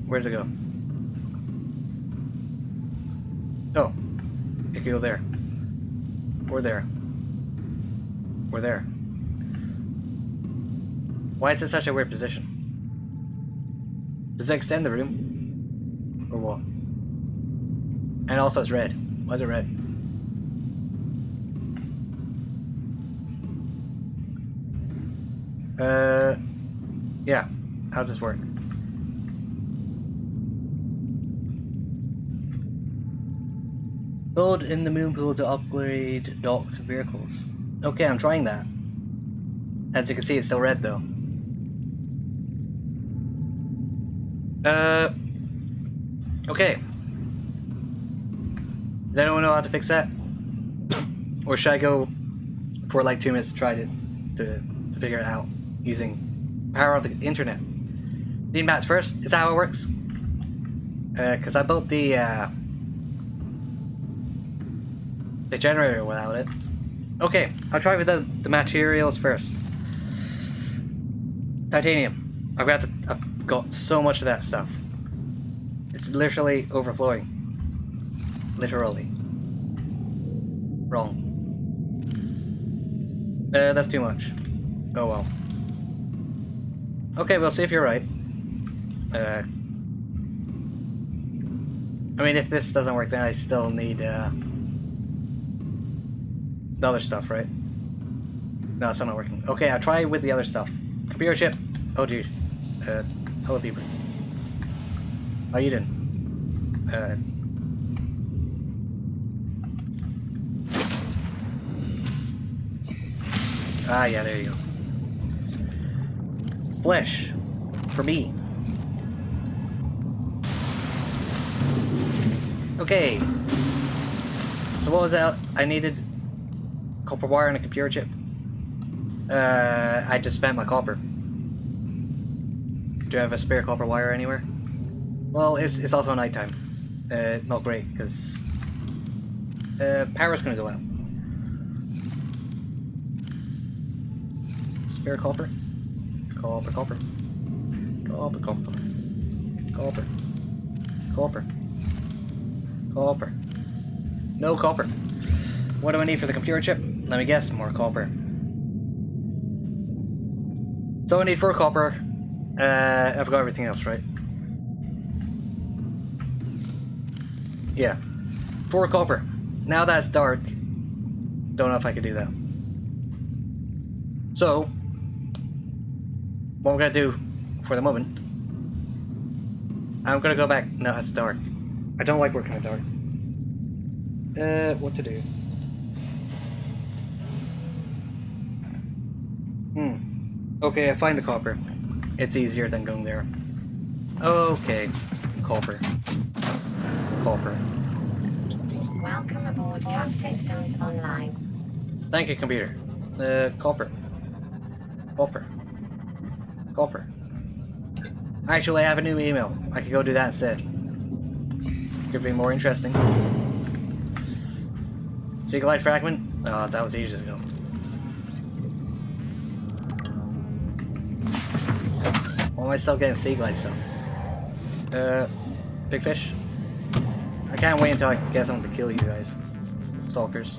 Speaker 1: Where does it go? Oh, it can go there. Or there. Or there. Why is it such a weird position? Does it extend the room? Or what? And also it's red. Why is it red? Yeah. How does this work? Build in the Moonpool to upgrade docked vehicles. Okay, I'm trying that. As you can see, it's still red though. Okay. Does anyone know how to fix that? Or should I go for like 2 minutes to try to figure it out using power of the internet? Need mats first? Is that how it works? Cause I built the generator without it. Okay, I'll try with the materials first. Titanium. I've got so much of that stuff. It's literally overflowing. Literally. Wrong. That's too much. Oh well. Okay, we'll see if you're right. I mean, if this doesn't work, then I still need the other stuff, right? No, it's still not working. Okay, I'll try with the other stuff. Computer chip. Oh, dude. Hello, people. How you doing? Ah, yeah, there you go. Flesh. For me. Okay. So what was that? I needed copper wire and a computer chip. I just spent my copper. Do you have a spare copper wire anywhere? Well, it's also nighttime. Not great, because power's gonna go out. Spare copper? Copper, copper. Copper, copper. Copper. Copper. Copper. No copper. What do I need for the computer chip? Let me guess, more copper. So I need 4 copper. I've got everything else, right? Yeah. 4 copper. Now that's dark. Don't know if I can do that. So, what we're gonna do for the moment, I'm gonna go back. No, it's dark. I don't like working in the dark. What to do? Okay, I find the copper. It's easier than going there. Okay, copper. Copper.
Speaker 3: Welcome aboard CAD Systems Online.
Speaker 1: Thank you, computer. Copper. Copper. Copper. Actually, I have a new email. I could go do that instead. Could be more interesting. Seaglide fragment? Oh, that was ages ago. Why am I still getting seaglide stuff? Big fish? I can't wait until I can get something to kill you guys. Stalkers.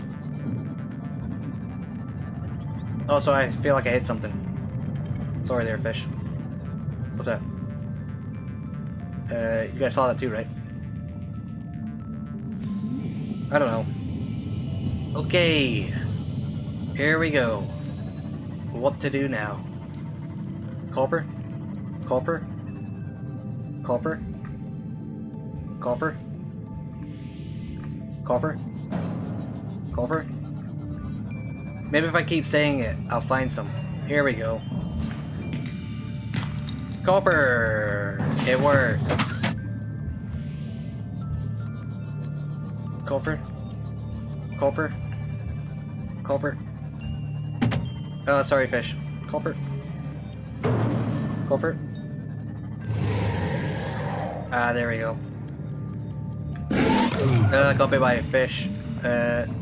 Speaker 1: Also, I feel like I hit something. Sorry there, fish. What's that? You guys saw that too, right? I don't know. Okay. Here we go. What to do now? Copper? Copper? Copper? Copper? Copper? Copper? Maybe if I keep saying it, I'll find some. Here we go. Copper! It worked. Copper? Copper? Copper? Oh, sorry, fish. Copper? Copper? Ah, there we go. Got bit by a fish,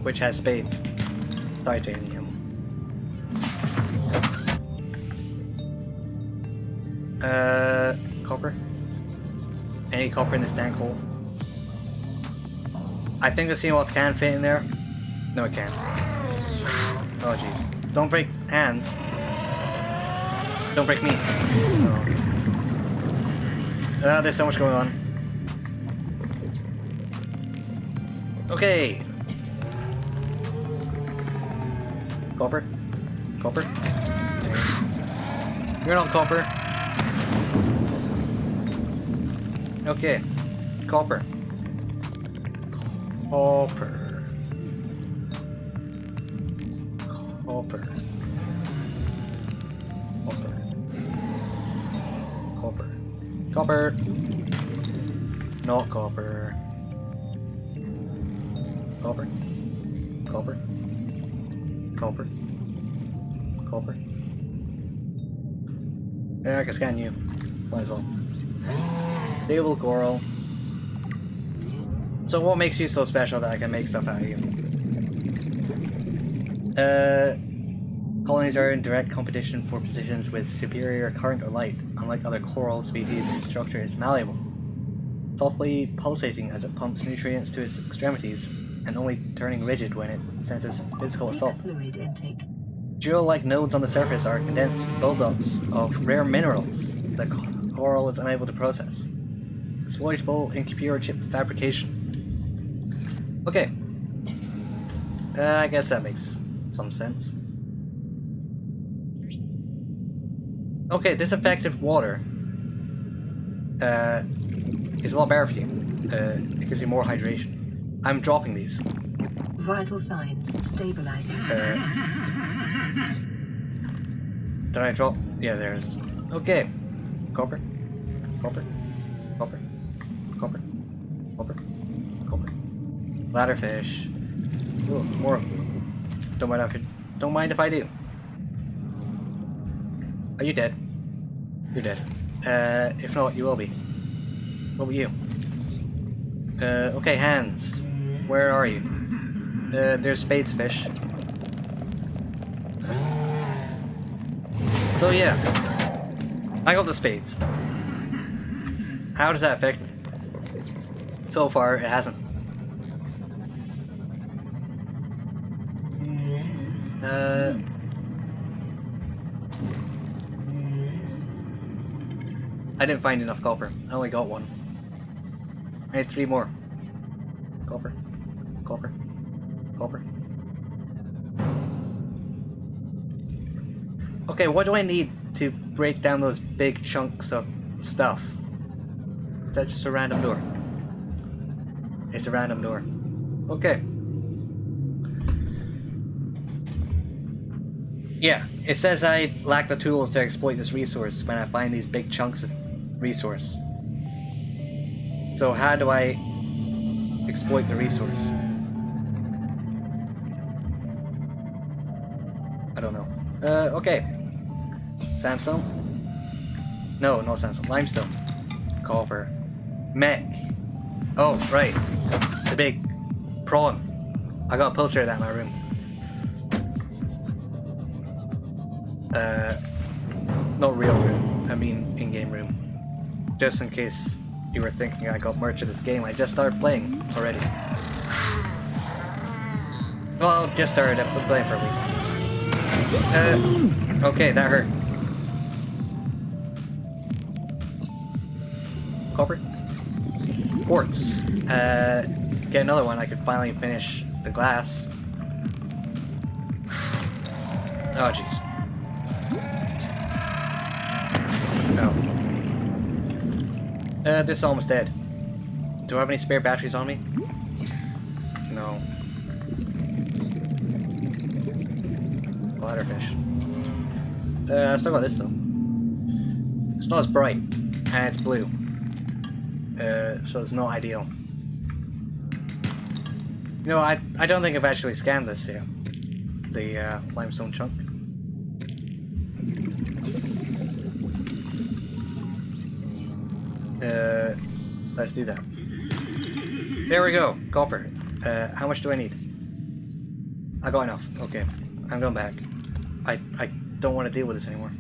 Speaker 1: which has spades. Titanium. Copper? Any copper in this tank hole? I think the seamoth can fit in there. No, it can't. Oh, jeez. Don't break hands. Don't break me. Oh. There's so much going on. Okay. Copper? Copper? You're not copper. Okay. Copper. Copper. Copper. Copper. Copper. Copper. Not copper. Copper. Copper. Copper. Copper. Yeah, I can scan you. Might as well. Stable coral. So what makes you so special that I can make stuff out of you? Colonies are in direct competition for positions with superior current or light. Unlike other coral species, its structure is malleable, softly pulsating as it pumps nutrients to its extremities, and only turning rigid when it senses physical assault.
Speaker 2: Fluid intake.
Speaker 1: Jewel-like nodes on the surface are condensed buildups of rare minerals that coral is unable to process. Exploitable in computer chip fabrication. Okay. I guess that makes some sense. Okay, disinfected water is a lot better for you. It gives you more hydration. I'm dropping these.
Speaker 2: Vital signs stabilizing.
Speaker 1: Did I drop? Yeah, there's. Okay. Copper. Copper. Copper. Copper. Copper. Copper. Bladderfish. Ooh, more. Don't mind if I do. Are you dead? You're dead. If not, you will be. What were you? Okay, hands. Where are you? There's spades fish. So yeah, I got the spades. How does that affect me? So far, it hasn't. I didn't find enough copper. I only got one. I need 3 more. Copper. Copper. Copper. Okay, what do I need to break down those big chunks of stuff? Is that just a random door? It's a random door. Okay. Yeah, it says I lack the tools to exploit this resource when I find these big chunks of resource. So how do I exploit the resource? I don't know. Okay. Sandstone? No, no sandstone. Limestone. Copper. Mech. Oh, right. The big prawn. I got a poster of that in my room. Not real room. I mean in-game room. Just in case you were thinking I got merch of this game, I just started playing already. Well, just started playing for a week. Okay, that hurt. Copper? Quartz. Get another one, I could finally finish the glass. Oh, jeez. Oh. This is almost dead. Do I have any spare batteries on me? No. Bladderfish. I still got this though. It's not as bright, and it's blue. So it's not ideal. You know, I don't think I've actually scanned this yet. The limestone chunk. Let's do that. There we go, copper. How much do I need? I got enough. Okay, I'm going back. I don't want to deal with this anymore.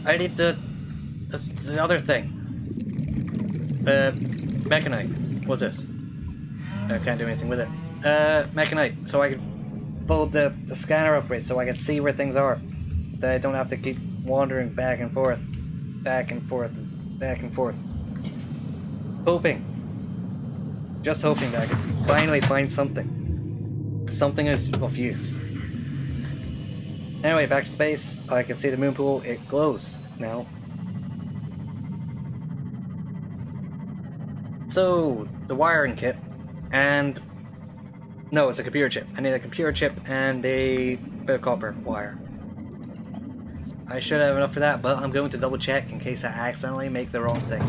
Speaker 1: I need the other thing. Mechanite. What's this? I can't do anything with it. Mechanite, so I can build the scanner upgrade so I can see where things are. That I don't have to keep wandering back and forth. Back and forth. Back and forth. Hoping. Just hoping that I can finally find something. Something is of use. Anyway, back to space. I can see the moon pool. It glows now. So, the wiring kit, and... No, it's a computer chip. I need a computer chip and a bit of copper wire. I should have enough for that, but I'm going to double check in case I accidentally make the wrong thing.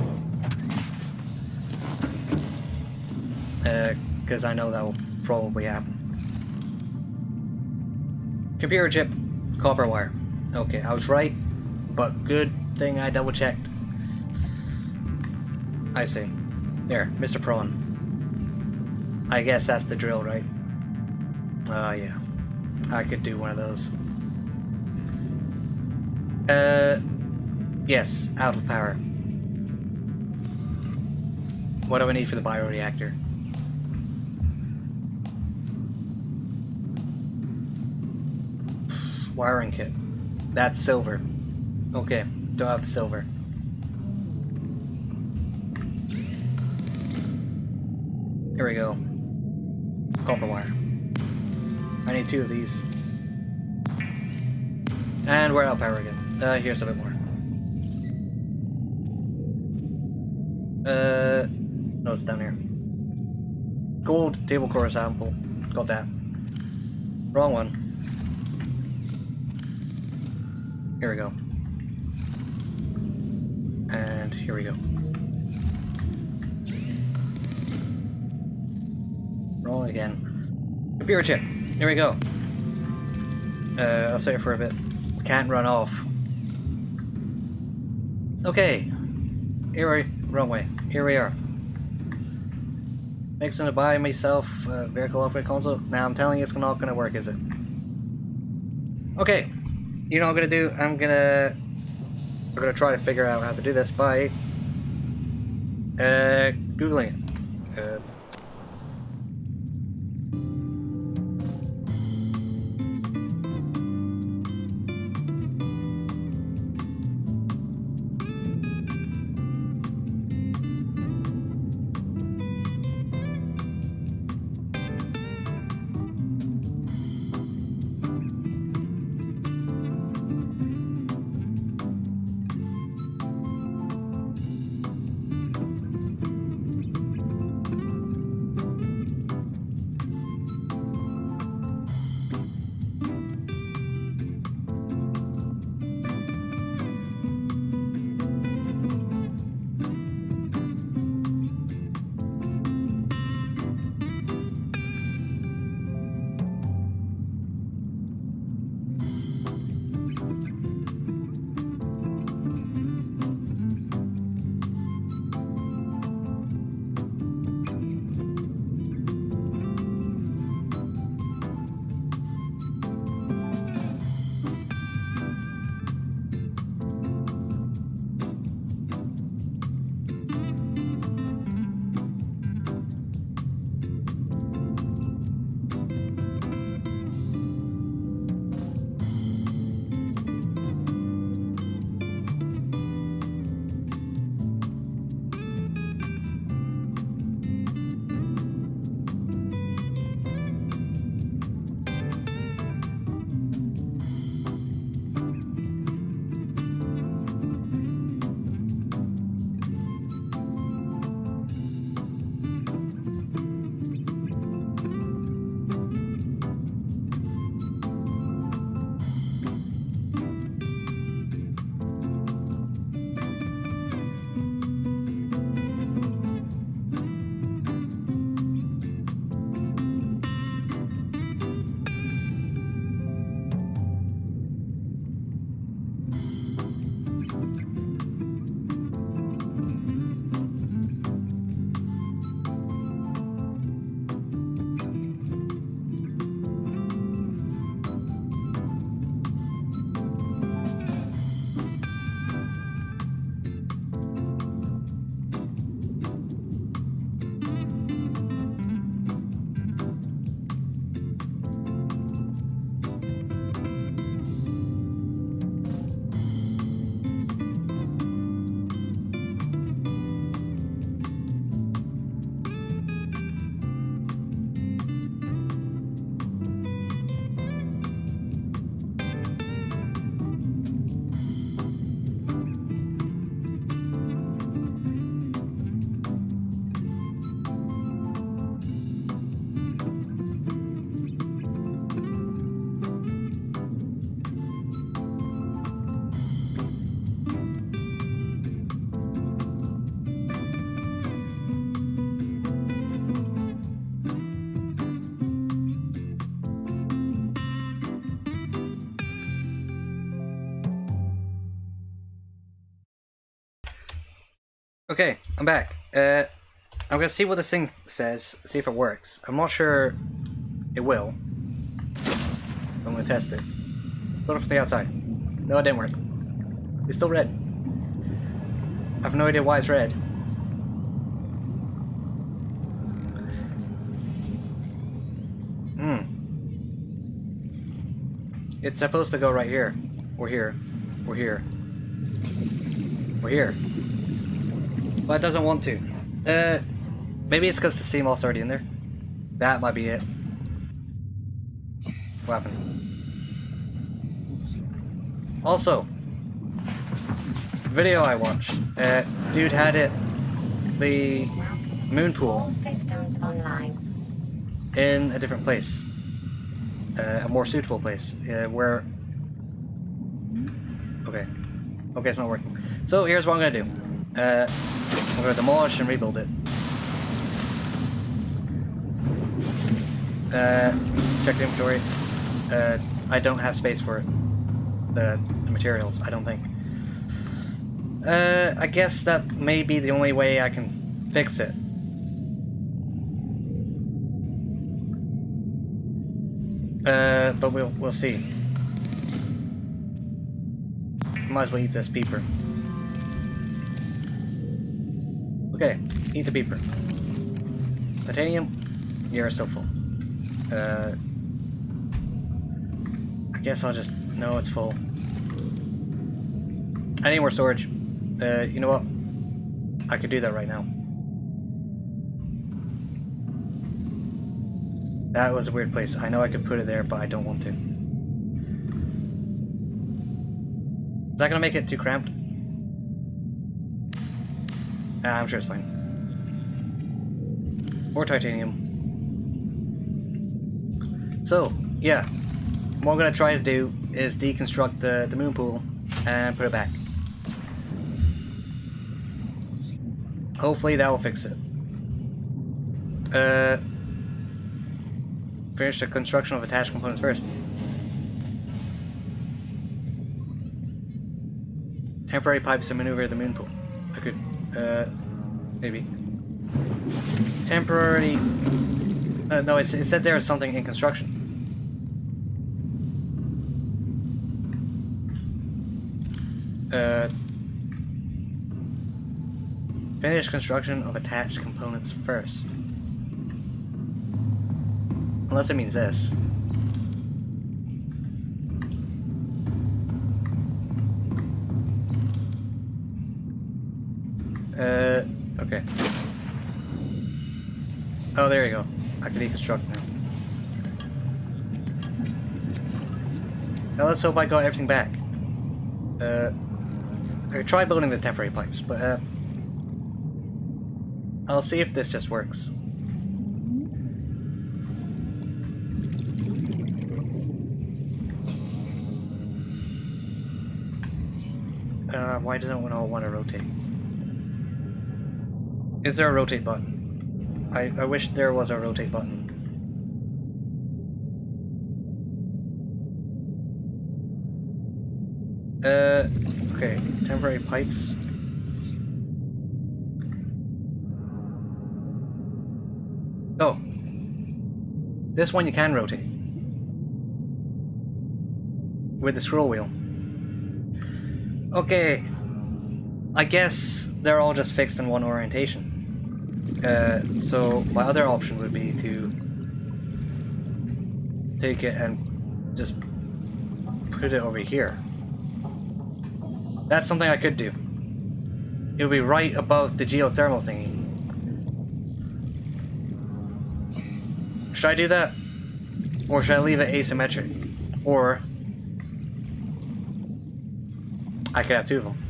Speaker 1: Because I know that will probably happen. Computer chip, copper wire. Okay, I was right, but good thing I double checked. I see. There, Mr. Prawn. I guess that's the drill, right? Yeah. I could do one of those. Yes, out of power. What do I need for the bioreactor? Wiring kit. That's silver. Okay, don't have the silver. Here we go. Copper wire. I need 2 of these. And we're out of power again. Here's a bit more. No, it's down here. Gold table core sample. Got that. Wrong one. Here we go. And here we go. Wrong again. Computer chip. Here we go. I'll stay here for a bit. Can't run off. Okay. Wrong way. Here we are. Mixing to buy myself a vehicle upgrade console. Now I'm telling you it's not gonna work, is it? Okay. You know what I'm gonna do? We're gonna try to figure out how to do this by Googling it. Okay, I'm back. I'm gonna see what this thing says, see if it works. I'm not sure it will. I'm gonna test it. Look from the outside. No, it didn't work. It's still red. I have no idea why it's red. It's supposed to go right here. Or here. Or here. Or here. But it doesn't want to. Maybe it's because the sea moth's already in there. That might be it. What happened? Also, video I watched. Dude had it. The Moonpool.
Speaker 3: All systems online.
Speaker 1: In a different place. A more suitable place. Where... Okay. Okay, it's not working. So here's what I'm gonna do. I'm gonna demolish and rebuild it. Check the inventory. I don't have space for it. The materials, I don't think. I guess that may be the only way I can fix it. But we'll see. Might as well eat this beeper. Okay, eat the beeper. Titanium, you're still full. I guess I'll just... No, it's full. I need more storage. You know what? I could do that right now. That was a weird place. I know I could put it there, but I don't want to. Is that gonna make it too cramped? I'm sure it's fine. More titanium. So, yeah. What I'm gonna try to do is deconstruct the moon pool and put it back. Hopefully that will fix it. Finish the construction of attached components first. Temporary pipes to maneuver the moon pool. I could, maybe. Temporary... no, it said there is something in construction. Finish construction of attached components first. Unless it means this. Okay. Oh, there you go. I can deconstruct now. Now let's hope I got everything back. I could try building the temporary pipes, but I'll see if this just works. Why doesn't it all want to rotate? Is there a rotate button? I wish there was a rotate button. Okay, temporary pipes. Oh. This one you can rotate. With the scroll wheel. Okay. I guess they're all just fixed in one orientation. So my other option would be to take it and just put it over here. That's something I could do. It would be right above the geothermal thingy. Should I do that? Or should I leave it asymmetric? Or I could have two of them.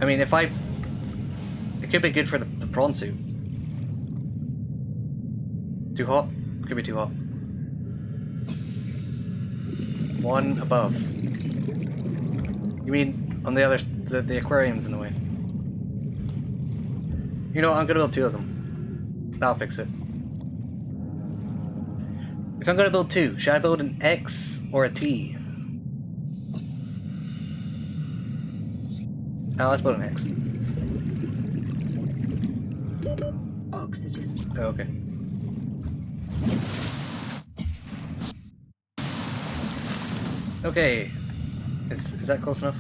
Speaker 1: I mean, if I... It could be good for the prawn suit. Too hot? Could be too hot. One above. You mean on the other... The aquarium's in the way. You know what, I'm gonna build two of them. That'll fix it. If I'm gonna build two, should I build an X or a T? Let's build an X.
Speaker 2: Oxygen.
Speaker 1: Oh, okay. Okay. Is that close enough?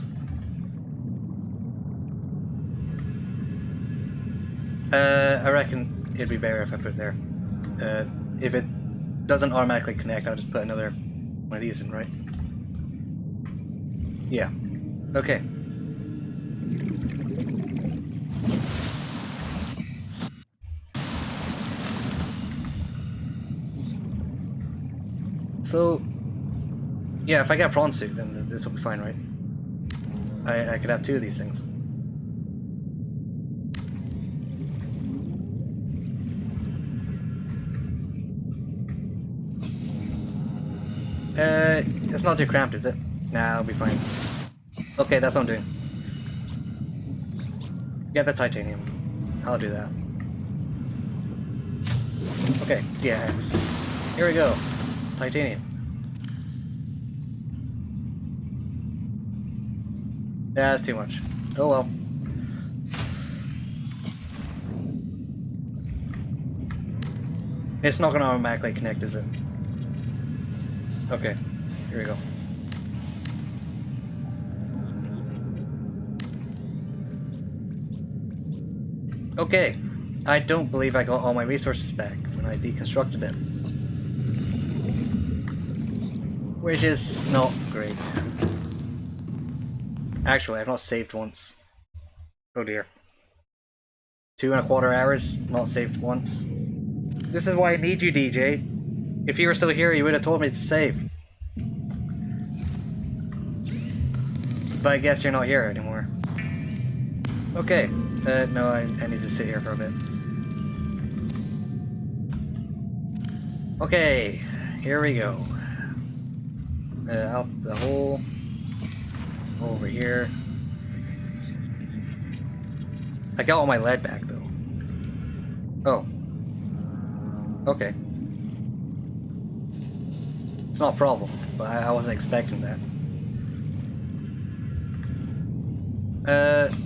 Speaker 1: I reckon it'd be better if I put it there. If it doesn't automatically connect, I'll just put another one of these in, right? Yeah. Okay. So, yeah, if I get a prawn suit, then this will be fine, right? I could have two of these things. It's not too cramped, is it? Nah, I'll be fine. Okay, that's what I'm doing. Get the titanium. I'll do that. Okay, yeah, here we go. Titanium. Yeah, that's too much. Oh well. It's not gonna automatically connect, is it? Okay, here we go. Okay, I don't believe I got all my resources back when I deconstructed it. Which is not great. Actually, I've not saved once. Oh dear. 2.25 hours, not saved once. This is why I need you, DJ. If you were still here, you would have told me to save. But I guess you're not here anymore. Okay. No, I need to sit here for a bit. Okay, here we go. Out the hole. Over here. I got all my lead back, though. Oh. Okay. It's not a problem, but I wasn't expecting that.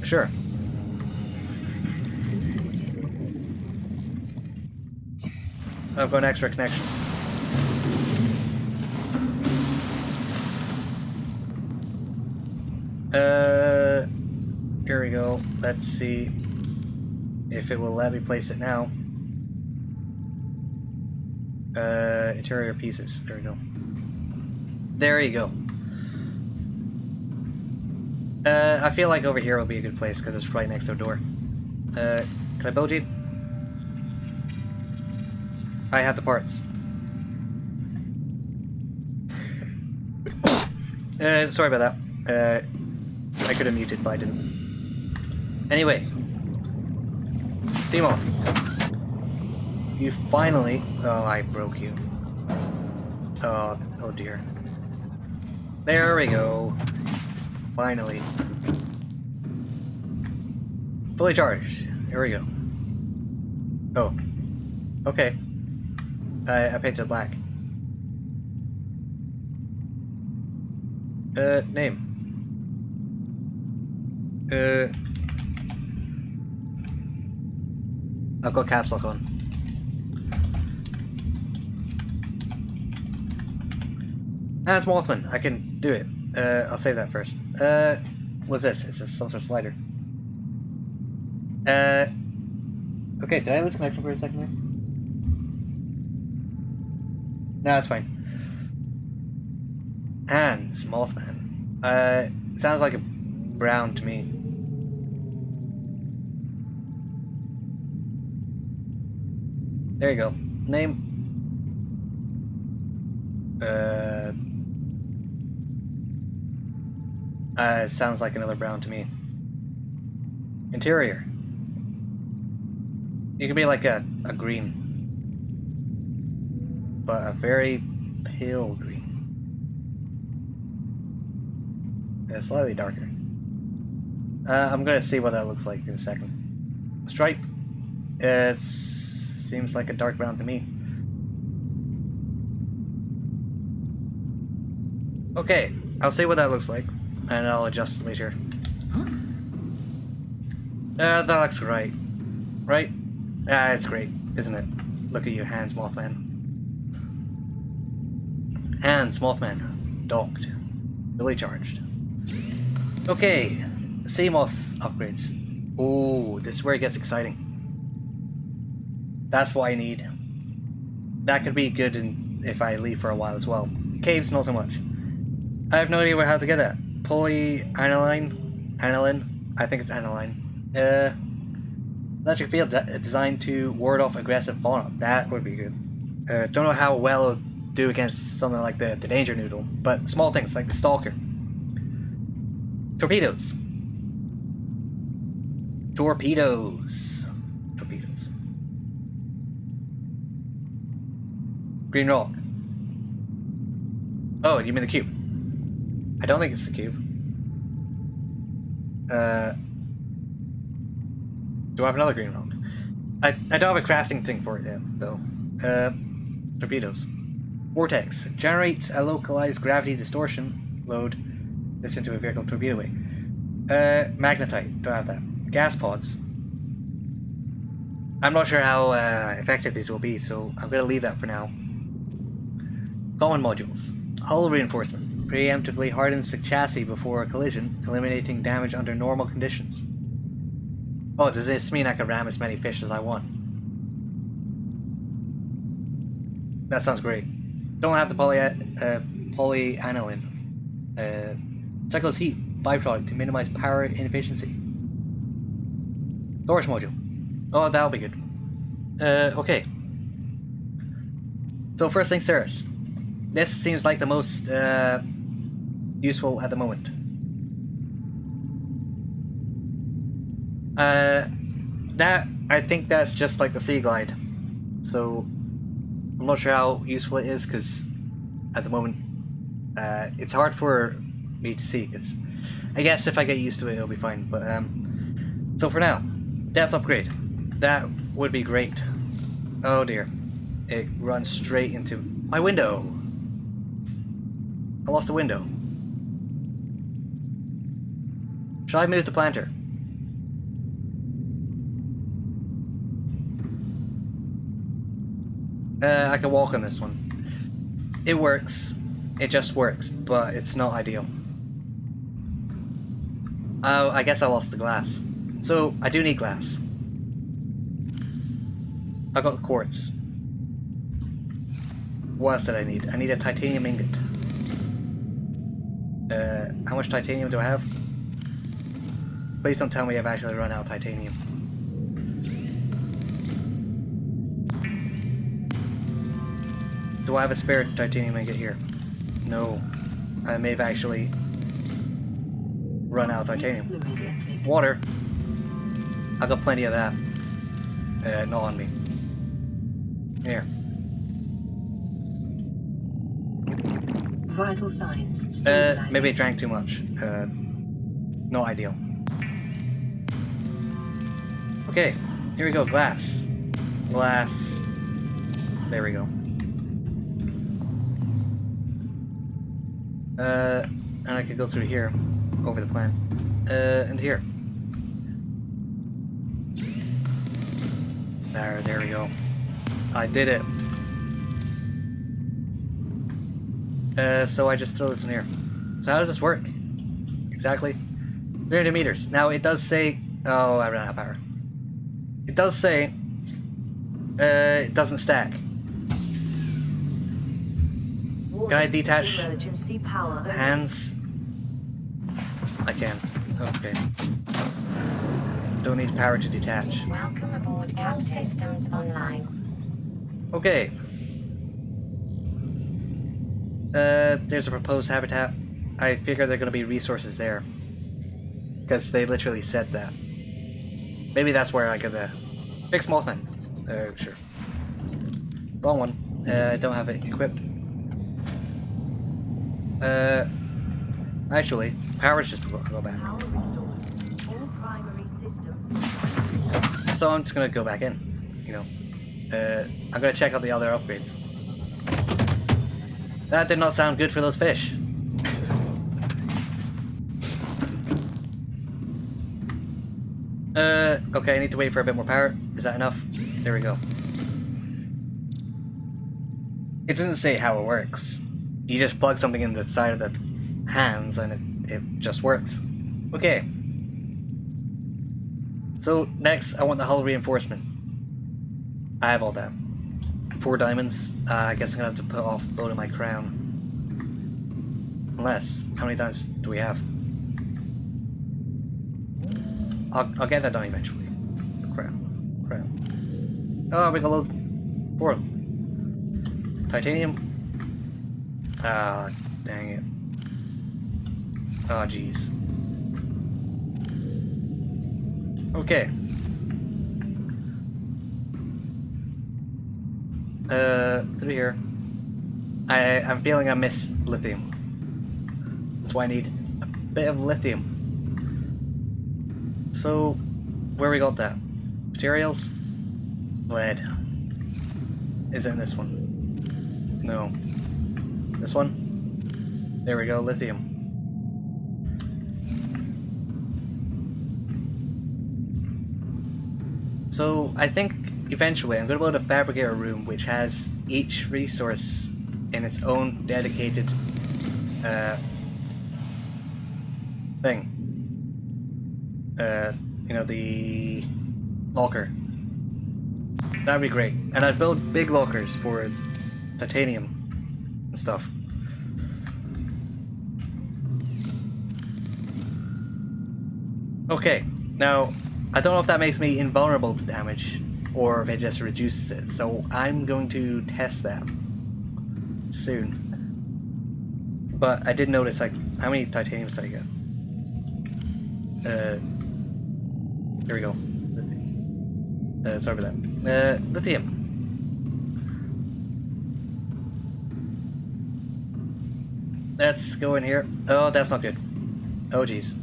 Speaker 1: Sure. I've got an extra connection. Here we go. Let's see if it will let me place it now. Interior pieces. There we go. There you go. I feel like over here will be a good place because it's right next to a door. Can I build you? I have the parts. Sorry about that. I could have muted, but I didn't. Anyway. Timo. You finally... Oh, I broke you. Oh dear. There we go. Finally. Fully charged. Here we go. Oh. Okay. I painted black. Name. I've got caps lock on. That's Mothman. I can do it. I'll save that first. What's this? It's just some sort of slider. Okay, did I lose connection for a second there? No, it's fine. Hands, Mothman. Sounds like a brown to me. There you go. Name. Sounds like another brown to me. Interior. You could be like a green. But a very pale green. Slightly darker. I'm gonna see what that looks like in a second. Stripe. It seems like a dark brown to me. Okay, I'll see what that looks like, and I'll adjust later. That looks right. Right? It's great, isn't it? Look at you, Hands Mothman. Hands Mothman. Docked. Fully charged. Okay, Seamoth upgrades. Oh, this is where it gets exciting. That's what I need. That could be good if I leave for a while as well. Caves, not so much. I have no idea how to get that. Polyaniline? Aniline? I think it's aniline. Electric field designed to ward off aggressive fauna. That would be good. Don't know how well it'll do against something like the danger noodle, but small things like the stalker. Torpedoes. Torpedoes. Torpedoes. Green rock. Oh, you mean the cube? I don't think it's the cube. Do I have another green rock? I don't have a crafting thing for it yet, though. Torpedoes. Vortex. Generates a localized gravity distortion. Load this into a vehicle torpedo way. Magnetite. Don't have that. Gas pods. I'm not sure how effective these will be, so I'm going to leave that for now. Common modules. Hull reinforcement. Preemptively hardens the chassis before a collision, eliminating damage under normal conditions. Oh, does this mean I can ram as many fish as I want? That sounds great. Don't have the polyaniline. Cycles heat byproduct to minimize power inefficiency. Storage module. Oh, that'll be good. Okay. So first things first. This seems like the most useful at the moment. I think that's just like the Sea Glide. So I'm not sure how useful it is because at the moment it's hard for me to see. Because I guess if I get used to it, it'll be fine. But so for now, depth upgrade. That would be great. Oh dear, it runs straight into my window. I lost the window. Shall I move the planter? I can walk on this one. It works. It just works, but it's not ideal. Oh, I guess I lost the glass. So, I do need glass. I got the quartz. What else did I need? I need a titanium ingot. How much titanium do I have? Please don't tell me I've actually run out of titanium. Do I have a spare titanium ingot here? No. I may have actually run out of titanium. Water. I've got plenty of that. Not on me. Here.
Speaker 2: Vital signs.
Speaker 1: Maybe I drank too much. Not ideal. Okay, here we go. Glass. Glass. There we go. And I could go through here, over the plant, and here. There we go. I did it. So I just throw this in here. So how does this work? Exactly. 300 meters. Now it does say... Oh, I ran out of power. It does say... it doesn't stack. Can I detach hands? I can. Okay. Don't need power to detach.
Speaker 3: Welcome aboard, Captain. All systems online.
Speaker 1: Okay. There's a proposed habitat. I figure there are going to be resources there. Because they literally said that. Maybe that's where I could fix Mothman. Sure. Wrong one. I don't have it equipped. Actually, power's just go back.
Speaker 3: Power restored. All primary systems.
Speaker 1: So I'm just gonna go back in. You know, I'm gonna check out the other upgrades. That did not sound good for those fish. Okay, I need to wait for a bit more power. Is that enough? There we go. It doesn't say how it works. You just plug something in the side of the hands and it just works. Okay. So next, I want the hull reinforcement. I have all that. 4 diamonds. I guess I'm gonna have to put off loading my crown. Unless, how many diamonds do we have? I'll get that done eventually. The crown. Oh, we got load 4. Titanium. Ah, dang it. Oh, jeez. Okay. Through here. I'm feeling I miss lithium. That's why I need a bit of lithium. So, where we got that? Materials? Lead. is it in this one? No. This one? There we go, lithium. So I think eventually I'm going to build a fabricator room which has each resource in its own dedicated thing. You know, the locker. That'd be great. And I'd build big lockers for titanium and stuff. Okay, now I don't know if that makes me invulnerable to damage or if it just reduces it, so I'm going to test that soon. But I did notice, like, how many titaniums did I get? Here we go. Sorry for that. Lithium. Let's go in here. Oh, that's not good. Oh, jeez.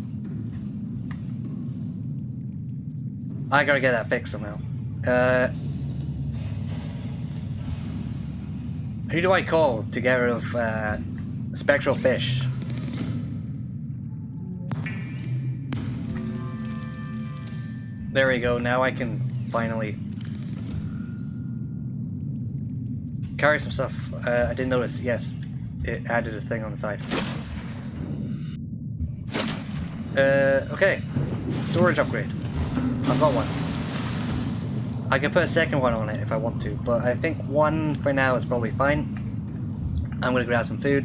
Speaker 1: I gotta get that fixed somehow. Who do I call to get rid of spectral fish? There we go, now I can finally carry some stuff. I didn't notice, yes, it added a thing on the side. Okay, storage upgrade. I've got one. I can put a second one on it if I want to, but I think one for now is probably fine. I'm gonna grab some food.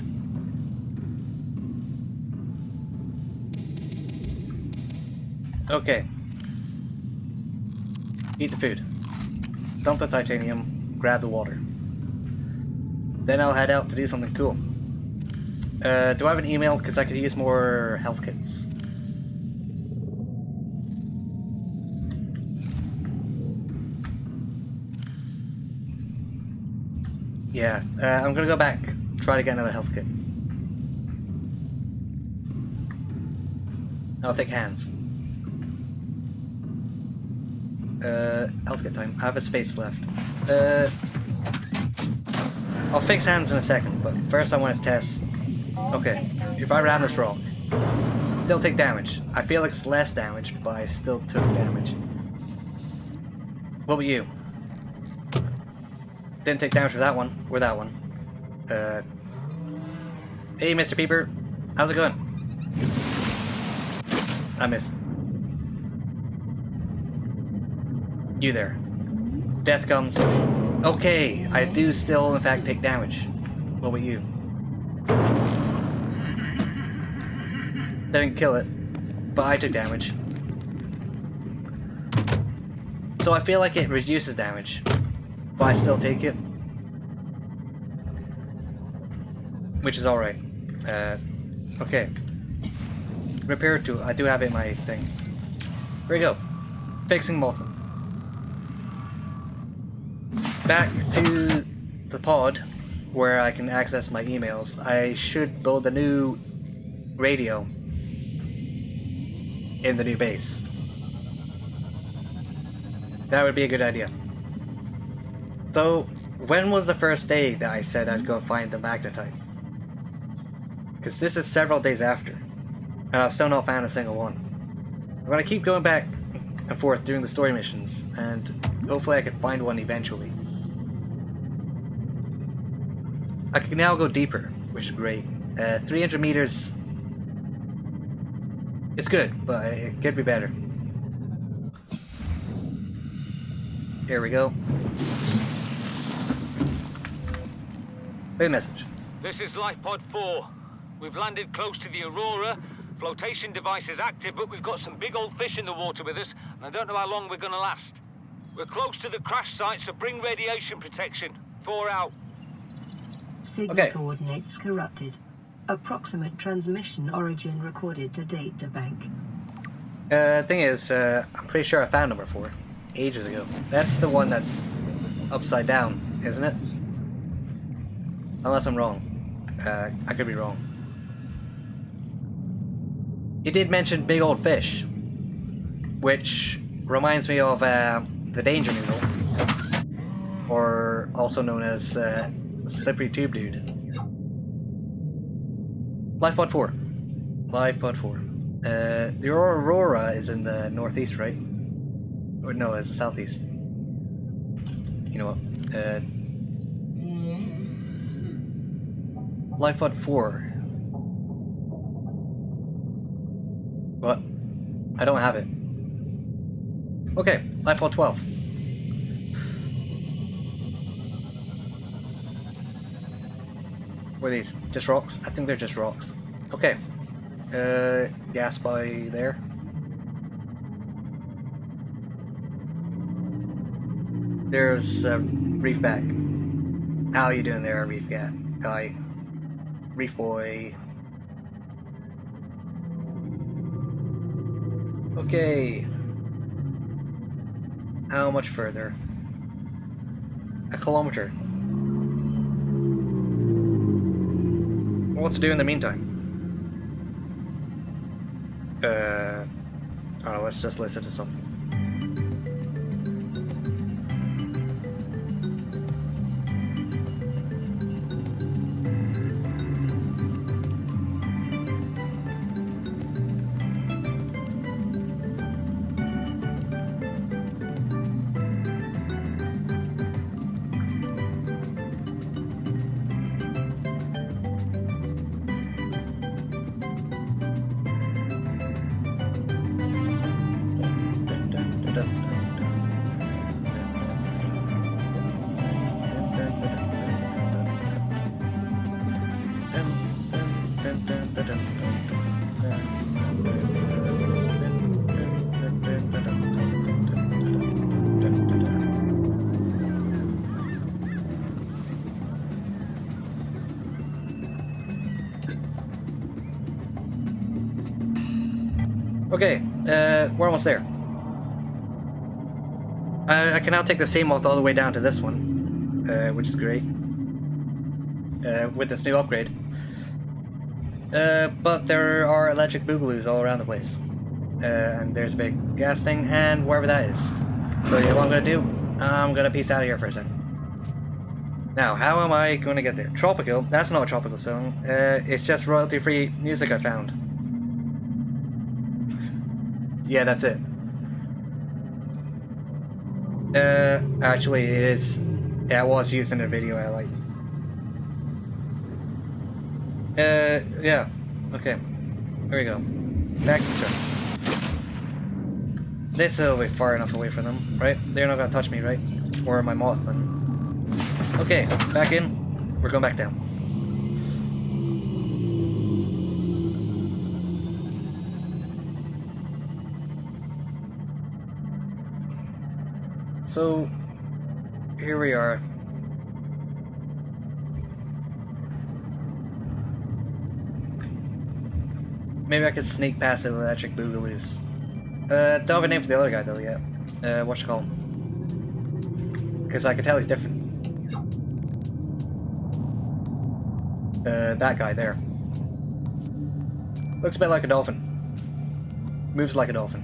Speaker 1: Okay. Eat the food. Dump the titanium. Grab the water. Then I'll head out to do something cool. Do I have an email? Because I could use more health kits. Yeah, I'm gonna go back, try to get another health kit. I'll take hands. Health kit time. I have a space left. I'll fix hands in a second, but first I want to test. Okay, if I ram this rock, still take damage. I feel like it's less damage, but I still took damage. What about you? Didn't take damage for that one, or that one. Hey, Mr. Peeper. How's it going? I missed. You there. Death comes. Okay, I do still, in fact, take damage. What about you? Didn't kill it, but I took damage. So I feel like it reduces damage. But I still take it. Which is alright. Okay. Repair tool. I do have it in my thing. Here we go. Fixing molten. Back to the pod where I can access my emails. I should build a new radio in the new base. That would be a good idea. So, when was the first day that I said I'd go find the magnetite? Because this is several days after, and I've still not found a single one. I'm gonna keep going back and forth doing the story missions, and hopefully I can find one eventually. I can now go deeper, which is great. 300 meters. It's good, but it could be better. Here we go. Big message.
Speaker 5: This is Life Pod 4. We've landed close to the Aurora. Flotation device is active, but we've got some big old fish in the water with us, and I don't know how long we're gonna last. We're close to the crash site, so bring radiation protection. 4 out.
Speaker 2: Signal coordinates corrupted. Approximate transmission origin recorded to data bank.
Speaker 1: Thing is, I'm pretty sure I found number 4 ages ago. That's the one that's upside down, isn't it? Unless I'm wrong. I could be wrong. He did mention big old fish, which reminds me of the danger noodle, or Chapter, also known as Slippery Tube Dude. Lifepod 4. Lifepod 4. The Aurora is in the northeast, right? Or no, it's the southeast. You know what? Lifepod 4. What? I don't have it. Okay, Lifepod 12. What are these? Just rocks? I think they're just rocks. Okay. Gas by there. There's Reef Back. How you doing there, Reef Guy? Reef Boy. Okay. How much further? A kilometer. What to do in the meantime? I don't know, let's just listen to something. Okay, we're almost there. I can now take the same moth all the way down to this one, which is great. With this new upgrade. But there are electric boogaloos all around the place. And there's a big gas thing, and wherever that is. So you know what I'm gonna do? I'm gonna peace out of here for a second. Now, how am I gonna get there? Tropical? That's not a tropical song. It's just royalty-free music I found. Yeah, that's it. Actually, it is. Yeah, it was used in a video I like. Yeah. Okay. There we go. Back to surface. This will be far enough away from them, right? They're not gonna touch me, right? Or my Mothman. Okay, back in. We're going back down. So, here we are. Maybe I could sneak past the electric boogaloos. Don't have a name for the other guy though yet. What you call him? Because I can tell he's different. That guy there. Looks a bit like a dolphin. Moves like a dolphin.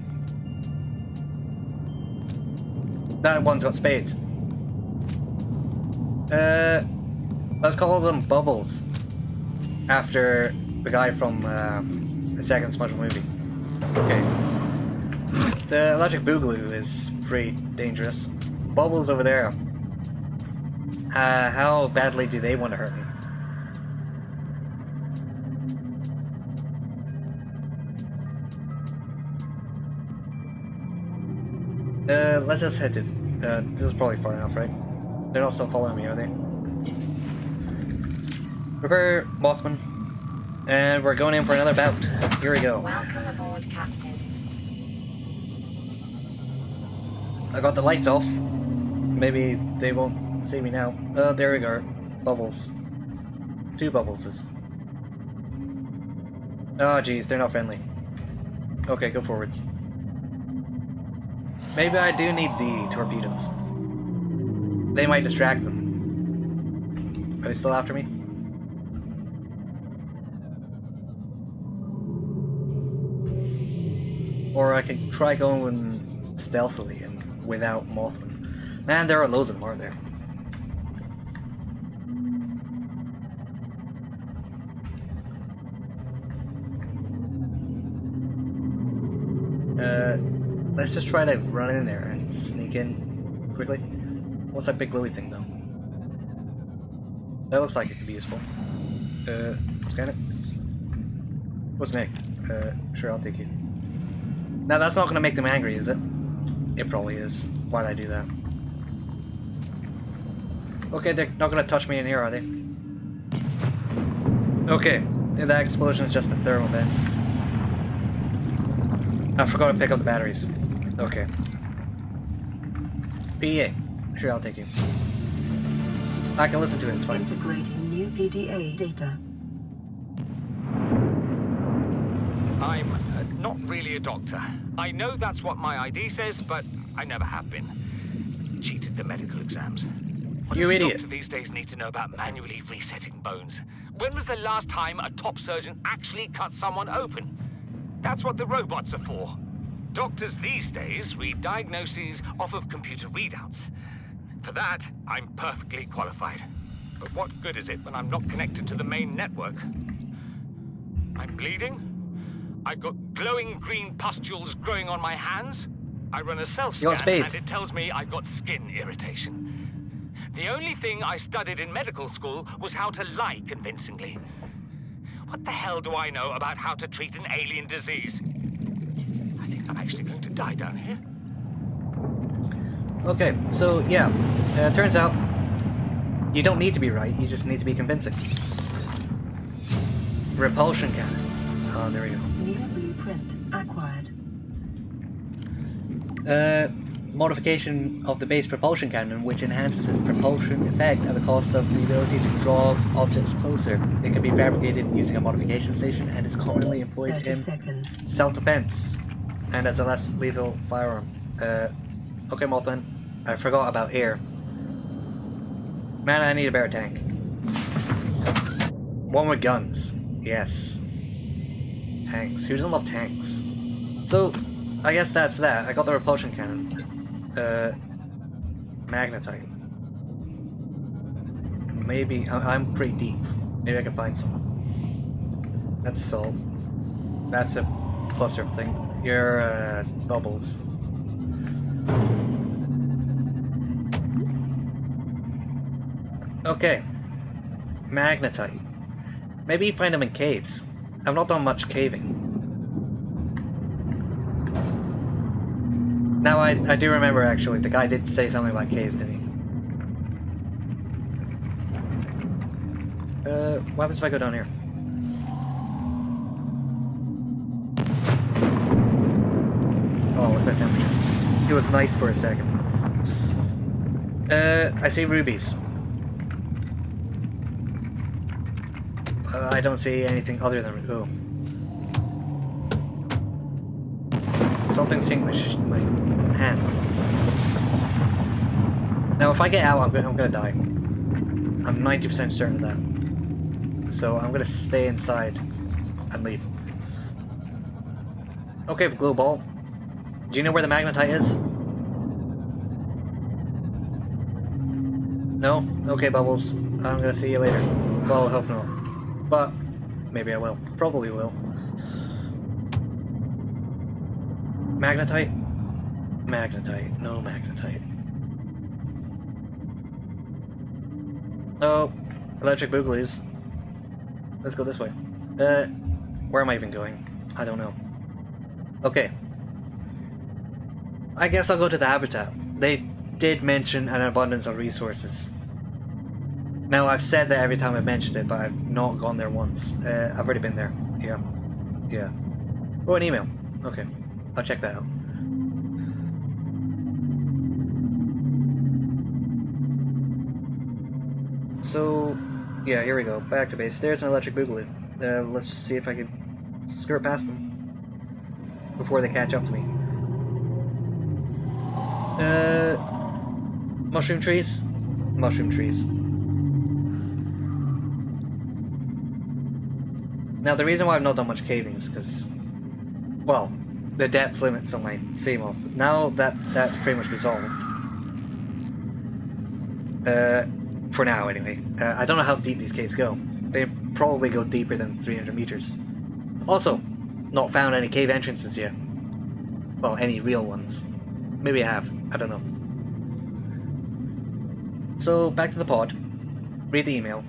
Speaker 1: That one's got spades. Let's call them Bubbles. After the guy from the second SpongeBob movie. Okay. The electric boogaloo is pretty dangerous. Bubbles over there. How badly do they want to hurt me? Let's just head to... this is probably far enough, right? They're not still following me, are they? Prepare, Mothman. And we're going in for another bout. Here we go.
Speaker 3: Welcome aboard, Captain.
Speaker 1: I got the lights off. Maybe they won't see me now. Oh, there we go. Bubbles. 2 Bubbleses. Oh, geez, they're not friendly. Okay, go forwards. Maybe I do need the torpedoes. They might distract them. Are they still after me? Or I can try going stealthily and without Mothman. Man, there are loads of them, aren't there? Let's just try to run in there and sneak in quickly. What's that big glowy thing though? That looks like it could be useful. Scan it. What's Nick? Sure, I'll take you. Now that's not gonna make them angry, is it? It probably is. Why'd I do that? Okay, they're not gonna touch me in here, are they? Okay, and that explosion is just a thermal vent. I forgot to pick up the batteries. Okay. PDA. Sure, I'll take you. I can listen to it, it's fine.
Speaker 2: Integrating new PDA data.
Speaker 5: I'm not really a doctor. I know that's what my ID says, but I never have been. Cheated the medical exams. What
Speaker 1: You
Speaker 5: does a
Speaker 1: idiot.
Speaker 5: doctor these days need to know about manually resetting bones? When was the last time a top surgeon actually cut someone open? That's what the robots are for. Doctors these days read diagnoses off of computer readouts. For that, I'm perfectly qualified. But what good is it when I'm not connected to the main network? I'm bleeding. I've got glowing green pustules growing on my hands. I run a
Speaker 1: You got
Speaker 5: self-scan
Speaker 1: spades.
Speaker 5: and it tells me I've got skin irritation. The only thing I studied in medical school was how to lie convincingly. What the hell do I know about how to treat an alien disease? I think I'm actually going to die down here.
Speaker 1: Okay, so yeah, turns out you don't need to be right, you just need to be convincing. Repulsion cannon. Oh, there we go.
Speaker 2: New blueprint acquired.
Speaker 1: Modification of the base propulsion cannon, which enhances its propulsion effect at the cost of the ability to draw objects closer. It can be fabricated using a modification station and is commonly employed
Speaker 2: 30
Speaker 1: in
Speaker 2: seconds.
Speaker 1: self-defense and as a less lethal firearm. Okay, Mothman, I forgot about air. Man, I need a better tank. One with guns. Yes. Tanks. Who doesn't love tanks? So, I guess that's that. I got the repulsion cannon. Magnetite. Maybe, I'm pretty deep. Maybe I can find some. That's salt. That's a cluster thing. Your, bubbles. Okay. Magnetite. Maybe you find them in caves. I've not done much caving. Now I do remember actually, the guy did say something about caves, didn't he? What happens if I go down here? Oh, look at that temperature. It was nice for a second. I see rubies. I don't see anything other than oh. Something's hitting my hands. Now, if I get out, I'm gonna die. I'm 90% certain of that. So I'm gonna stay inside and leave. Okay, the glow ball. Do you know where the magnetite is? No? Okay, Bubbles. I'm gonna see you later. Well, I hope not. But maybe I will. Probably will. Magnetite? Magnetite. No magnetite. Oh, electric booglies. Let's go this way. Where am I even going? I don't know. Okay. I guess I'll go to the habitat. They did mention an abundance of resources. Now, I've said that every time I've mentioned it, but I've not gone there once. I've already been there. Yeah. Yeah. Oh, an email. Okay. I'll check that out. So, yeah, here we go. Back to base. There's an electric boogaloo. Let's see if I can skirt past them before they catch up to me. Mushroom trees? Mushroom trees. Now, the reason why I've not done much caving is because, well, the depth limits on my sea moth. Now that that's pretty much resolved. For now, anyway. I don't know how deep these caves go. They probably go deeper than 300 meters. Also, not found any cave entrances yet. Well, any real ones. Maybe I have. I don't know. So, back to the pod. Read the email.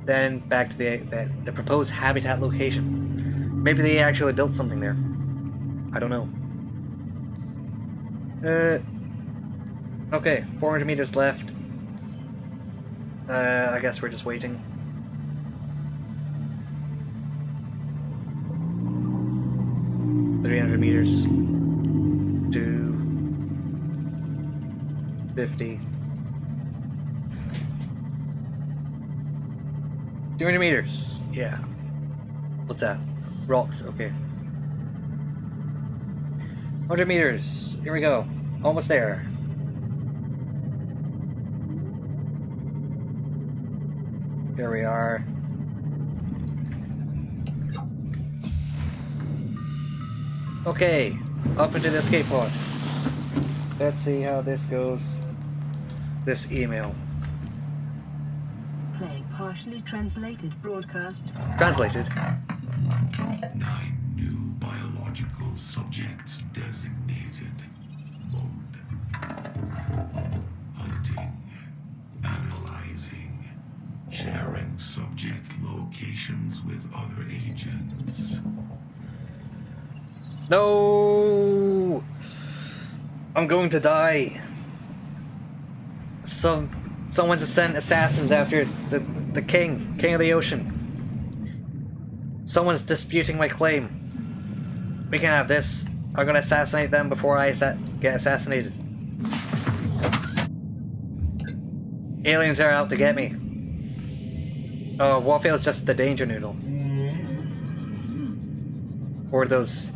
Speaker 1: Then back to the proposed habitat location. Maybe they actually built something there. I don't know. Okay, 400 meters left. I guess we're just waiting. $300 to 50. 200 meters. Yeah. What's that? Rocks. Okay. 100 meters. Here we go. Almost there. Here we are. Okay, up into the escape pod. Let's see how this goes. This email.
Speaker 2: Playing partially translated broadcast.
Speaker 1: Translated.
Speaker 8: 9 new biological subjects designated. Mode. Hunting. Analyzing. Sharing subject locations with other agents.
Speaker 1: No! I'm going to die. Someone's sent assassins after the king of the ocean. Someone's disputing my claim. We can have this. I'm gonna assassinate them before I get assassinated. Aliens are out to get me. Oh, Warfield's just the danger noodle. Or those...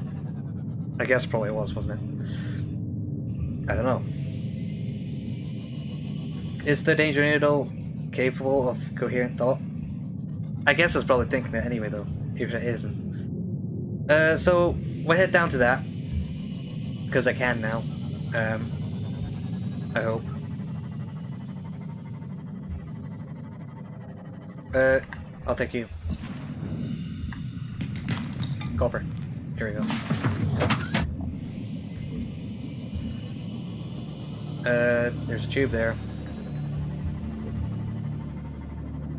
Speaker 1: I guess probably it was, wasn't it? I don't know. Is the danger noodle capable of coherent thought? I guess it's probably thinking it anyway, though, even if it isn't. So we'll head down to that because I can now. I hope. I'll take you. Copper. Here we go. There's a tube there.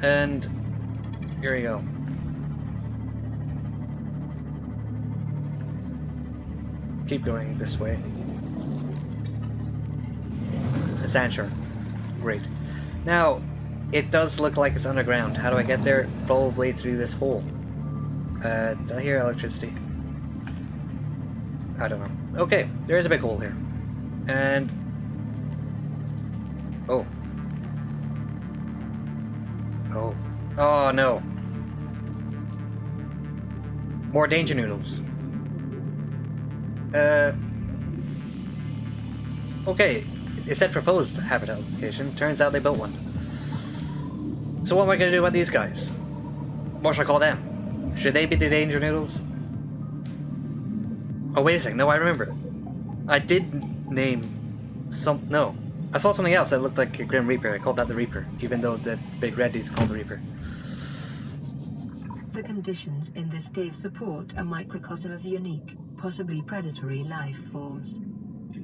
Speaker 1: And here we go. Keep going this way. A sand shark. Great. Now, it does look like it's underground. How do I get there? Probably through this hole. Did I hear electricity? I don't know. Okay, there is a big hole here. And... oh. Oh. Oh no. More danger noodles. Okay. It said proposed habitat location. Turns out they built one. So what am I gonna do about these guys? What should I call them? Should they be the danger noodles? Oh wait a second, no, I remember. I did name some... no. I saw something else that looked like a Grim Reaper. I called that the Reaper, even though the big red dude's called the Reaper.
Speaker 2: The conditions in this cave support a microcosm of unique, possibly predatory life forms.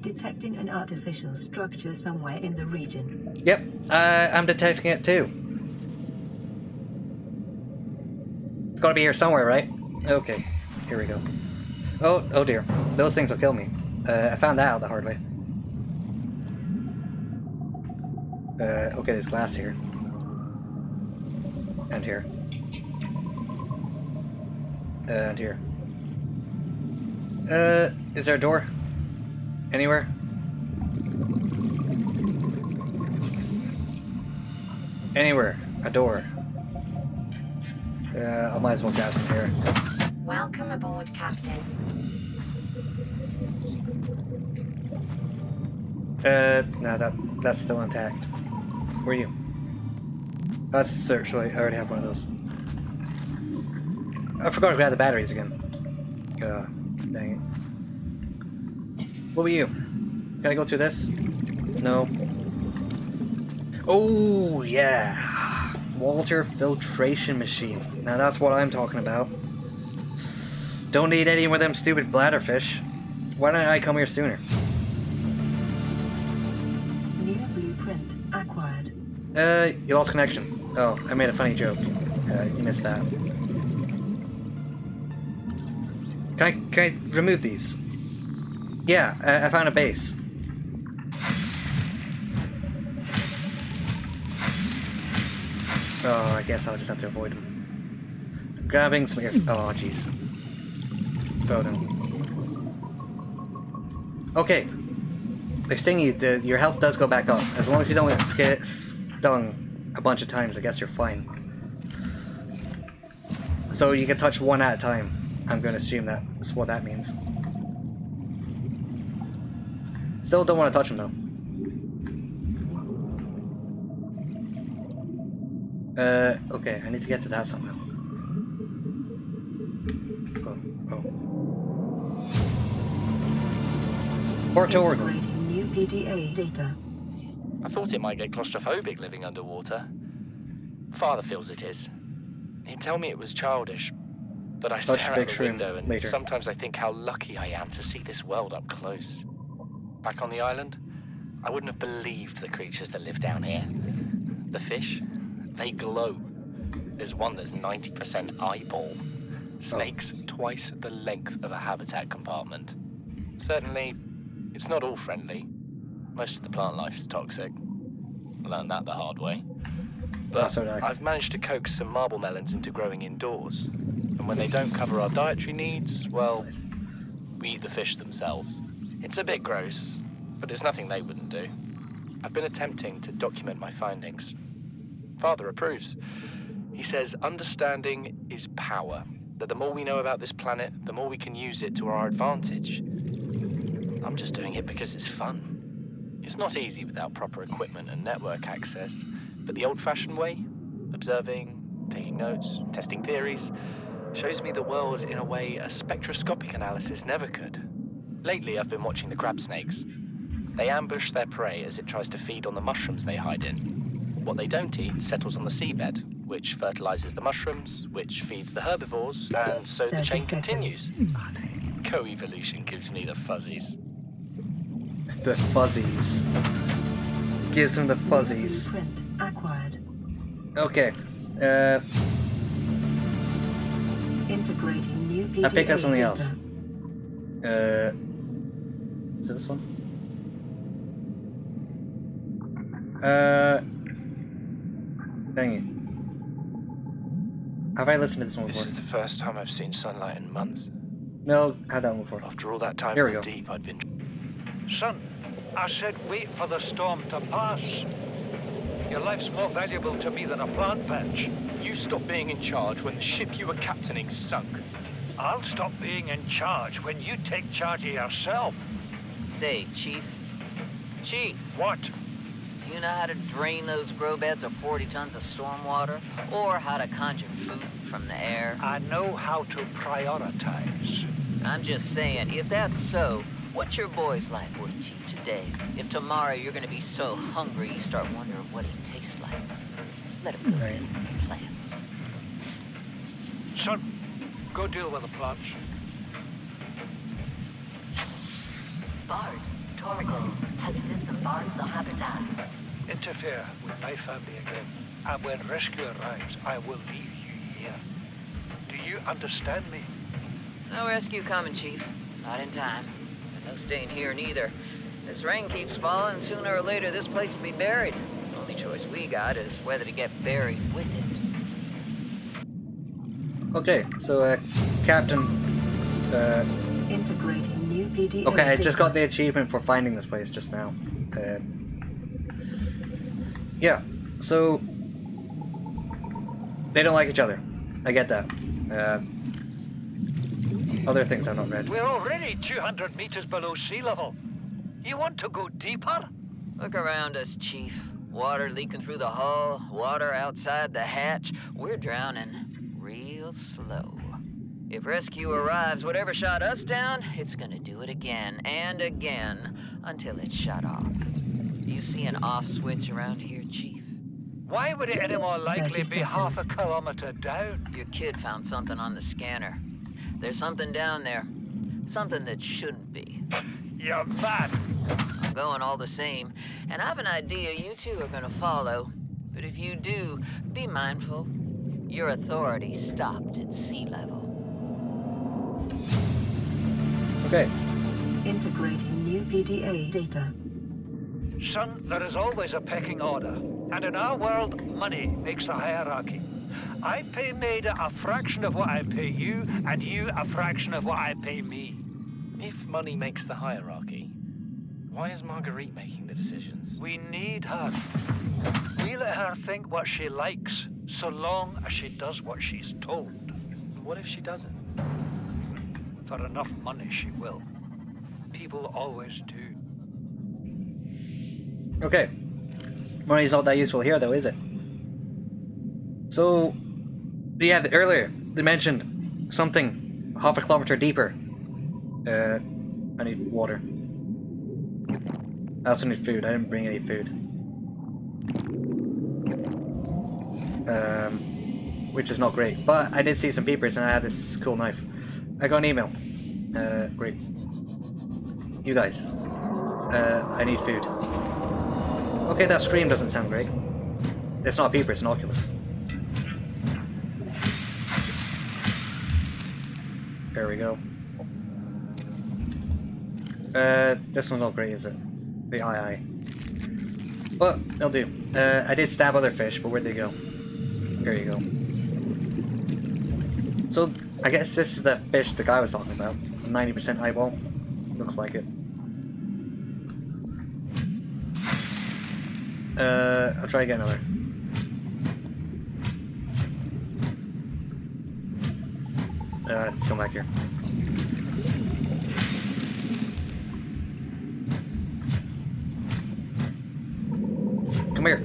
Speaker 2: Detecting an artificial structure somewhere in the region.
Speaker 1: Yep, I'm detecting it too. It's gotta be here somewhere, right? Okay, here we go. Oh dear. Those things will kill me. I found that out the hard way. Okay, there's glass here. And here. And here. Is there a door? Anywhere? Anywhere. A door. I might as well grab some here.
Speaker 3: Welcome aboard, Captain.
Speaker 1: No, that's still intact. Where are you? That's a search light. I already have one of those. I forgot to grab the batteries again. Dang it. What were you? Can I go through this? No. Oh, yeah. Water filtration machine. Now that's what I'm talking about. Don't need any more of them stupid bladderfish. Why didn't I come here sooner?
Speaker 2: New blueprint acquired.
Speaker 1: You lost connection. Oh, I made a funny joke. You missed that. Can I remove these? Yeah, I found a base. Oh, I guess I'll just have to avoid them. Grabbing some air. Oh, jeez. Oh no. Okay. They sting you. Your health does go back up. As long as you don't get stung a bunch of times, I guess you're fine. So you can touch one at a time. I'm going to assume that's what that means. Still don't want to touch them though. Okay, I need to get to that somehow. Oh. Port to Oregon.
Speaker 2: Integrating new PDA data.
Speaker 9: I thought it might get claustrophobic living underwater. Father feels it is. He'd tell me it was childish, but I stare out the window and
Speaker 1: later.
Speaker 9: Sometimes I think how lucky I am to see this world up close. Back on the island, I wouldn't have believed the creatures that live down here. The fish, they glow. There's one that's 90% eyeball. Snakes twice the length of a habitat compartment. Certainly, it's not all friendly. Most of the plant life is toxic. I learned that the hard way. But
Speaker 1: so did I.
Speaker 9: I've managed to coax some marble melons into growing indoors. And when they don't cover our dietary needs, well, we eat the fish themselves. It's a bit gross, but it's nothing they wouldn't do. I've been attempting to document my findings. Father approves. He says understanding is power, that the more we know about this planet, the more we can use it to our advantage. I'm just doing it because it's fun. It's not easy without proper equipment and network access, but the old-fashioned way, observing, taking notes, testing theories, shows me the world in a way a spectroscopic analysis never could. Lately, I've been watching the crab snakes. They ambush their prey as it tries to feed on the mushrooms they hide in. What they don't eat settles on the seabed, which fertilizes the mushrooms, which feeds the herbivores, and so the chain continues. Co-evolution gives me the fuzzies.
Speaker 1: The fuzzies. Gives him the fuzzies.
Speaker 2: Blueprint acquired.
Speaker 1: Okay.
Speaker 2: Integrating new PDA
Speaker 1: I picked up something
Speaker 2: data.
Speaker 1: else. Is it this one? Dang it. Have I listened to this one
Speaker 9: This
Speaker 1: before?
Speaker 9: is the first time I've seen sunlight in months.
Speaker 1: No, I had that one before.
Speaker 9: After all that time
Speaker 1: Here we
Speaker 9: in
Speaker 1: go.
Speaker 9: deep, I'd been...
Speaker 10: Son, I said wait for the storm to pass. Your life's more valuable to me than a plant patch.
Speaker 9: You stopped being in charge when the ship you were captaining sunk.
Speaker 10: I'll stop being in charge when you take charge of yourself.
Speaker 11: Say, Chief. Chief,
Speaker 10: What?
Speaker 11: do you know how to drain those grow beds of 40 tons of stormwater? Or how to conjure food from the air?
Speaker 10: I know how to prioritize.
Speaker 11: I'm just saying, if that's so, what's your boy's life worth, Chief, today? If tomorrow you're gonna be so hungry you start wondering what he tastes like. Let him go
Speaker 1: Right.
Speaker 11: deal with the plants.
Speaker 10: Son, go deal with the plants.
Speaker 6: Bard, Torgal has disembarked the habitat.
Speaker 10: Interfere with my family again, and when rescue arrives, I will leave you here. Do you understand me?
Speaker 11: No rescue coming, Chief. Not in time. And no staying here neither. This rain keeps falling, sooner or later this place will be buried. The only choice we got is whether to get buried with it.
Speaker 1: Okay, so, Captain,
Speaker 2: Integrating new PDA
Speaker 1: okay, I
Speaker 2: data.
Speaker 1: just got the achievement for finding this place just now. Yeah, so, they don't like each other. I get that. Other things I've not read.
Speaker 10: We're already 200 meters below sea level. You want to go deeper?
Speaker 11: Look around us, Chief. Water leaking through the hull, water outside the hatch. We're drowning real slow. If rescue arrives, whatever shot us down, it's gonna do it again and again until it's shut off. Do you see an off switch around here, Chief?
Speaker 10: Why would it any more likely
Speaker 2: 30
Speaker 10: be half a
Speaker 2: seconds.
Speaker 10: kilometer down?
Speaker 11: Your kid found something on the scanner. There's something down there. Something that shouldn't be.
Speaker 10: You're mad.
Speaker 11: I'm going all the same, and I have an idea you two are gonna follow. But if you do, be mindful. Your authority stopped at sea level.
Speaker 1: Okay.
Speaker 2: Integrating new PDA data.
Speaker 10: Son, there is always a pecking order. And in our world, money makes a hierarchy. I pay Maida a fraction of what I pay you, and you a fraction of what I pay me.
Speaker 9: If money makes the hierarchy, why is Marguerite making the decisions?
Speaker 10: We need her. We let her think what she likes, so long as she does what she's told.
Speaker 9: What if she doesn't?
Speaker 10: For enough money, she will. People always do.
Speaker 1: Okay. Money's not that useful here, though, is it? So, yeah, earlier they mentioned something half a kilometer deeper. I need water. I also need food. I didn't bring any food. Which is not great. But I did see some peepers and I had this cool knife. I got an email. Great. You guys. I need food. Okay, that scream doesn't sound great. It's not a peeper, it's an Oculus. There we go. This one's not great, is it? The eye. But, it'll do. I did stab other fish, but where'd they go? Here you go. So, I guess this is the fish the guy was talking about. 90% eyeball. Looks like it. I'll try again another. Come back here. Come here.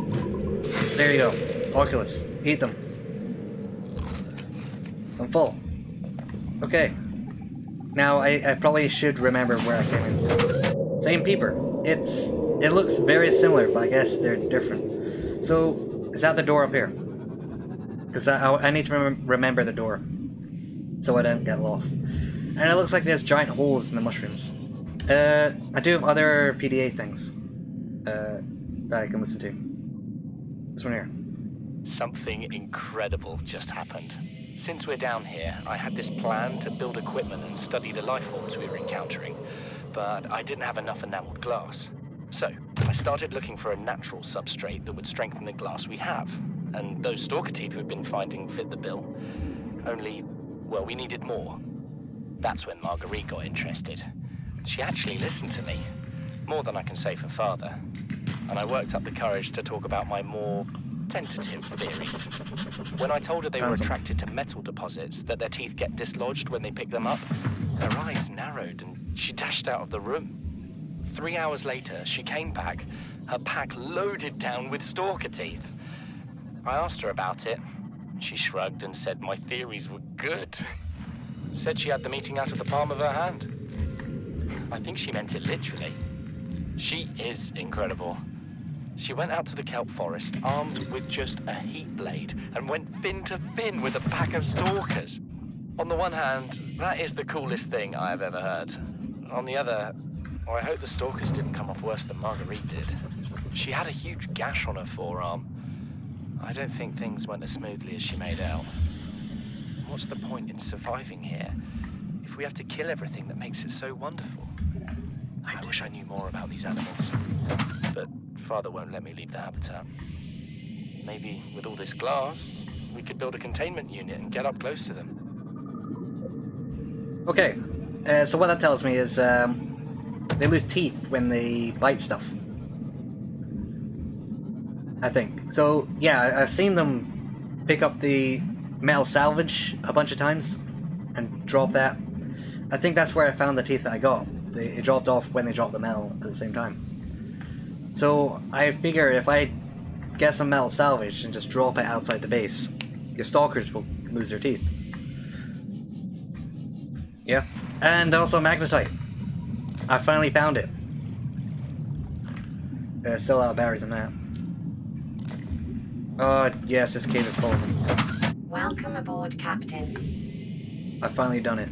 Speaker 1: There you go. Oculus. Eat them. I'm full. Okay. Now I probably should remember where I came in. Same peeper. It looks very similar, but I guess they're different. So, is that the door up here? Because I need to remember the door, so I don't get lost. And it looks like there's giant holes in the mushrooms. I do have other PDA things that I can listen to. This one here.
Speaker 9: Something incredible just happened. Since we're down here, I had this plan to build equipment and study the life forms we were encountering, but I didn't have enough enameled glass. So, I started looking for a natural substrate that would strengthen the glass we have, and those stalker teeth we've been finding fit the bill. Only, well, we needed more. That's when Marguerite got interested. She actually listened to me, more than I can say for father, and I worked up the courage to talk about my more tentative theories. When I told her they were attracted to metal deposits, that their teeth get dislodged when they pick them up, her eyes narrowed and she dashed out of the room. 3 hours later, she came back, her pack loaded down with stalker teeth. I asked her about it. She shrugged and said my theories were good. Said she had the meeting out of the palm of her hand. I think she meant it literally. She is incredible. She went out to the kelp forest, armed with just a heat blade, and went fin to fin with a pack of stalkers. On the one hand, that is the coolest thing I have ever heard. On the other, I hope the stalkers didn't come off worse than Marguerite did. She had a huge gash on her forearm. I don't think things went as smoothly as she made out. What's the point in surviving here if we have to kill everything that makes it so wonderful? I wish I knew more about these animals, but Father won't let me leave the habitat. Maybe with all this glass, we could build a containment unit and get up close to them.
Speaker 1: Okay, so what that tells me is they lose teeth when they bite stuff. I think. So, yeah, I've seen them pick up the metal salvage a bunch of times and drop that. I think that's where I found the teeth that I got. It dropped off when they dropped the metal at the same time. So I figure if I get some metal salvage and just drop it outside the base, your stalkers will lose their teeth. Yeah. And also magnetite. I finally found it. Still out of batteries in that. Oh, yes, this cave is full of them.
Speaker 3: Welcome aboard, Captain.
Speaker 1: I've finally done it.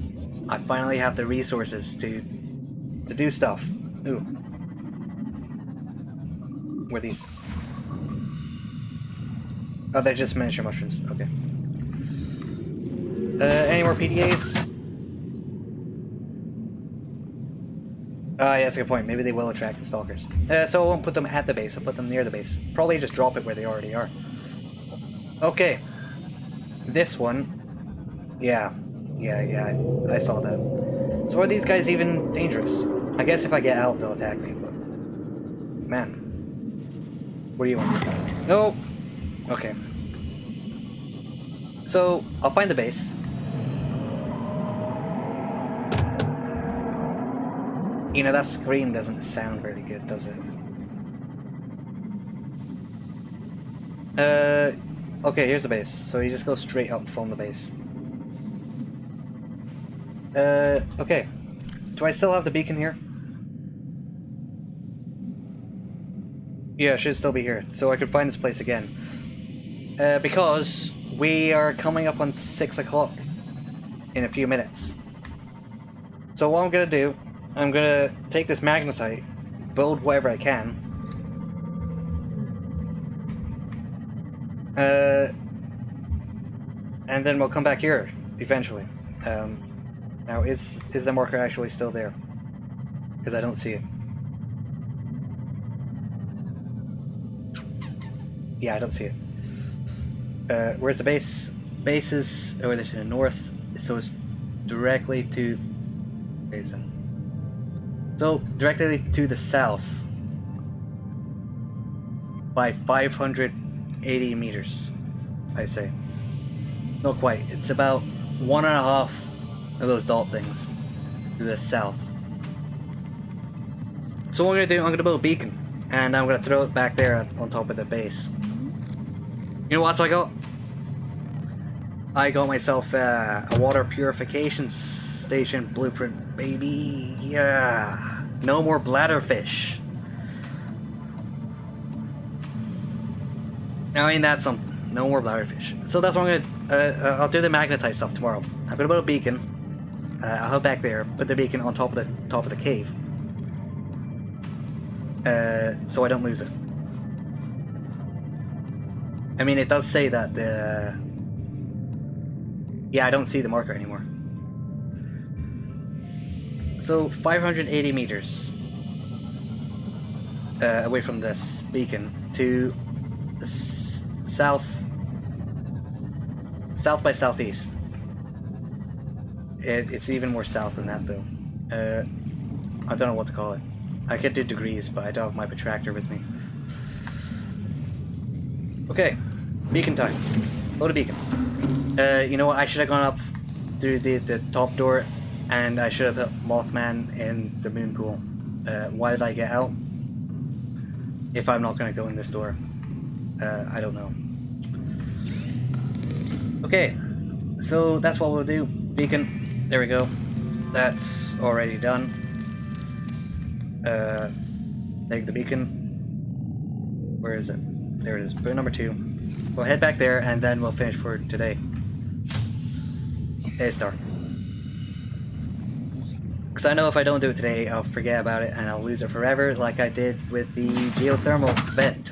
Speaker 1: I finally have the resources to do stuff. Ooh. What are these? Oh, they're just miniature mushrooms. Okay. Any more PDAs? Yeah, that's a good point. Maybe they will attract the stalkers. So I won't put them at the base. I'll put them near the base. Probably just drop it where they already are. Okay. This one. Yeah. I saw that. So are these guys even dangerous? I guess if I get out, they'll attack me, but... Man. What do you want? No! Okay. So, I'll find the base. You know, that scream doesn't sound very good, does it? Okay, here's the base. So you just go straight up from the base. Okay. Do I still have the beacon here? Yeah, it should still be here. So I could find this place again. Because we are coming up on 6 o'clock in a few minutes. So what I'm gonna do, I'm gonna take this magnetite, build whatever I can. And then we'll come back here eventually. Now, is the marker actually still there? Because I don't see it. Yeah, I don't see it. Where's the base? Base is over there to the north, so it's directly to... Where is it? So, directly to the south by 580 meters, I say. Not quite. It's about 1.5 of those dot things to the south. So what I'm going to do, I'm going to build a beacon, and I'm going to throw it back there on top of the base. You know what else I got? I got myself a water purification station blueprint, baby. Yeah. No more bladderfish. Now ain't that something? No more bladderfish. So that's what I'm gonna. I'll do the magnetite stuff tomorrow. I'm gonna build a beacon. I'll head back there, put the beacon on top of the cave, so I don't lose it. I mean, it does say that the. Yeah, I don't see the marker anymore. So 580 meters away from this beacon to the south by southeast. It's even more south than that though. I don't know what to call it. I could do degrees, but I don't have my protractor with me. Okay, beacon time. Load a beacon. You know what? I should have gone up through the top door, and I should have put Mothman in the moon pool. Why did I get out? If I'm not going to go in this door. I don't know. Okay, so that's what we'll do. Beacon, there we go. That's already done. Take the beacon. Where is it? There it is. Boot number 2. We'll head back there, and then we'll finish for today. It's dark. Because I know if I don't do it today, I'll forget about it and I'll lose it forever, like I did with the geothermal vent.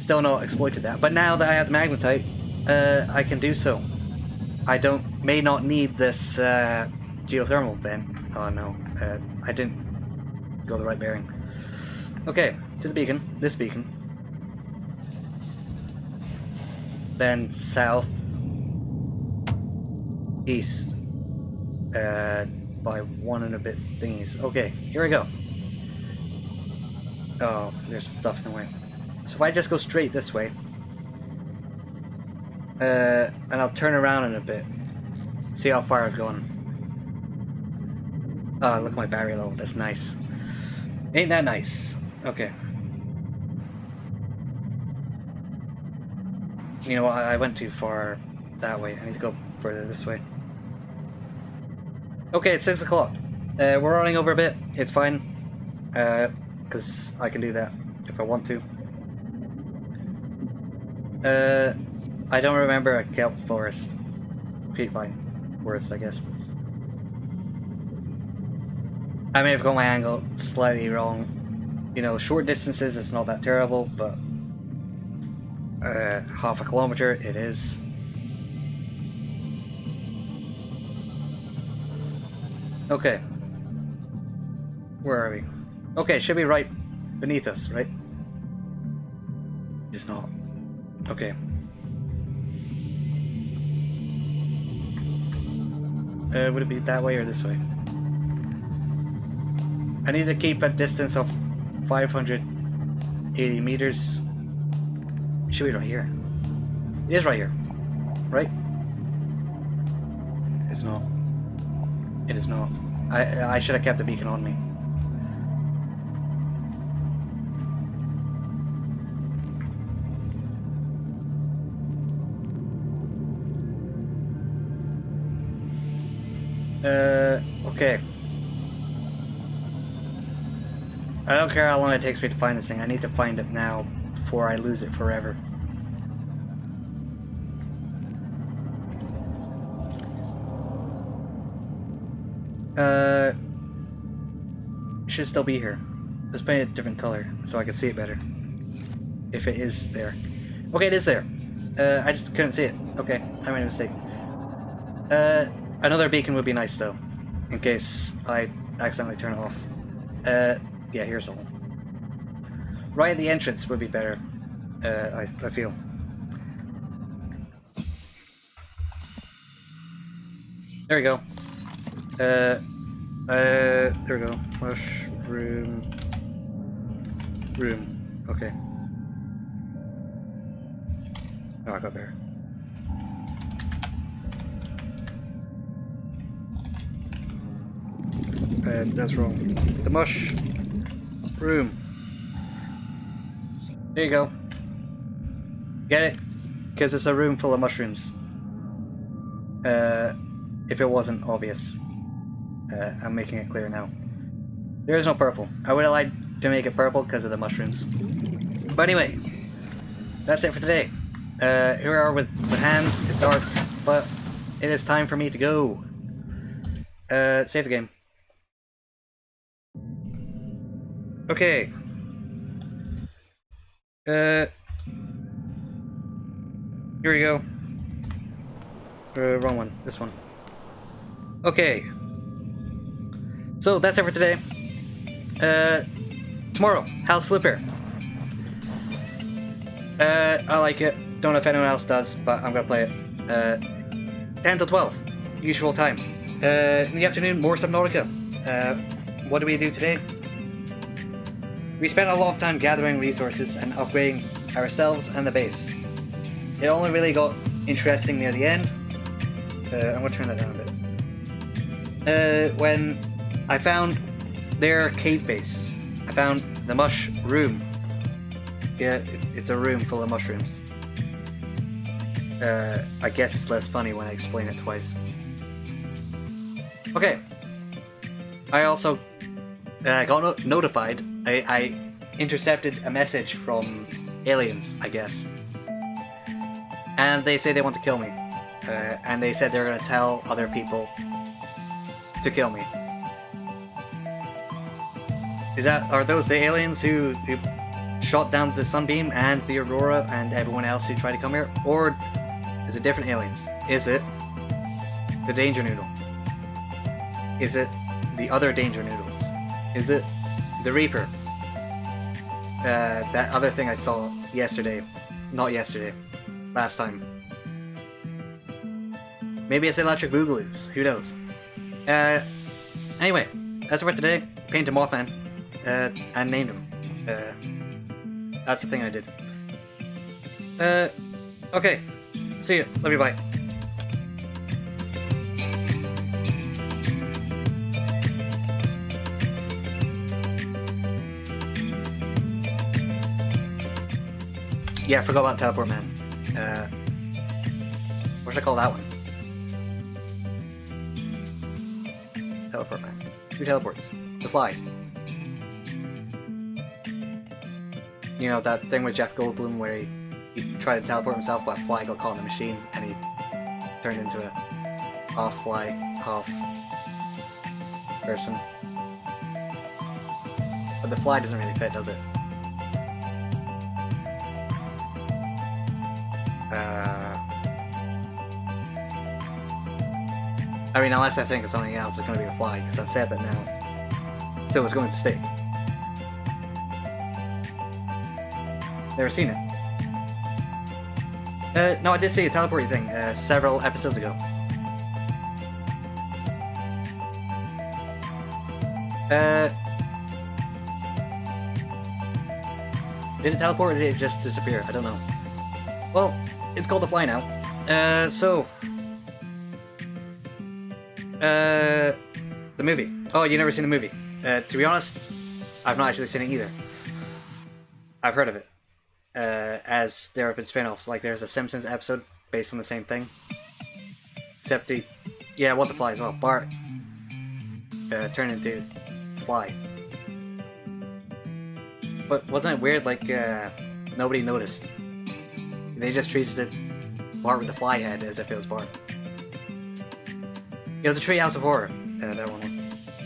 Speaker 1: Still not exploited that, but now that I have the magnetite, I can do so. I may not need this geothermal vent. Oh no, I didn't go the right bearing. Okay, to the beacon, this beacon. Then south, east, by 1 and a bit thingies. Okay, here we go. Oh, there's stuff in the way. So if I just go straight this way, and I'll turn around in a bit, see how far I've gone. Oh, look at my battery level, that's nice. Ain't that nice? Okay. You know what, I went too far that way. I need to go further this way. Okay, it's 6 o'clock. We're running over a bit. It's fine. Because I can do that if I want to. I don't remember a kelp forest. Pretty fine. worse, I guess. I may have got my angle slightly wrong. You know, short distances it's not that terrible, but half a kilometer it is. Okay. Where are we? Okay, should be right beneath us, right? It's not. Okay. Would it be that way or this way? I need to keep a distance of 580 meters. It should be right here. It is right here. Right? It's not. It is not. I should have kept the beacon on me. Okay. I don't care how long it takes me to find this thing. I need to find it now before I lose it forever. It should still be here. Let's paint it a different color so I can see it better. If it is there. Okay, it is there. I just couldn't see it. Okay, I made a mistake. Another beacon would be nice though, in case I accidentally turn it off. Yeah, here's the one. Right at the entrance would be better, I feel. There we go. There we go. Mush Room. Room. Okay. Oh, I got there. That's wrong. The Mush Room. There you go. Get it? Because it's a room full of mushrooms. If it wasn't obvious. I'm making it clear now. There is no purple. I would have liked to make it purple because of the mushrooms. But anyway, that's it for today. Here we are with hands. It's dark, but it is time for me to go. Save the game. Okay. Here we go. Wrong one. This one. Okay. So that's it for today. Tomorrow, House Flipper. I like it. Don't know if anyone else does, but I'm gonna play it. 10 to 12, usual time. In the afternoon, more Subnautica. What do we do today? We spent a lot of time gathering resources and upgrading ourselves and the base. It only really got interesting near the end. I'm gonna turn that down a bit. When I found their cave base. I found the Mush Room. Yeah, it's a room full of mushrooms. I guess it's less funny when I explain it twice. Okay. I also got notified. I intercepted a message from aliens, I guess. And they say they want to kill me. And they said they're gonna tell other people to kill me. Are those the aliens who shot down the Sunbeam and the Aurora and everyone else who tried to come here? Or is it different aliens? Is it the Danger Noodle? Is it the other Danger Noodles? Is it the Reaper? That other thing I saw yesterday. Not yesterday. Last time. Maybe it's Electric Boogaloos. Who knows? Anyway, that's it for today. Painted Mothman. And named him. That's the thing I did. Okay. See you. Love you. Bye. Yeah, I forgot about Teleport Man. What should I call that one? Teleport Man. Who teleports? The Fly. You know, that thing with Jeff Goldblum where he tried to teleport himself but a fly got caught in the machine and he turned into a half fly, half person. But the fly doesn't really fit, does it? I mean, unless I think of something else, it's going to be a fly, because I've said that now. So it's going to stick. Never seen it. No, I did see a teleporting thing several episodes ago. Did it teleport or did it just disappear? I don't know. Well, it's called the fly now. The movie. Oh, you never seen the movie? To be honest, I've not actually seen it either. I've heard of it. As there have been spin-offs, like there's a Simpsons episode based on the same thing. Except it was a fly as well. Bart turned into a fly. But wasn't it weird, like, nobody noticed? They just treated it, Bart with the fly head, as if it was Bart. It was a Treehouse of Horror, that one.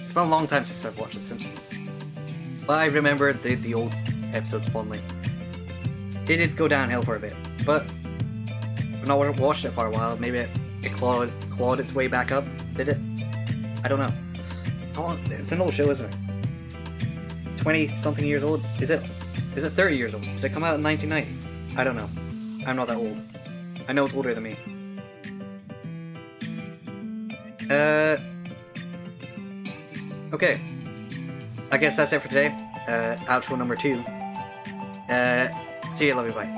Speaker 1: It's been a long time since I've watched The Simpsons. But I remember the old episodes fondly. It did go downhill for a bit, but I've not watched it for a while. Maybe it clawed its way back up. Did it? I don't know. Oh, it's an old show, isn't it? 20-something years old? Is it 30 years old? Did it come out in 1990? I don't know. I'm not that old. I know it's older than me. Okay. I guess that's it for today. Outro number 2. See you, love you, bye.